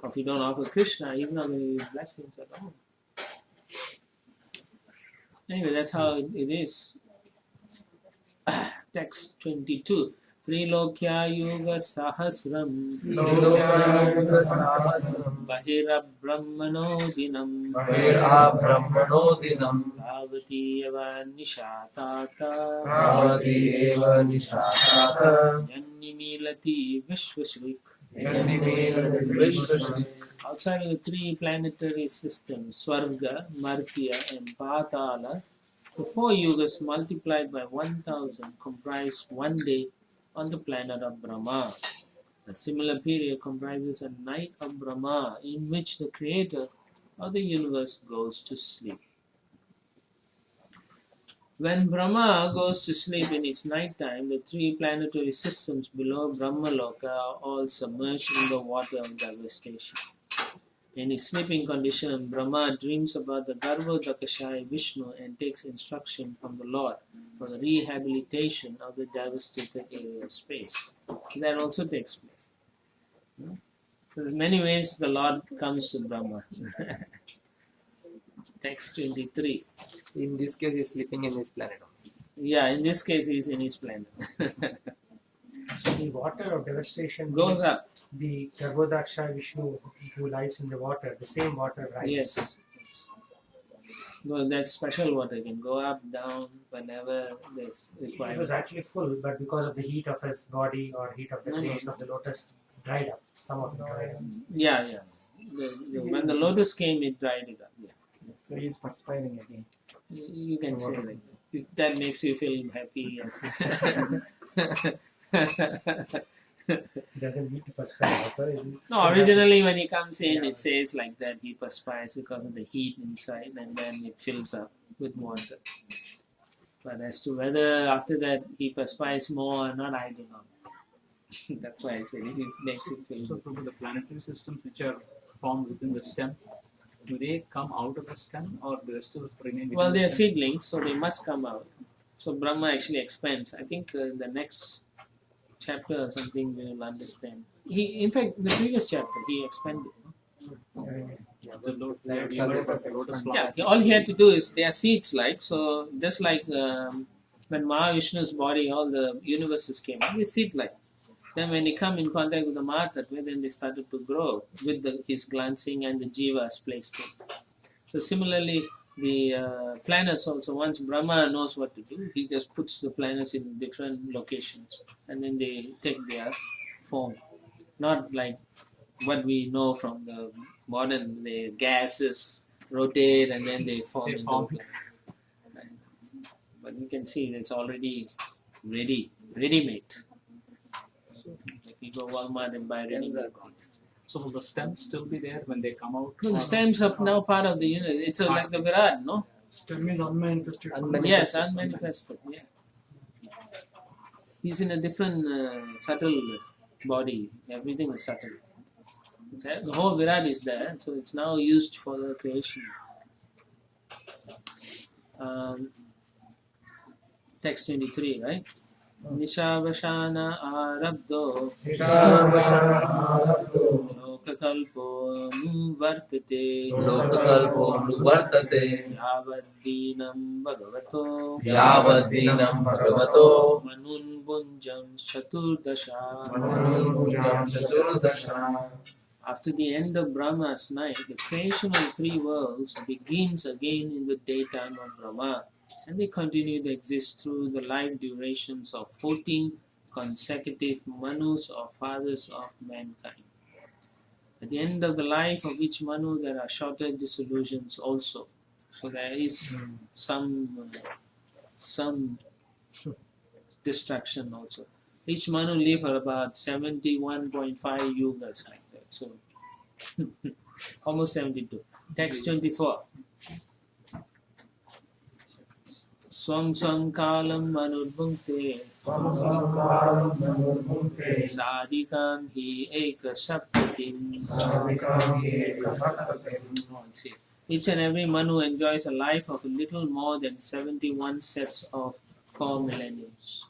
Or if you don't offer Krishna, he's not going to give you blessings at all. Anyway, that's how it is. Text 22. Trilokya Yuga Sahasram Bahira Brahmano Dinam Bahira Brahmano Dinam Tavati Eva Nishatata Bhavati Eva Nishatata Yanni Milati Vishvashrik Yanni Milati Vishvashrik outside of the three planetary systems, Swarga, Martya, and Patala, the 4 yugas multiplied by 1000 comprise one day on the planet of Brahma. A similar period comprises a night of Brahma in which the creator of the universe goes to sleep. When Brahma goes to sleep in its night time, the three planetary systems below Brahmaloka are all submerged in the water of devastation. In his sleeping condition, Brahma dreams about the Garbhodakashayi Vishnu and takes instruction from the Lord for the rehabilitation of the devastated area of space. That also takes place. So in many ways, the Lord comes to Brahma. Text 23. In this case, he's sleeping in his planet. Yeah, in this case, he's in his planet. So the water of devastation Goes is up. the Garbhodaksha Vishnu who lies in the water, the same water rises. Yes. No, that special water can go up, down, whenever there's It requirement. was actually full, but because of the heat of his body or heat of the No, no. creation of the lotus, dried up. Some of it dried up. Yeah. When the lotus came, it dried it up. Yeah. So he's perspiring again. You can say like that. If that makes you feel happy, yes. Doesn't need to perspire. So it's No, originally when he comes in, it says like that he perspires because of the heat inside, and then it fills up with water. But as to whether after that he perspires more or not, I don't know. That's why I said it makes it feel So good. from the planetary systems which are formed within the stem, do they come out of the stem or do they still remain within Well, the they are stem? seedlings, so they must come out. So Brahma actually expands. I think in the next chapter or something we will understand. In fact, the previous chapter he expanded. The Planets the are lotus there. flower. Yeah, all he had to do is they are seeds, like so. Just like when Mahavishnu's body, all the universes came, they seed like. Then when they come in contact with the Mahatattva, then they started to grow with his glancing and the jivas placed in. So similarly, the planets also, once Brahma knows what to do, he just puts the planets in different locations and then they take their form. Not like what we know from the modern, the gases rotate and then they form They into form. planets. Right. But you can see it's already ready-made. Like you go Walmart and buy ready-made things. So will the stems still be there when they come out? No, the or- stems are now part of the unit. It's like the Virat, no? Stem is unmanifested. Yes, unmanifested. Yeah. He's in a different subtle body. Everything is subtle. The whole Virat is there, so it's now used for the creation. Text 23, right? Nishavashana arabdo lokakalpo nuvartate Lokakalpo nuvartate yavaddinam bhagavato yavaddinam bhagavato manun bunjam chaturdasha. Manubhujam Chaturdasha. After the end of Brahma's night, the creation of the three worlds begins again in the daytime of Brahma, and they continue to exist through the life durations of 14 consecutive Manus or fathers of mankind. At the end of the life of each Manu, there are shorter dissolutions also. So there is some destruction also. Each Manu live for about 71.5 yugas like that. So almost 72. Text 24. Swam swam kalam manubhunte Samsakaram Manubhunte sadikam hi eka saptatim. Sadikam Ekasaptatim. Each and every Manu enjoys a life of a little more than 71 sets of 4 millenniums.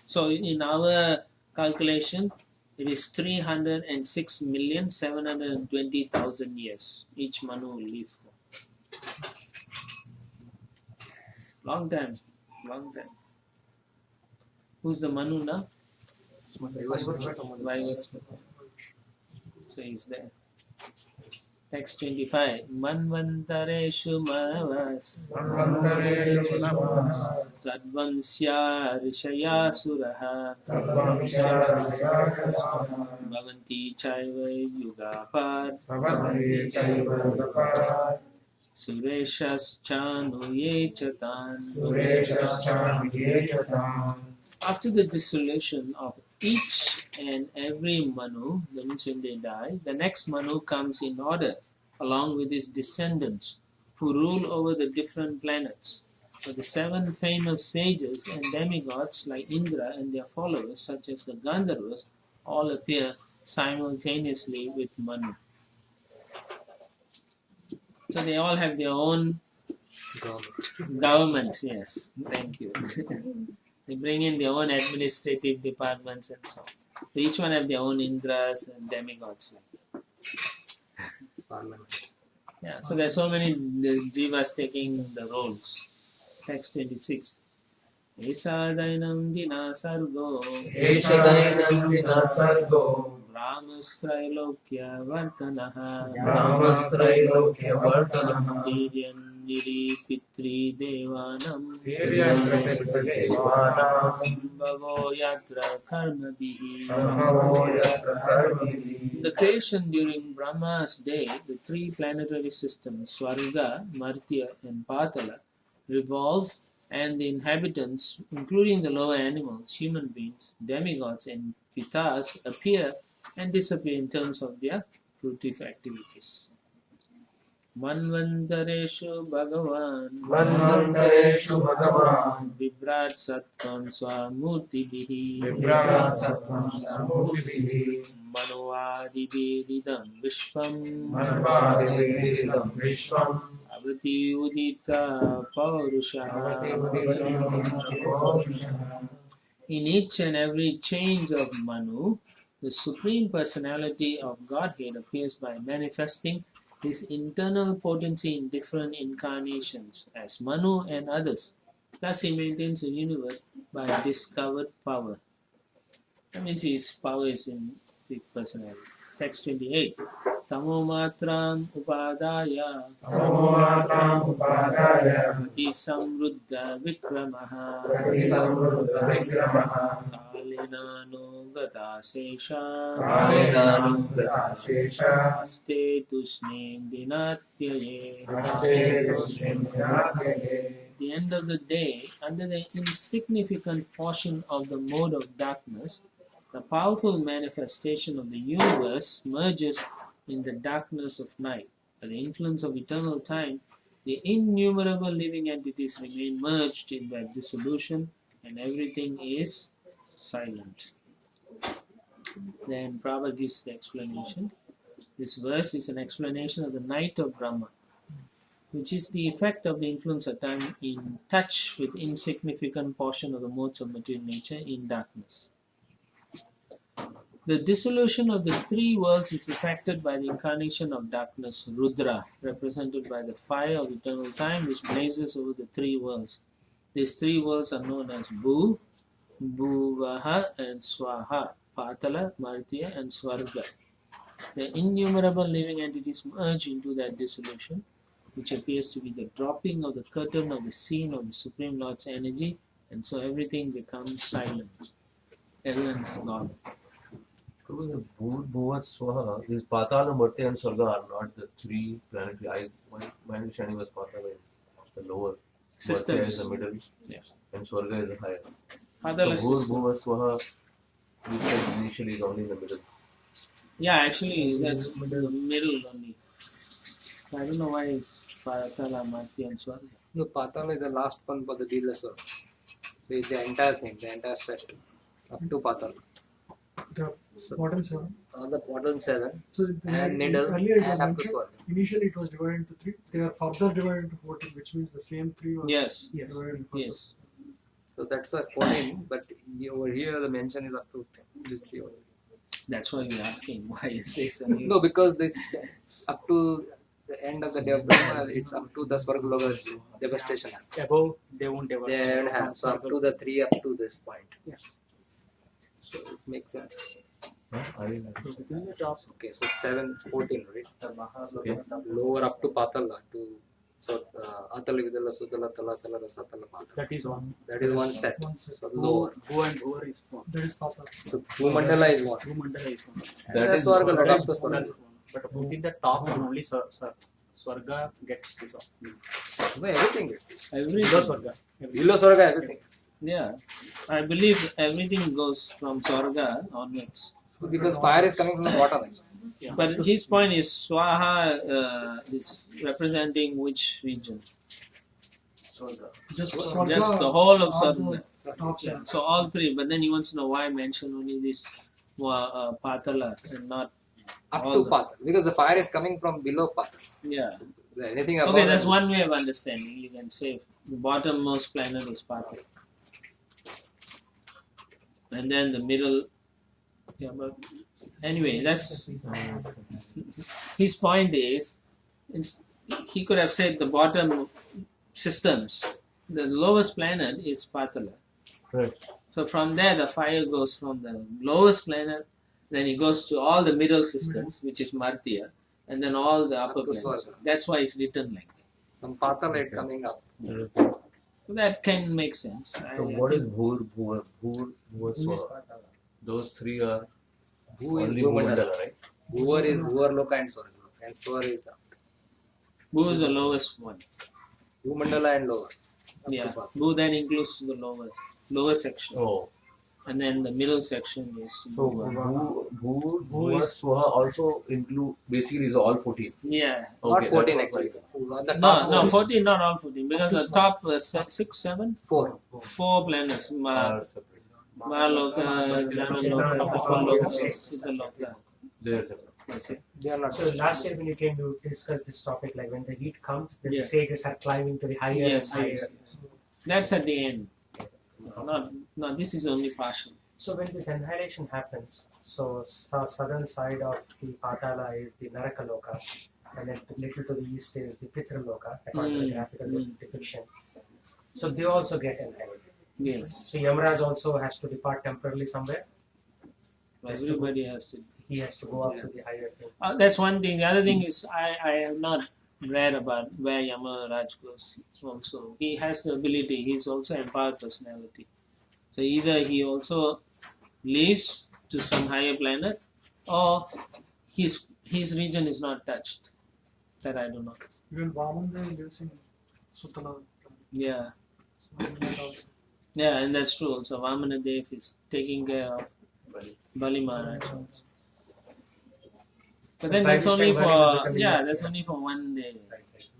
So in our calculation, it is 306,720,000 years each Manu will live for. Long time. Who's the Manu now? Vivasvata. So he's there. Text 25. Manvantareshu Mavas Manvantareshu Navas Tadvansya Rishaya Suraha Tadvamsya Rishasasana Bhavanti Chaiva Yugapad Bhavanti Chaiva Gapad Sureshas Chatan. Sureshascha Vijechatam. After the dissolution of each and every Manu, that means when they die, the next Manu comes in order along with his descendants who rule over the different planets. But the 7 famous sages and demigods like Indra and their followers, such as the Gandharvas, all appear simultaneously with Manu. So they all have their own governments, yes, thank you. They bring in their own administrative departments and so on. So each one have their own Indras and demigods. Parliament. Yeah, so there's so many jivas taking the roles. Text 26. Esadainam vina sargo Eshadainam vinasargo Brahmastrailokya vartanaha Brahmastrailokya Vartanam Tiryandiri Pitri Devanam Tiryanam Bhavo Yatra Karmabihi. Bhavoyatra In the creation during Brahma's day, the 3 planetary systems, Swarga, Martya, and Patala, revolve, and the inhabitants, including the lower animals, human beings, demigods, and pitas, appear and disappear in terms of their fruitive activities. Manvantareshu Bhagavan Manvantareshu Bhagavan Vibrat Sattvam Swamurtibihi Vibrat Sattvam Samurtibihi Manuvadibiridam Vishwam Manvadiviridam Vishwam Avriti Udita Paurusha. In each and every change of Manu, the Supreme Personality of Godhead appears by manifesting his internal potency in different incarnations as Manu and others. Thus he maintains the universe by discovered power. That means his power is in big personality. Text 28. Tamo matram upadaya Tamomatram Upadaya Ati samruddha vikramaha Kati Samruddha Vikramaha Kalena no gata sesha Kalenanumgata Shesha Aste tusnim dinatyaye. Aste At the end of the day, under the insignificant portion of the mode of darkness, the powerful manifestation of the universe merges in the darkness of night. By the influence of eternal time, the innumerable living entities remain merged in that dissolution, and everything is silent. Then Prabhupada gives the explanation. This verse is an explanation of the night of Brahma, which is the effect of the influence of time in touch with insignificant portion of the modes of material nature in darkness. The dissolution of the 3 worlds is effected by the incarnation of darkness, Rudra, represented by the fire of eternal time which blazes over the 3 worlds. These 3 worlds are known as Bhu, Bhuvaha, and Swaha, Patala, Martya, and Swarga. The innumerable living entities merge into that dissolution, which appears to be the dropping of the curtain of the scene of the Supreme Lord's energy, and so everything becomes silent. Everyone is gone. Bhuvat Swaha, these Patala, Martya, and Swarga are not the 3 planetary. My understanding was Patala is the lower, Martya is the middle, and Swarga is the higher. Patala So system. Bhuvat Swaha, you said initially is only in the middle. Yeah, actually, that's the middle only. I don't know why it's Patala, Martya, and Swarga. No, Patala is the last one for the dealers. So it's the entire thing, the entire set up to Patala. The bottom 7. The bottom 7 So and middle earlier it was and up to mentioned, Swarga. initially it was divided into 3. They are further divided into 14, which means the same 3 was Yes. divided into further. Yes. So that's why 14, but over here the mention is up to the 3 only. That's why we're asking why it says only. No, because up to the end of the day of Brahma, it's up to the Swargaloka devastation. Above, they won't ever. They have so up to the 3 up to this point. Yeah. So it makes sense. Okay, so 7, 14, right? So lower up to Patala to Atala Vidala Sudala Tala Tala Rasatala Patala. That is one. That is one set. So lower. Who and whoer is one. That is Papa. So Bhumandala is one. Bhumandala is one. That is Swarga, what not is up to Swarga. But within the top one only Swarga gets dissolved. No, everything gets this. Everything. Below Swarga. Below Swarga, everything. Yeah, I believe everything goes from Swarga onwards. Because fire is coming from the bottom. Yeah. But his point is Swaha is representing which region? Just Just the whole of Swarga. top Yeah. side. So all three, but then he wants to know why mention only this Patala and not Up all to the- Patala. Because the fire is coming from below Patala. Yeah. Anything above Okay, that's that- one way of understanding. You can say the bottommost planet is Patala. And then the middle. Yeah, but anyway, that's his point is he could have said the bottom systems. The lowest planet is Patala. Right. So from there, the fire goes from the lowest planet, then it goes to all the middle systems, which is Martya, and then all the upper Up to planets. Swarga. That's why it's written like that. Some Patala light coming up. So that can make sense. So what is Bhur, Bhur, Swaha? Those three are Who is only Bhumandala? Bhumandala, right? Bhuvar is Bhuvar Loka and Swarga. And Swar is the Bhu is the lowest one. Bhumandala and lower. Up to Yeah, Patala. Bhu then includes the lower section, Oh. and then the middle section is So Bhuva. Bhur, Swaha also include basically is all 14. Yeah. Not Okay, 14 that's actually. what On the top No, is 14, not all 14, because the top 6, 7, 4. 4 planets. are separate. Mahaloka, Janaloka, Apaloka, Siddhaloka. They are separate. That's it. They are not. So last year when you came to discuss this topic, like when the heat comes, then Yeah. the sages are climbing to the higher and Yes, higher. yes. That's at the end. Not this is only partial. So when this annihilation happens, so southern side of the Patala is the Narakaloka, and then a little to the east is the Pitraloka, according to the graphical depiction. So they also get annihilated. Yes. So Yamaraj also has to depart temporarily somewhere. Everybody has to. He has to go up to the higher thing. That's one thing. The other thing is I have not read about where Yamaraj goes. Also, he has the ability. He's also empowered personality. So either he also leaves to some higher planet, or his region is not touched. That I don't know. Even Vaman lives in Sutala. Yeah, So that also. yeah, and that's true. Also, Vamanadev is taking care of Bali Maharaj. also. But then By that's which only time Bali will for become that's Indra. only for one day.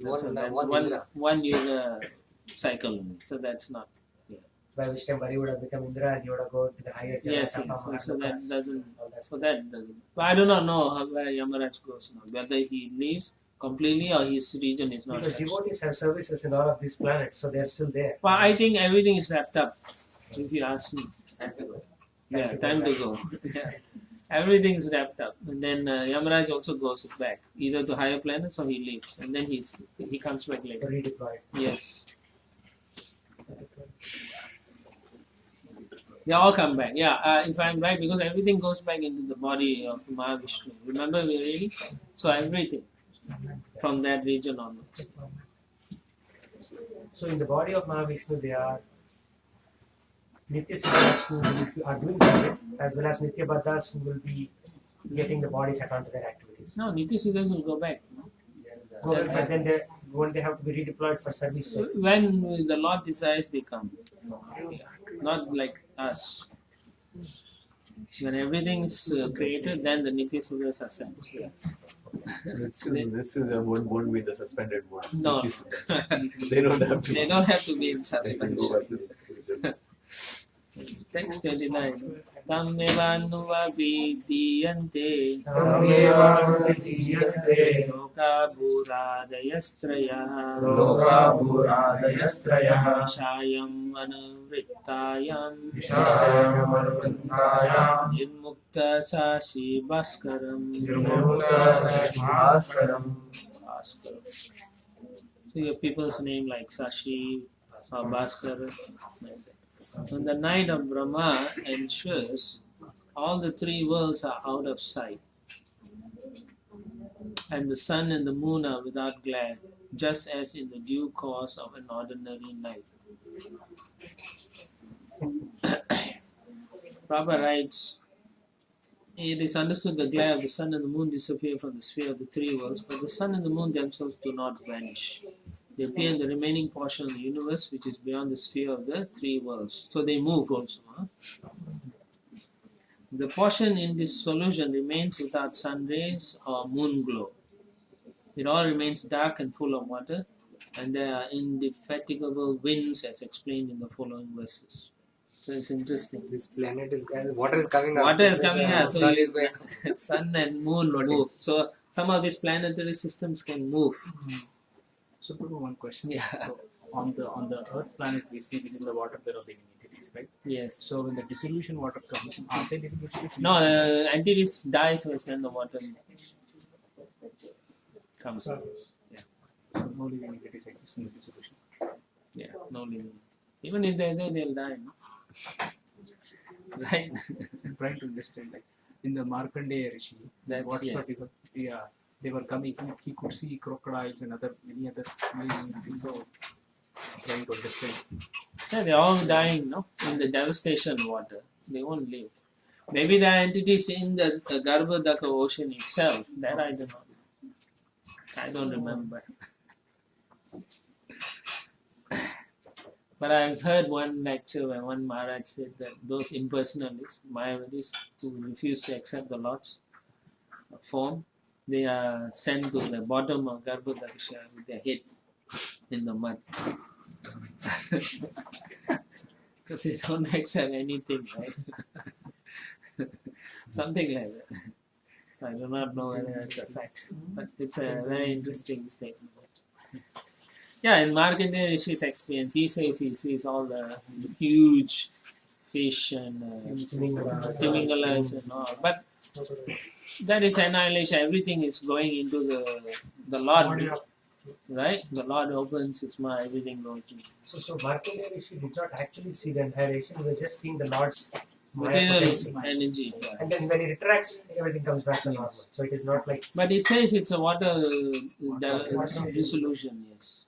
That's One Indra. one year cycle only. So that's not. By which time Bali would have become Indra and he would have gone to the higher Yes, Janatapa, yes. So that Mahalokas, doesn't. all that So stuff. that doesn't. But I do not know where Yamaraj goes now. Whether he leaves completely or his region is not Because touched. devotees have services in all of these planets, so they're still there. But I think everything is wrapped up. If you ask me. Yeah, time to go. Yeah. Everything is wrapped up, and then Yamaraj also goes back either to higher planets or he leaves, and then he comes back later. Redeployed. Yes, they all come back. Yeah, if I'm right, because everything goes back into the body of Mahavishnu. Remember we reading? So everything from that region onwards. So in the body of Mahavishnu, they are Nitya Siddhas who are doing service, as well as Nitya Baddhas who will be getting the bodies according to their activities. No, Nitya will go back. No? But then won't they have to be redeployed for service sake? When the Lord decides, they come. Not like us. When everything is created, then the Nitya Siddhas are sent. Yes. This is won't be in the suspended mode. No. They don't have to. They don't have to be in They can go suspension. back to the Text 29. Tammevanuva vidiyante loka bhuradayasтрaya shayam anuvrittayam nirmukta sashi bhaskaram. Bhaskaram. So your people's name like Sashi or Bhaskar. Like that. When the night of Brahma ensures all the three worlds are out of sight, and the sun and the moon are without glare, just as in the due course of an ordinary night. Prabhupada writes, it is understood the glare of the sun and the moon disappear from the sphere of the three worlds, but the sun and the moon themselves do not vanish. They appear in the remaining portion of the universe, which is beyond the sphere of the three worlds. So they move also. Huh? The portion in this solution remains without sun rays or moon glow. It all remains dark and full of water, and there are indefatigable winds as explained in the following verses. So it's interesting. This planet is water is coming up. Water is coming out. So sun is going. sun and moon move. So some of these planetary systems can move. So, Prabhu, one question. Yeah. So, on the Earth planet, we see within the water there are living entities, right? Yes. So, when the dissolution water comes, are they living entities? No, entities die first, then the water comes. Yeah. So no living entities exist in the dissolution. Yeah, no living. Even if they're there, they'll die. No? Right? I'm trying to understand, like in the Markandeya Rishi, what sort of they were coming. He could see crocodiles and many other living entities. So, I'm trying to understand. Yeah, they're all dying, no? In the devastation water. They won't live. Maybe there are entities in the Garbhodaka ocean itself. That I don't know. I don't remember. But I've heard one lecture where one Maharaj said that those impersonalists, Mayavadis, who refuse to accept the Lord's form, they are sent to the bottom of Garbhodaka with their head in the mud. Because they don't accept anything, right? Something like that. So I do not know whether that's a fact. But it's a very interesting statement. Yeah, in Markandeya Rishi's experience, he says he sees all the huge fish and timingalas and all. But that is annihilation. Everything is going into the Lord, right? The Lord opens His mouth, everything goes in. So Markandeya Rishi did not actually see the annihilation, he was just seeing the Lord's material potency. energy. Yeah. And then when he retracts, everything comes back to normal. So it is not like. But it says it's a water dissolution, yes.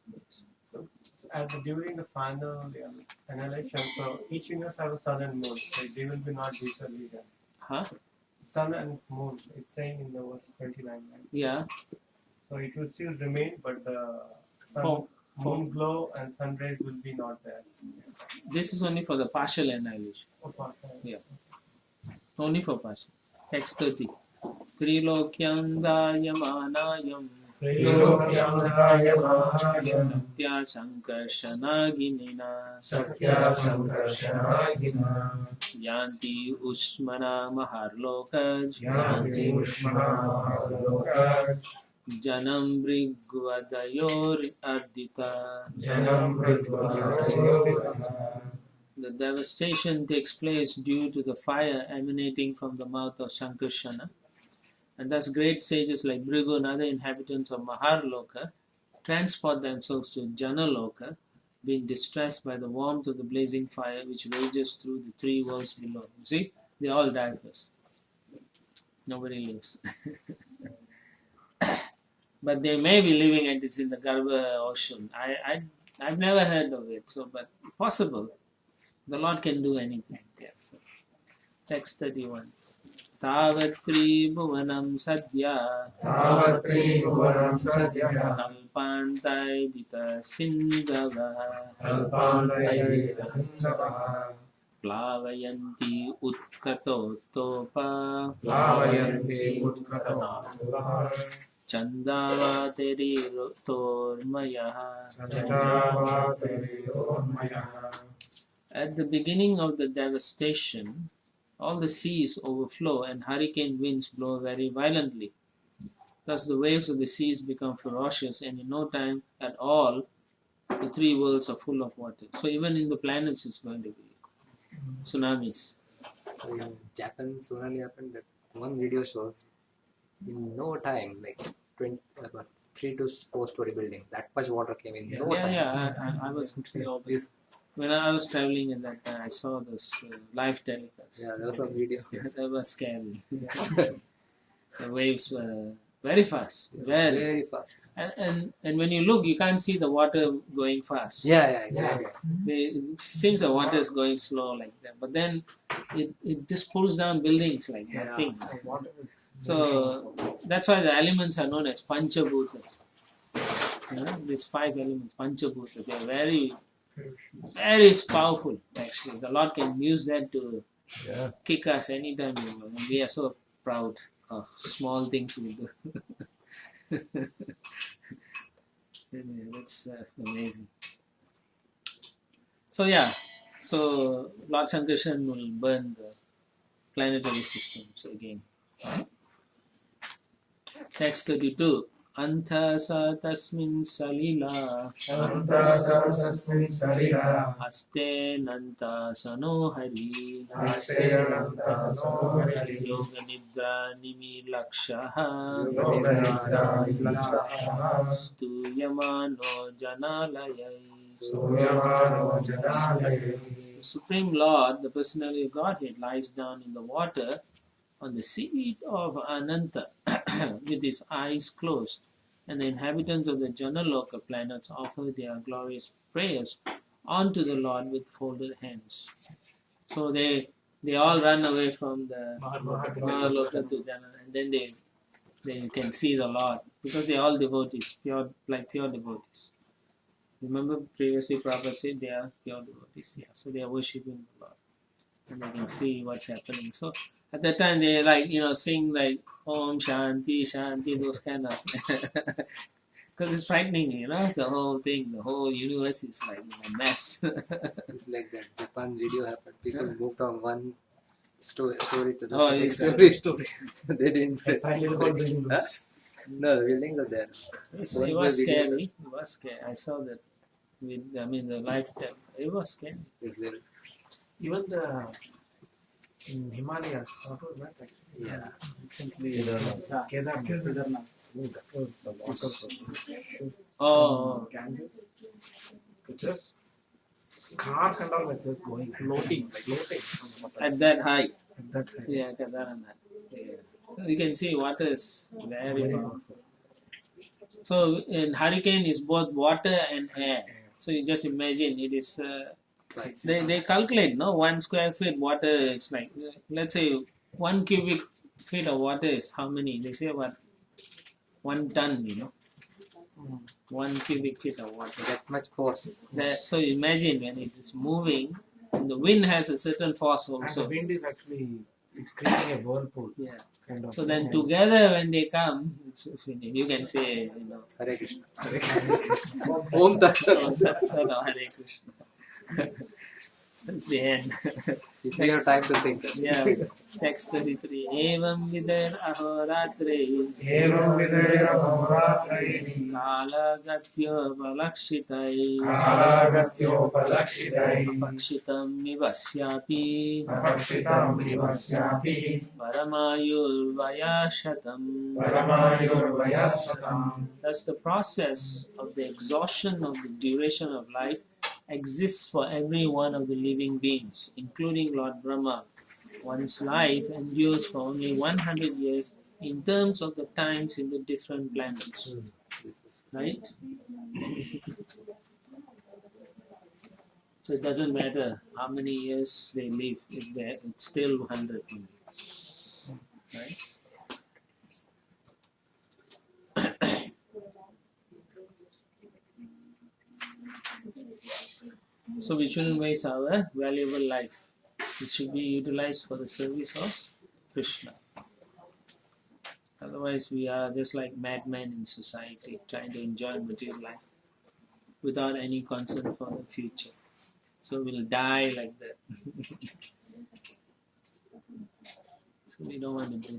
During the final annihilation, so each universe has a sun and moon, so they will be not dissoluted. Huh? Sun and moon, it's saying in the verse 29, right? Yeah. So it will still remain, but the sun, moon glow and sun rays will be not there. This is only for the partial annihilation. Yeah. Only for partial. Text 30. Trilokyam dayamanayam Satya Sankarsanaginina Yanti Usmana Maharlokaj Janam Brigvadayor Ardita. The devastation takes place due to the fire emanating from the mouth of Sankarshana. And thus great sages like Bhrigu and other inhabitants of Maharloka transport themselves to Janaloka, being distressed by the warmth of the blazing fire which rages through the three worlds below. You see, they all die first. Nobody lives. But they may be living entities in the Garbha ocean. I've never heard of it, so but possible. The Lord can do anything. Yes. Text 31. Tavatri bhuvanam sadhya kalpantai dita sindhava plavayanti utkato topa Chandavati Tormaya. At the beginning of the devastation, all the seas overflow and hurricane winds blow very violently. Thus the waves of the seas become ferocious, and in no time at all, the three worlds are full of water. So even in the planets it's going to be tsunamis. So in Japan, tsunami happened. That one video shows in no time, like 3 to 4 story building, that much water came in. No time. I was When I was traveling at that time, I saw those live telecasts. Yeah, there was some video. That was scary. The waves were very fast, very fast. And when you look, you can't see the water going fast. Yeah, exactly. It seems the water is going slow like that, but then it just pulls down buildings like nothing. So that's why the elements are known as Panchabhutas. These 5 elements, Panchabhutas, they are very, very powerful actually. The Lord can use that to kick us anytime we want. And we are so proud of small things we do. That's amazing. So Lord Sankarshan will burn the planetary systems again. Text 32. Antasa tasmin salila Aste nanta sanohari Yoga nidra nimi lakshaha Stuyamano janalayai. The Supreme Lord, the personality of Godhead, lies down in the water on the seat of Ananta with his eyes closed, and the inhabitants of the Janaloka planets offer their glorious prayers unto the Lord with folded hands. So they all run away from the Mahaloka to Jana, and then they can see the Lord because they are all devotees, pure devotees. Remember previously Prabhupada said they are pure devotees, so they are worshipping the Lord and they can see what's happening. So at that time they sing like Om Shanti Shanti, those kind of because it's frightening, the whole thing, the whole universe is like in a mess. It's like that Japan video happened. People moved from one story to the next story. They didn't. No, the buildings are there. It was scary. I saw that the live tap. It was scary. Even in Himalayas, what was that actually? Yeah. Recently, Kedarnath. That was the water Ganges. It just cars and all were just going, floating. At that height. Yeah, Kedarnath. Yes. So you can see water is very powerful. So in hurricane is both water and air. So you just imagine it is. They calculate, 1 square feet water is like, let's say 1 cubic feet of water is how many? They say about 1 ton, 1 cubic feet of water. That much force. So imagine when it is moving, and the wind has a certain force also. And the wind is actually, it's creating a whirlpool. Yeah. Kind of so then together when they come, you can say, Hare Krishna. Hare Krishna. Om Tat Sat. Hare Krishna. That's the end. If you have time to think. Yeah. Text 33. Evam vidar ahoratre. Evam vidar ahoratre. Kalagatyo palakshitai. Kalagatyo palakshitai. Apakshitam mivasyapi. Apakshitam mivasyapi. Paramayur vayashatam. Paramayur vayashatam. Thus the process of the exhaustion of the duration of life exists for every one of the living beings, including Lord Brahma. One's life endures for only 100 years in terms of the times in the different planets. Right? So it doesn't matter how many years they live, it's still 100 only. Right? So we shouldn't waste our valuable life. It should be utilized for the service of Krishna. Otherwise we are just like madmen in society, trying to enjoy material life without any concern for the future. So we'll die like that. So we don't want to do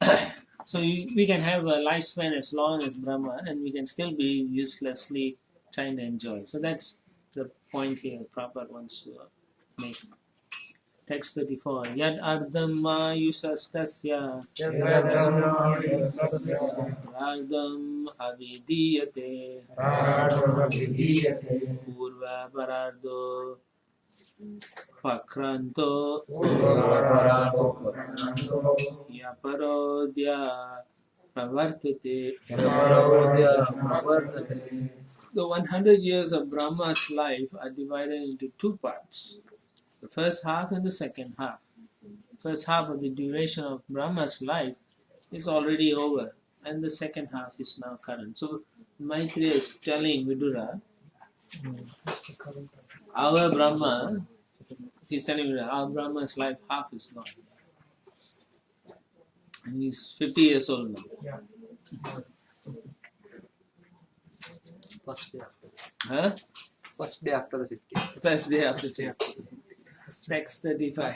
that. So we can have a lifespan as long as Brahma, and we can still be uselessly trying to enjoy. So that's the point here Prabhupada wants to make. Text 34. Yad ardham mayusastasya ardham avidiyate purva parardo pakranto yaparodya pravartate. The 100 years of Brahma's life are divided into two parts. The first half and the second half. First half of the duration of Brahma's life is already over, and the second half is now current. So Maitreya is telling Vidura, our Brahma, he's telling Vidura, our Brahma's life half is gone. And he's 50 years old now. Yeah. First day after. Huh? First day after the 50. First day after 50. Text 35.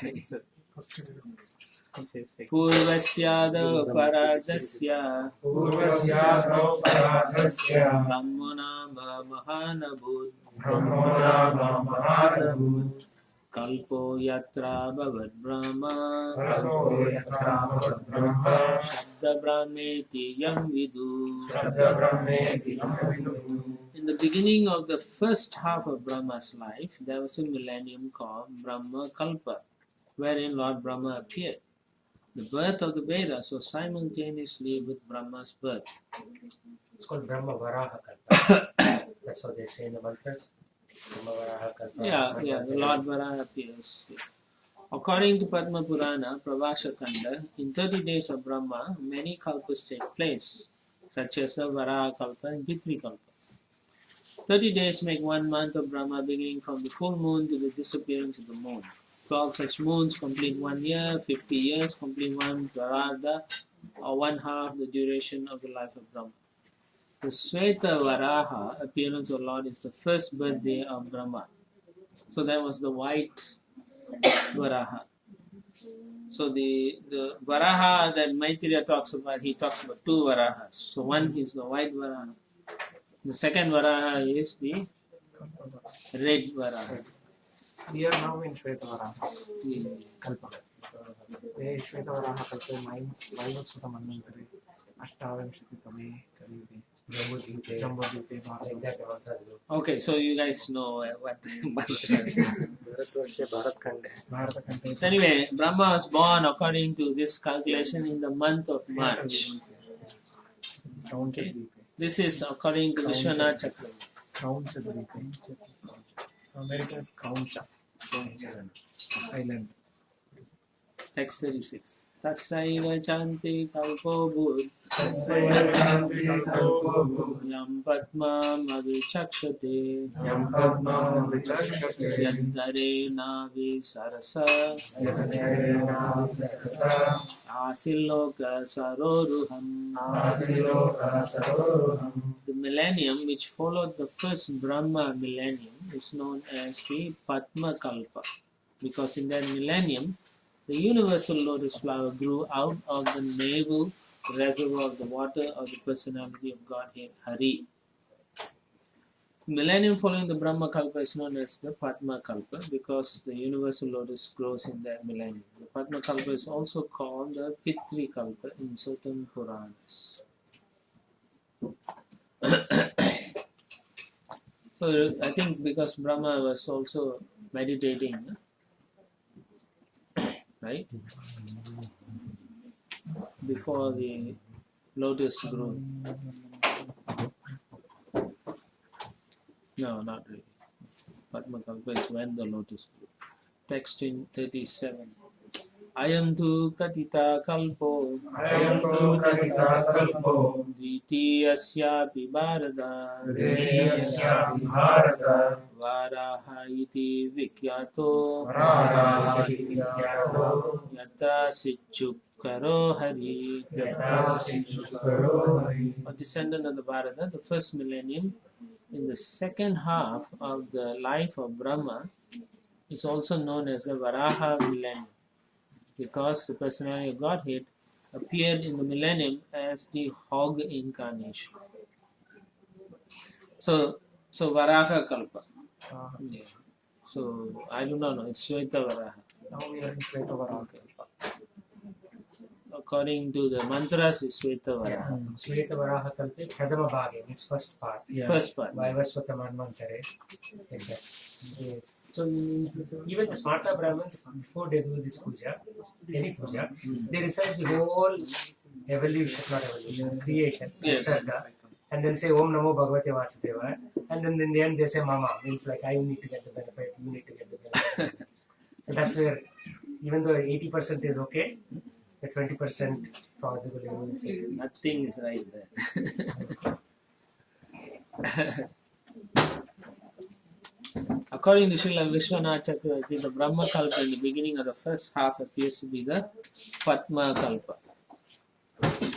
Purvasyadav paradasya Brahmanama mahanabhut Kalpo yatra bhavad brahma Shabda brahmeti yam vidu. In the beginning of the first half of Brahma's life, there was a millennium called Brahma Kalpa, wherein Lord Brahma appeared. The birth of the Vedas was simultaneously with Brahma's birth. It's called Brahma Varaha Kalpa. That's what they say in the mantras. Brahma Varaha Kalpa. Yeah, the Lord Varaha appears. According to Padma Purana, Pravasha Kanda, in 30 days of Brahma, many kalpas take place, such as the Varaha Kalpa and Pitri Kalpa. 30 days make 1 month of Brahma, beginning from the full moon to the disappearance of the moon. 12 such moons complete 1 year, 50 years complete 1 Varada, or 1/2 the duration of the life of Brahma. The Sweta Varaha appearance of Lord is the first birthday of Brahma. So that was the white Varaha. So the Varaha that Maitreya talks about, he talks about 2 Varahas. So one is the white Varaha. The second Varaha is the red Varaha. We are now in Shvetavaraha Kalpa. Shvetavaraha Kalpa, Vaivasvata Manvantare, Ashtavinshititame Kaliyuge, Jambudvipe, Okay, so you guys know what So anyway, Brahma was born according to this calculation in the month of March. Okay. This is according to Vishwanath Chakravarti. Crown Chadripe. So America is Crown Chak. Island. Text 36. Tasaiva chanti kalpo bhut Yam padmam avichakshate Yadare navi sarasa Asiloka saroruham. The millennium which followed the first Brahma millennium is known as the Padma Kalpa, because in that millennium the universal lotus flower grew out of the navel reservoir of the water of the personality of Godhead Hari. The millennium following the Brahma Kalpa is known as the Padma Kalpa because the universal lotus grows in that millennium. The Padma Kalpa is also called the Pitri Kalpa in certain Puranas. So I think because Brahma was also meditating, right? Before the lotus grew. No, not really. Padma Kalpa is when the lotus grew. Text in 37. Ayam tu katita kalpo Dvitiyasyapi bharata Varaha iti vikyato Yatra sichukaro hari. A descendant of the Bharata, the first millennium, in the second half of the life of Brahma, is also known as the Varaha millennium, because the personality of Godhead appeared in the millennium as the hog incarnation. So Varaha Kalpa. Yeah. So I do not know, it's Shweta Varaha. Now we are in Shvetavara. According to the mantras, is Shvetavara. Shvetavaraha Kalpe Pradama Bhage, means first part. First part. Vaivasvata Manvantare. Like that. So even the Smarta Brahmins, before they do this puja, any puja, they research the whole evolution, not evolution, creation, Sarga, and then say Om Namo Bhagavate Vasudeva, and then in the end they say Mama, means like I need to get the benefit, you need to get the benefit. So that's where, even though 80% is okay, the 20% possibly means nothing is right there. According to Srila Vishwanath Chakravarti, the Brahma Kalpa in the beginning of the first half appears to be the Padma Kalpa.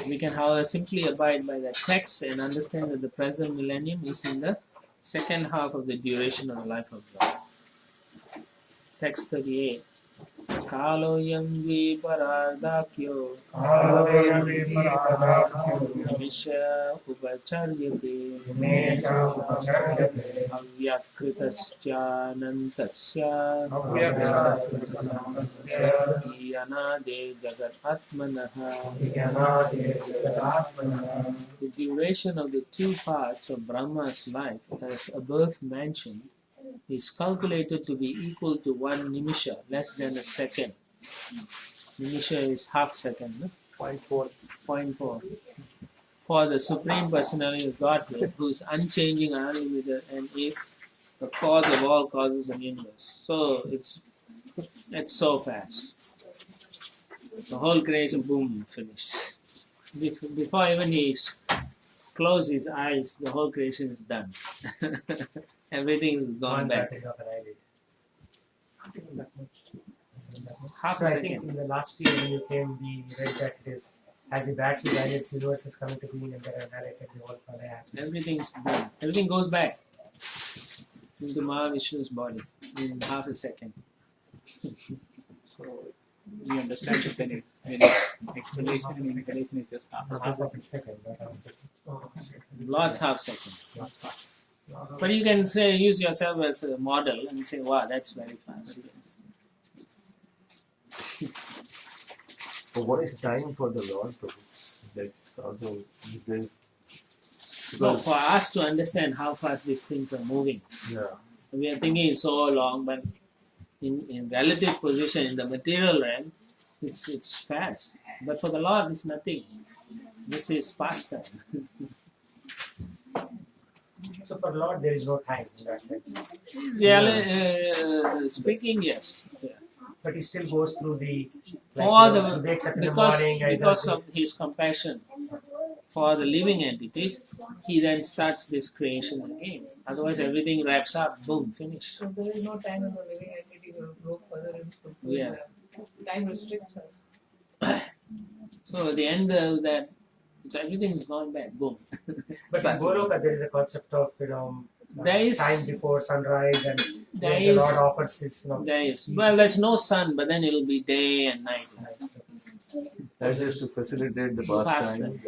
We can, however, simply abide by that text and understand that the present millennium is in the second half of the duration of the life of Brahma. Text 38. Kaloyam viparadakyo Misha upacharyate avyakritascha yanade jagat atmanaha. The duration of the two parts of Brahma's life, as above mentioned, is calculated to be equal to 1 nimisha, less than a second. Nimisha is half second, no? 0.4. For the Supreme Personality of Godhead, who is unchanging, unlimited, and is the cause of all causes and universe. So it's so fast. The whole creation, boom, finished. Before even he closes his eyes, the whole creation is done. Everything is gone back. Half a I second. think in the last year when you came, we read that it is, as he bats his eyelids, universe is coming to being and there are narrated the whole Pranaya. Everything is done. Everything goes back into Mahavishnu's body in half a second. So we understand that then exhalation and inhalation is just half a second. Lots half seconds. But you can say, use yourself as a model and say, wow, that's very fast. So what is time for the Lord? That's also So for us to understand how fast these things are moving, we are thinking it's so long, but in relative position in the material realm, it's fast. But for the Lord, it's nothing. This is pastime. So for Lord, there is no time in that sense. Speaking, yes. Yeah. But he still goes through the, wakes up in the because morning. Of his compassion for the living entities, he then starts this creation again. Otherwise, everything wraps up, boom, finish. So there is no time in the living entity to go further and fulfill. Time restricts us. So at the end of that, so everything is gone back, boom. But in Goloka, there is a concept of time before sunrise, and the Lord offers his. Well, there's no sun, but then it'll be day and night. That's just to facilitate the pastime.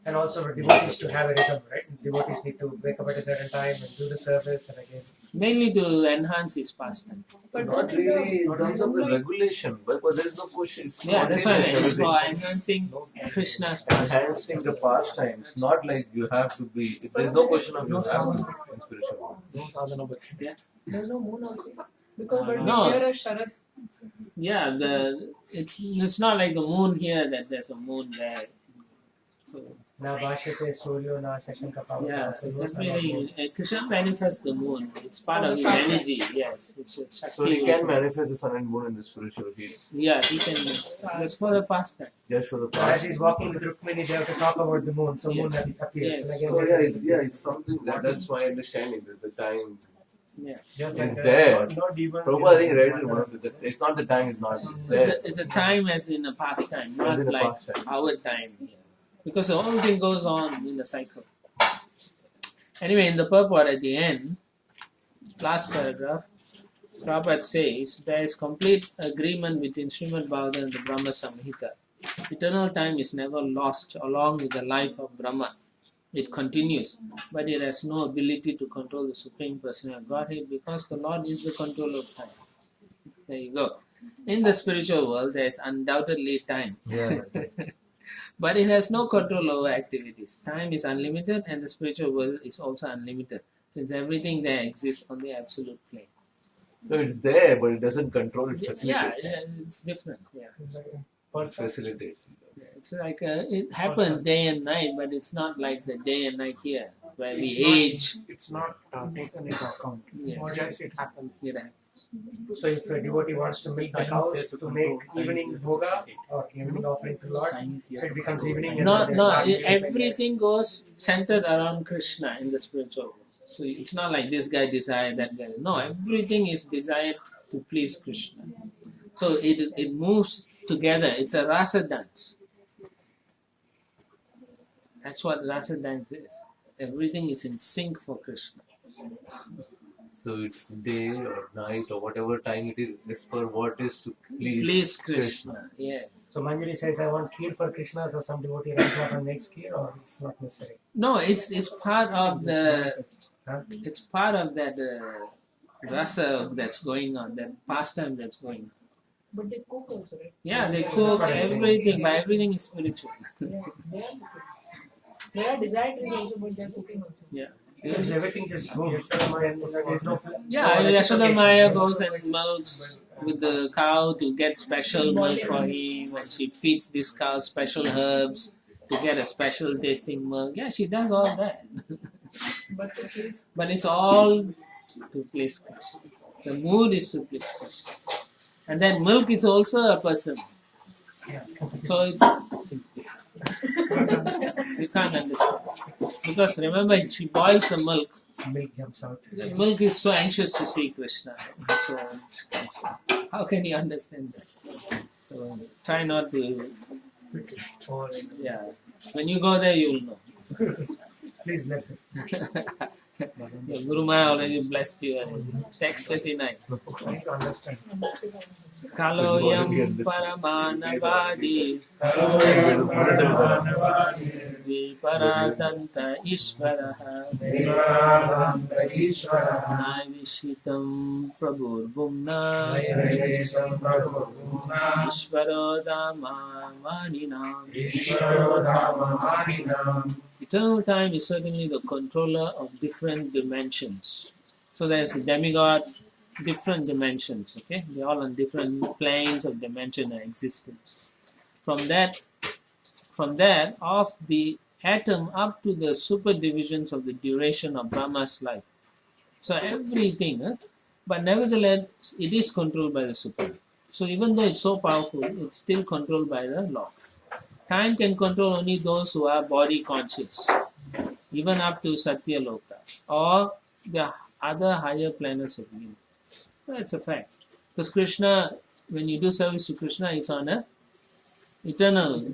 And also for devotees to have a rhythm, right? Devotees need to wake up at a certain time and do the service and again. Mainly to enhance his pastime. But not really in terms of the regulation, because there is no question. That's why for enhancing Krishna's pastime. Enhancing the pastimes, not like you have to be. There is no question of you have to be in spiritual world. There's no moon also. Because but No. we hear a Sharad. Yeah, it's not like the moon here that there's a moon there. So Na Bhashate Suryo Na Shashanka yeah, Pavata. it's really, Krishna manifests the moon. It's part of his energy. Yes, it's Shakti. So he can manifest the sun and moon in the spiritual heat. Yeah, he can. That's for the pastime. Just for the As past. he's walking with Rukmini, they have to talk about the moon. So moon appears. Yes. And again, So it's something that's my understanding that the time Yeah. is there. Not even. Prabhupada, I think, read it in one of the. It's not the time, it's not. It's there. It's a time as in a pastime, not As in a like pastime. our time here. Because the whole thing goes on in the cycle. Anyway, in the purport at the end, last paragraph, Prabhupada says, there is complete agreement between Srimad Bhagavatam and the Brahma Samhita. Eternal time is never lost along with the life of Brahma. It continues, but it has no ability to control the Supreme Personality of Godhead because the Lord is the controller of time. There you go. In the spiritual world, there is undoubtedly time. Yeah. But it has no control over activities. Time is unlimited and the spiritual world is also unlimited, since everything there exists on the absolute plane. So it's there, but it doesn't control, it facilitates. Yeah, it's different. Yeah. It facilitates. It's like it happens day and night, but it's not like the day and night here, where we It's not- age. It's not taken into account. Yeah. Just it happens. It happens. So if a devotee wants to milk the cows to make evening bhoga or evening offering to Lord, so it becomes evening. And No, then no, there's everything goes centered around Krishna in the spiritual world. So it's not like this guy desired, that guy. No, everything is desired to please Krishna. So it moves together. It's a rasa dance. That's what rasa dance is. Everything is in sync for Krishna. So it's day or night or whatever time it is, as per what is to Please Krishna. Yes. So Manjari says, I want kheer for Krishna, so some devotee runs out and makes kheer, or it's not necessary? No, it's part of the. It's part of that rasa that's going on, that pastime that's going on. But they cook also, right? Yeah, they cook everything, but everything is spiritual. Yeah, there are desired trees also, but they are cooking also. Yeah. Because everything just goes. There's no. Yeah, Yashoda Maya goes and milks with the cow to get special milk for him, and she feeds this cow special herbs to get a special tasting milk. Yeah, she does all that. But it's all to please Krishna. The mood is to please Krishna. And then milk is also a person. So it's you can't understand. Because remember, she boils the milk. Milk jumps out. The milk is so anxious to see Krishna. So how can you understand that? So try not to. Yeah. When you go there, you'll know. Please bless it. Yeah, Guru Maya already blessed you. Text 39. Trying to understand. Kaloyam Paramanavadi Viparatanta Ishvaraha Naivishitam Prabhurbhumna Ishvaro Dhammaninam. Eternal time is certainly the controller of different dimensions. So there's a demigod, different dimensions, okay? They're all on different planes of dimension and existence. From that, of the atom up to the super divisions of the duration of Brahma's life. So everything, but nevertheless, it is controlled by the Supreme. So even though it's so powerful, it's still controlled by the Lord. Time can control only those who are body conscious, even up to Satya Loka, or the other higher planets of being. That's a fact. Because Krishna, when you do service to Krishna, it's on a eternal,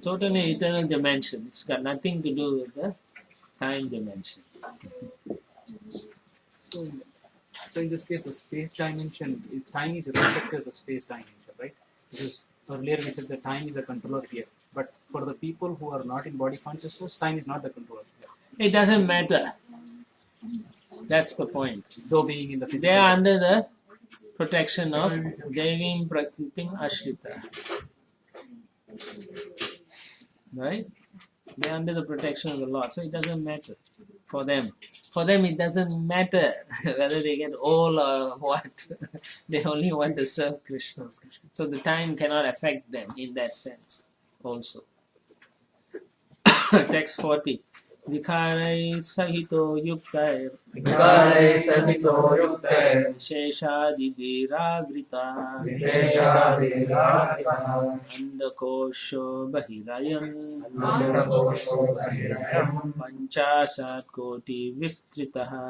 totally eternal dimension. It's got nothing to do with the time dimension. So in this case, the space dimension, time is respected to the space dimension, right? Because earlier we said that time is a controller here. But for the people who are not in body consciousness, time is not the controller. It doesn't matter. That's the point. Though being in the physical They are under the protection of Devim Prakritim Ashrita. Right? They are under the protection of the Lord. So it doesn't matter for them. For them, it doesn't matter whether they get old or what. They only want to serve Krishna. So the time cannot affect them in that sense also. Text 40. Vikharai Sahito Yuktair Visheshadi Viravrita Andakosho Bahirayam Panchasat Koti Vistritaha.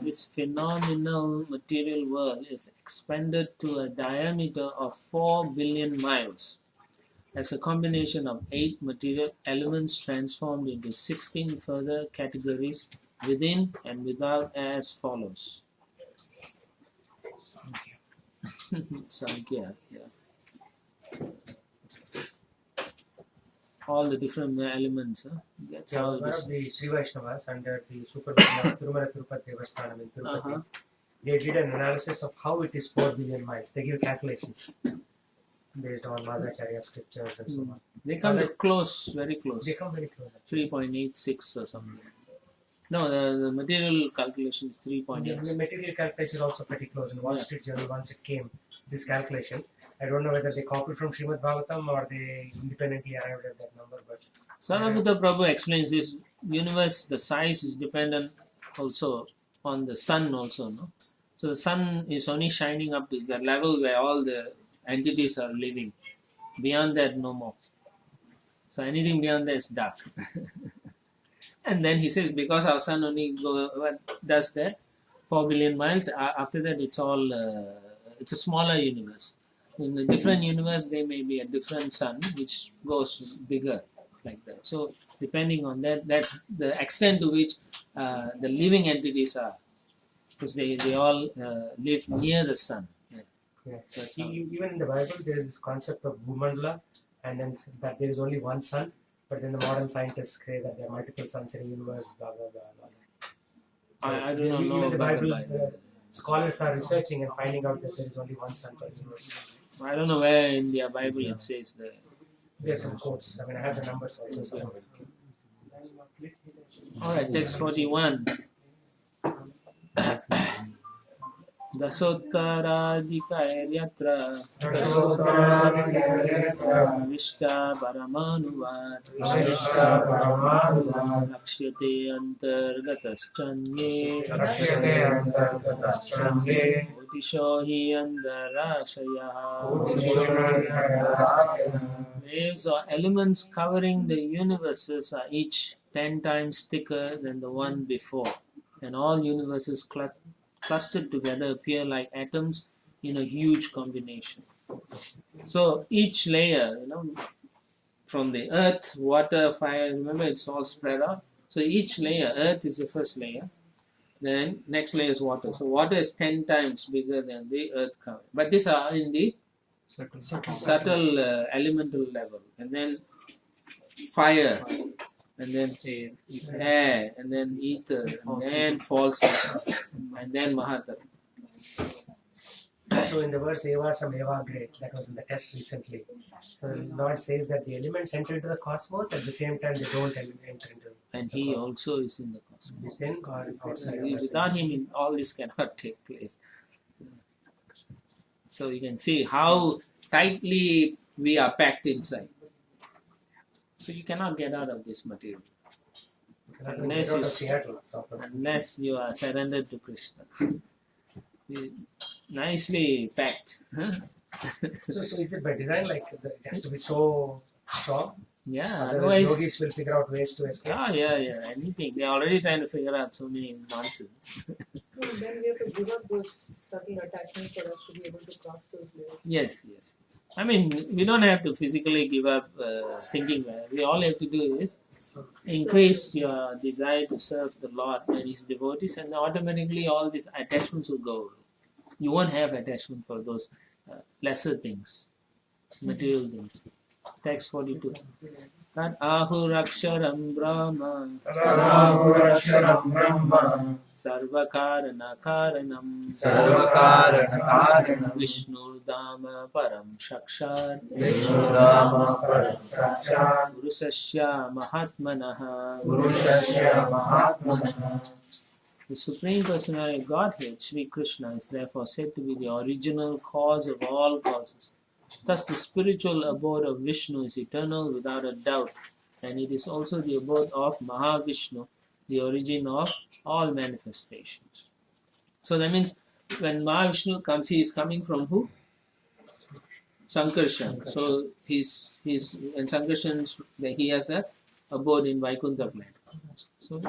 This phenomenal material world is expanded to a diameter of 4 billion miles. As a combination of 8 material elements transformed into 16 further categories within and without as follows. Sankhya, yeah. All the different elements. That's how it One is. of the Sri Vaishnavas under the Super Tirumala Tirupati Devasthanam in Tirupati, they did an analysis of how it is 4 billion miles. They give calculations based on Madhacharya scriptures and so on. They come close, very close. They come very close. 3.86 or something. No, the material calculation is 3.86. The material calculation is also pretty close. In Wall Street Journal, once it came, this calculation, I don't know whether they copied from Srimad Bhagavatam or they independently arrived at that number. But Sarvabhuta Prabhu explains this universe, the size is dependent also on the sun also, no? So the sun is only shining up to the level where all the entities are living. Beyond that, no more. So anything beyond that is dark. And then he says, because our sun only does that, 4 billion miles, after that it's all, it's a smaller universe. In a different universe, there may be a different sun which goes bigger like that. So depending on that, that's the extent to which the living entities are. Because they all live near the sun. Yeah. Even in the Bible, there is this concept of Bhumandala, and then that there is only one sun. But then the modern scientists say that there are multiple suns in the universe, blah, blah, blah, blah. So I do not know even the about Bible, the Bible. Scholars are researching and finding out that there is only one sun per universe. I don't know where in their Bible it says that. There are some quotes. I mean, I have the numbers also. Alright, text 41. Dasottaraधिकैर्यत्र विष्टा परमानुवाद लक्ष्यते अन्तर्गतश्चन्ये कोटिशो हि अन्तराशयः. Waves or elements covering the universes are each 10 times thicker than the one before, and all universes clustered together appear like atoms in a huge combination. So each layer, from the earth, water, fire, remember it's all spread out. So each layer, earth is the first layer, then next layer is water. So water is 10 times bigger than the earth cover. But these are in the subtle elemental level. And then fire, and then air, and then ether, and then false water, and then Mahatma. So in the verse Eva Sameva Gre, that was in the test recently. So the Lord says that the elements enter into the cosmos, at the same time they don't enter into. And He also is in the cosmos. Within or outside. Without Him, all this cannot take place. So you can see how tightly we are packed inside. So you cannot get out of this material. Unless you are surrendered to Krishna. Nicely packed. Huh? So is it by design, like it has to be so strong? Yeah, otherwise yogis will figure out ways to escape. Yeah, anything. They're already trying to figure out so many nonsense. Then we have to give up those subtle attachments for us to be able to cross those layers. Yes. I mean, we don't have to physically give up thinking. We all have to do is increase your desire to serve the Lord and His devotees, and automatically all these attachments will go. You won't have attachment for those lesser things, material things. Text 42. Tat ahuraksharam brahma sarvakarana karanam Vishnu dama param shakshat Purusasya mahatmanaha. The Supreme Personality of Godhead, Sri Krishna, is therefore said to be the original cause of all causes. Thus, the spiritual abode of Vishnu is eternal without a doubt, and it is also the abode of Mahavishnu, the origin of all manifestations. So that means when Mahavishnu comes, he is coming from who? Sankarshan. So he's and Sankarshan, he has a abode in Vaikuntha plant. So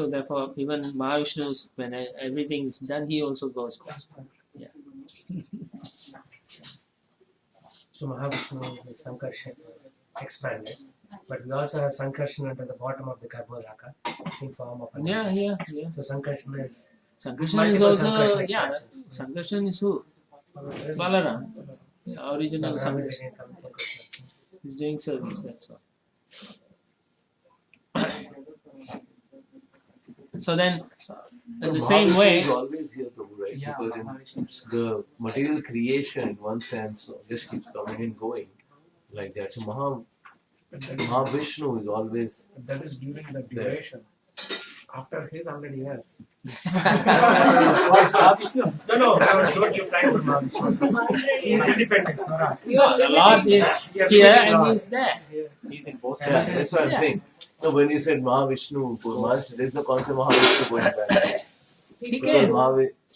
therefore, even Mahavishnu, when everything is done, he also goes back. Yeah. So Mahavishnu is Sankarshan expanded, but we also have Sankarshan under the bottom of the Garbhodaka in form of an Yeah. So Sankarshan is also Sankarshan is who? Balaram. Yeah, original Sankarshan. He's doing service, that's all. So then, in the Mahavishnu same way, is always here, Prabhu, right? Yeah, Because in Mahavishnu. the material creation, in one sense, just keeps coming and going like that. So Mahavishnu is always That is during the there. duration. After his 100 years. No, don't you try to Mahavishnu. He is independent, Swara. no, the Lord is here and He's there. He's in both Yeah, that's what I'm saying. No, when you said Mahavishnu, there's the concept of Mahavishnu going back. Right? He Because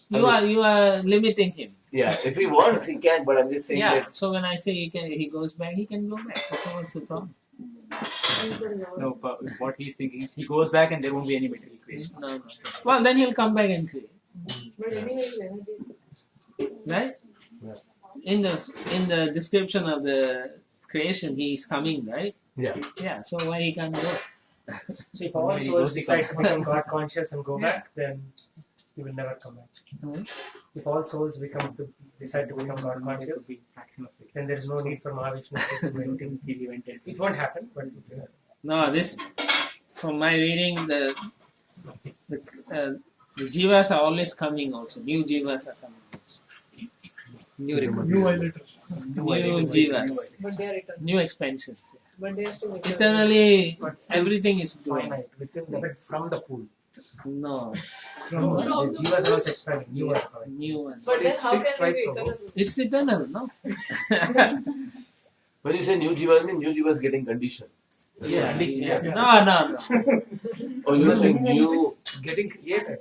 can. You are limiting him. yeah, if he wants, he can. But I'm just saying Yeah. that So when I say he goes back, he can go back. So what's the problem? No, but what he's thinking is he goes back and there won't be any material creation. No. Well, then he'll come back and create, But anyway, energy is right? In the description of the creation, he is coming, right? yeah. Yeah. So why he can't go? So if all souls decide to become God conscious and go back, then he will never come back. Hmm? If all souls decide to become God It conscious, will be fraction of it. then there is no need for Mahavishnu to I do don't anything. think he'll invent it. It won't happen, but it will happen. No, this from my reading, the jivas are always coming. Also, new jivas are coming. New violators. new jivas, but they are eternal. new expansions. But they are still eternal. Eternally, But still everything is growing. finite within the, from the pool. No, The jivas are also expanding, new are coming. new ones. But then It's how fixed, can they be right, Prabhu? eternal? It's eternal, no? When you say new jiva, I mean new jiva is getting conditioned. Yes. Yeah. No. Or you're saying new. Getting created.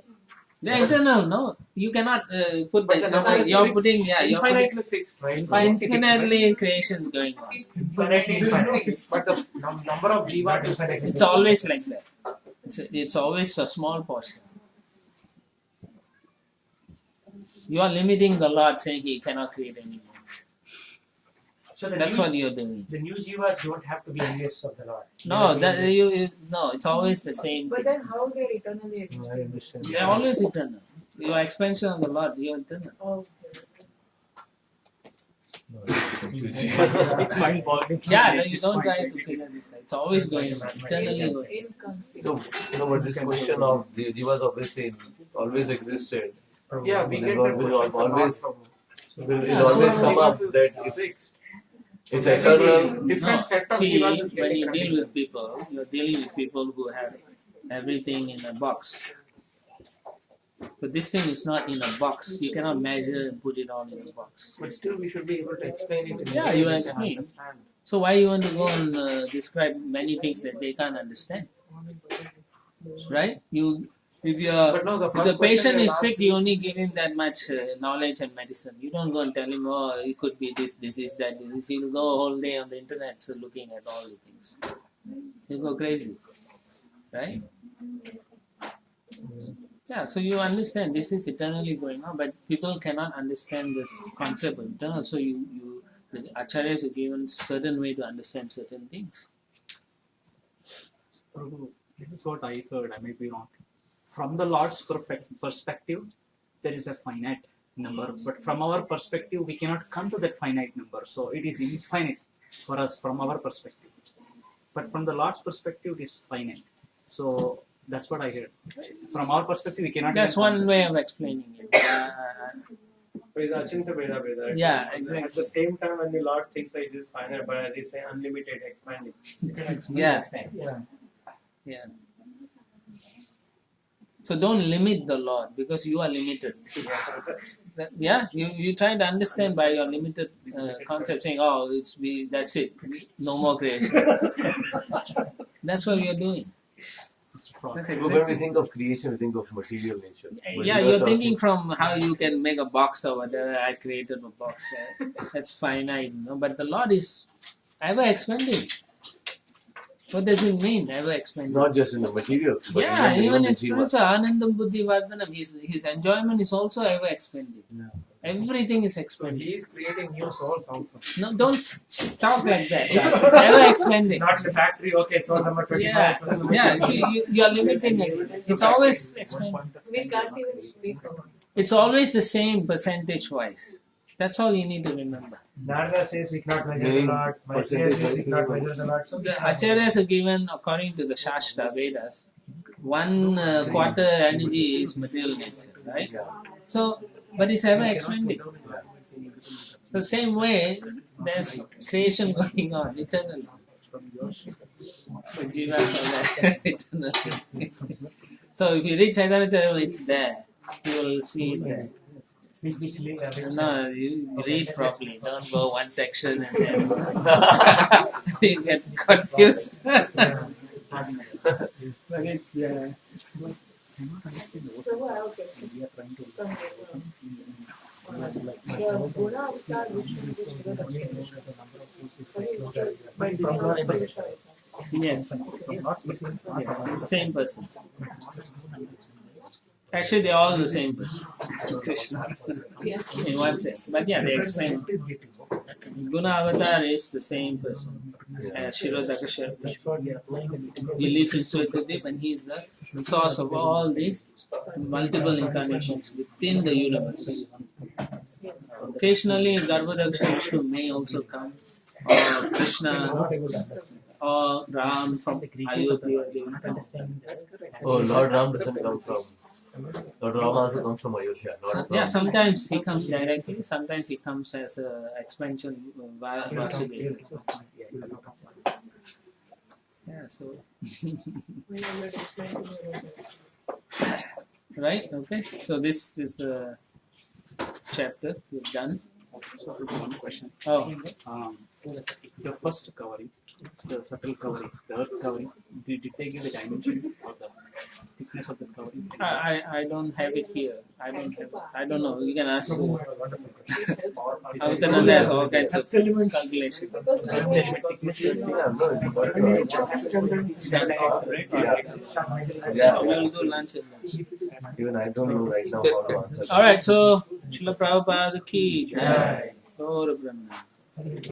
They're eternal, no? You cannot put But that. the number is You're fixed, putting, you're putting infinitely fixed, right? infinitely creations going on. Infinitely infinite. But the number of jivas is It's always like that. It's always a small portion. You are limiting the Lord, saying He cannot create anymore. So That's new, what you're doing. the new jivas don't have to be envious of the Lord. No, no. It's always the same. But Thing. then how they are eternally I existing? understand. They're always eternal. Your expansion of the Lord, you're eternal. Oh, It's mind boggling. Yeah, no, you don't try to figure this out. It's always going on, eternally going. So, inconceivable. but this question of the jivas obviously always existed. Yeah, we get Will that question always- a lot Will Yeah, always so come up Jivas is that if fixed. it's So eternal. Different No, set of see, jivas is when getting you deal conditioned. with people, you're dealing with people who have everything in a box. But this thing is not in a box. You cannot measure and put it all in a box. But still, we should be able to explain it. In Yeah, a way you we can explain. understand. So why you want to go and describe many things that they can't understand? Right? If But no, the if first the patient question is you'll sick, ask you only give him that much knowledge and medicine. You don't go and tell him, oh, it could be this disease, that disease. He'll go a whole day on the internet so looking at all the things. He'll go crazy. Right? Yeah, so you understand this is eternally going on, but people cannot understand this concept of eternal. So the acharyas are given certain way to understand certain things. Prabhu, this is what I heard, I may be wrong. From the Lord's perspective, there is a finite number, but from our perspective, we cannot come to that finite number. So it is infinite for us from our perspective. But from the Lord's perspective, it is finite. So that's what I heard. From our perspective, we cannot. That's even one count way of explaining it. Achintya Veda Veda. Yeah, At exactly. the same time, when the Lord thinks that it is finite, but as they say, unlimited, expanding. You can expand. Yeah. So don't limit the Lord because you are limited. You try to understand by your limited concept, saying, "Oh, that's it, no more creation." That's what we are doing. That's So exactly. when we think of creation, we think of material nature. But Yeah, you are you're talking- thinking from how you can make a box or whatever. I created a box. That's finite, But the Lord is ever expanding. What does it mean, ever expanding? Not just in the material, but Yeah, even in the jiva. spiritual, Anandam Buddhi Vardhanam, his enjoyment is also ever expanding. Yeah. Everything is So expanding. he is creating new souls also. No, don't stop like that. It's ever expanding. Not the factory, okay, so number 25. You are limiting it. It's always expanding. We can't even speak about it. It's always the same percentage wise. That's all you need to remember. Narada says we cannot measure the Meaning Lord. Maitreya says we cannot measure the Lord. So The acharyas are given according to the Shastra, Vedas. one quarter energy is material nature, right? So, but it's ever expanding. So same way, there's creation going on eternally. So jivas are there eternally. So if you read Chaitanya Charitamrita, it's there. You will see it there. No, you read properly. Don't go one section and then you get confused. But it's there. Prabhu, I have a question. The Guna Avatar Vishnu is Yes. Yes, same person. Actually, they're all the same person. Krishna, in one sense. But yeah, they explain. Guna Avatar is the same person as Shirodakasha. He lives in Swetadip and he is the source of all these multiple incarnations within the universe. Occasionally, Garbhodaksha Vishnu may also come, or Krishna, or Ram from Ayodhya. Oh, Lord Ram doesn't come from. Lord Rama also comes from Ayodhya. Yeah, sometimes he comes directly, sometimes he comes as an expansion via Vasudeva. Yeah, so. Right, okay. So this is the chapter we've done. So, one question. Oh. The first covering, the subtle covering, the earth covering, did they give the dimension or the thickness of the covering? I don't have it here. I don't know. You can ask. Avitananda has all kinds of calculations. Yeah, we'll do lunch. even I don't know right now how to answer. All right, so Srila Prabhupada ki Jai. Gaura Brahma.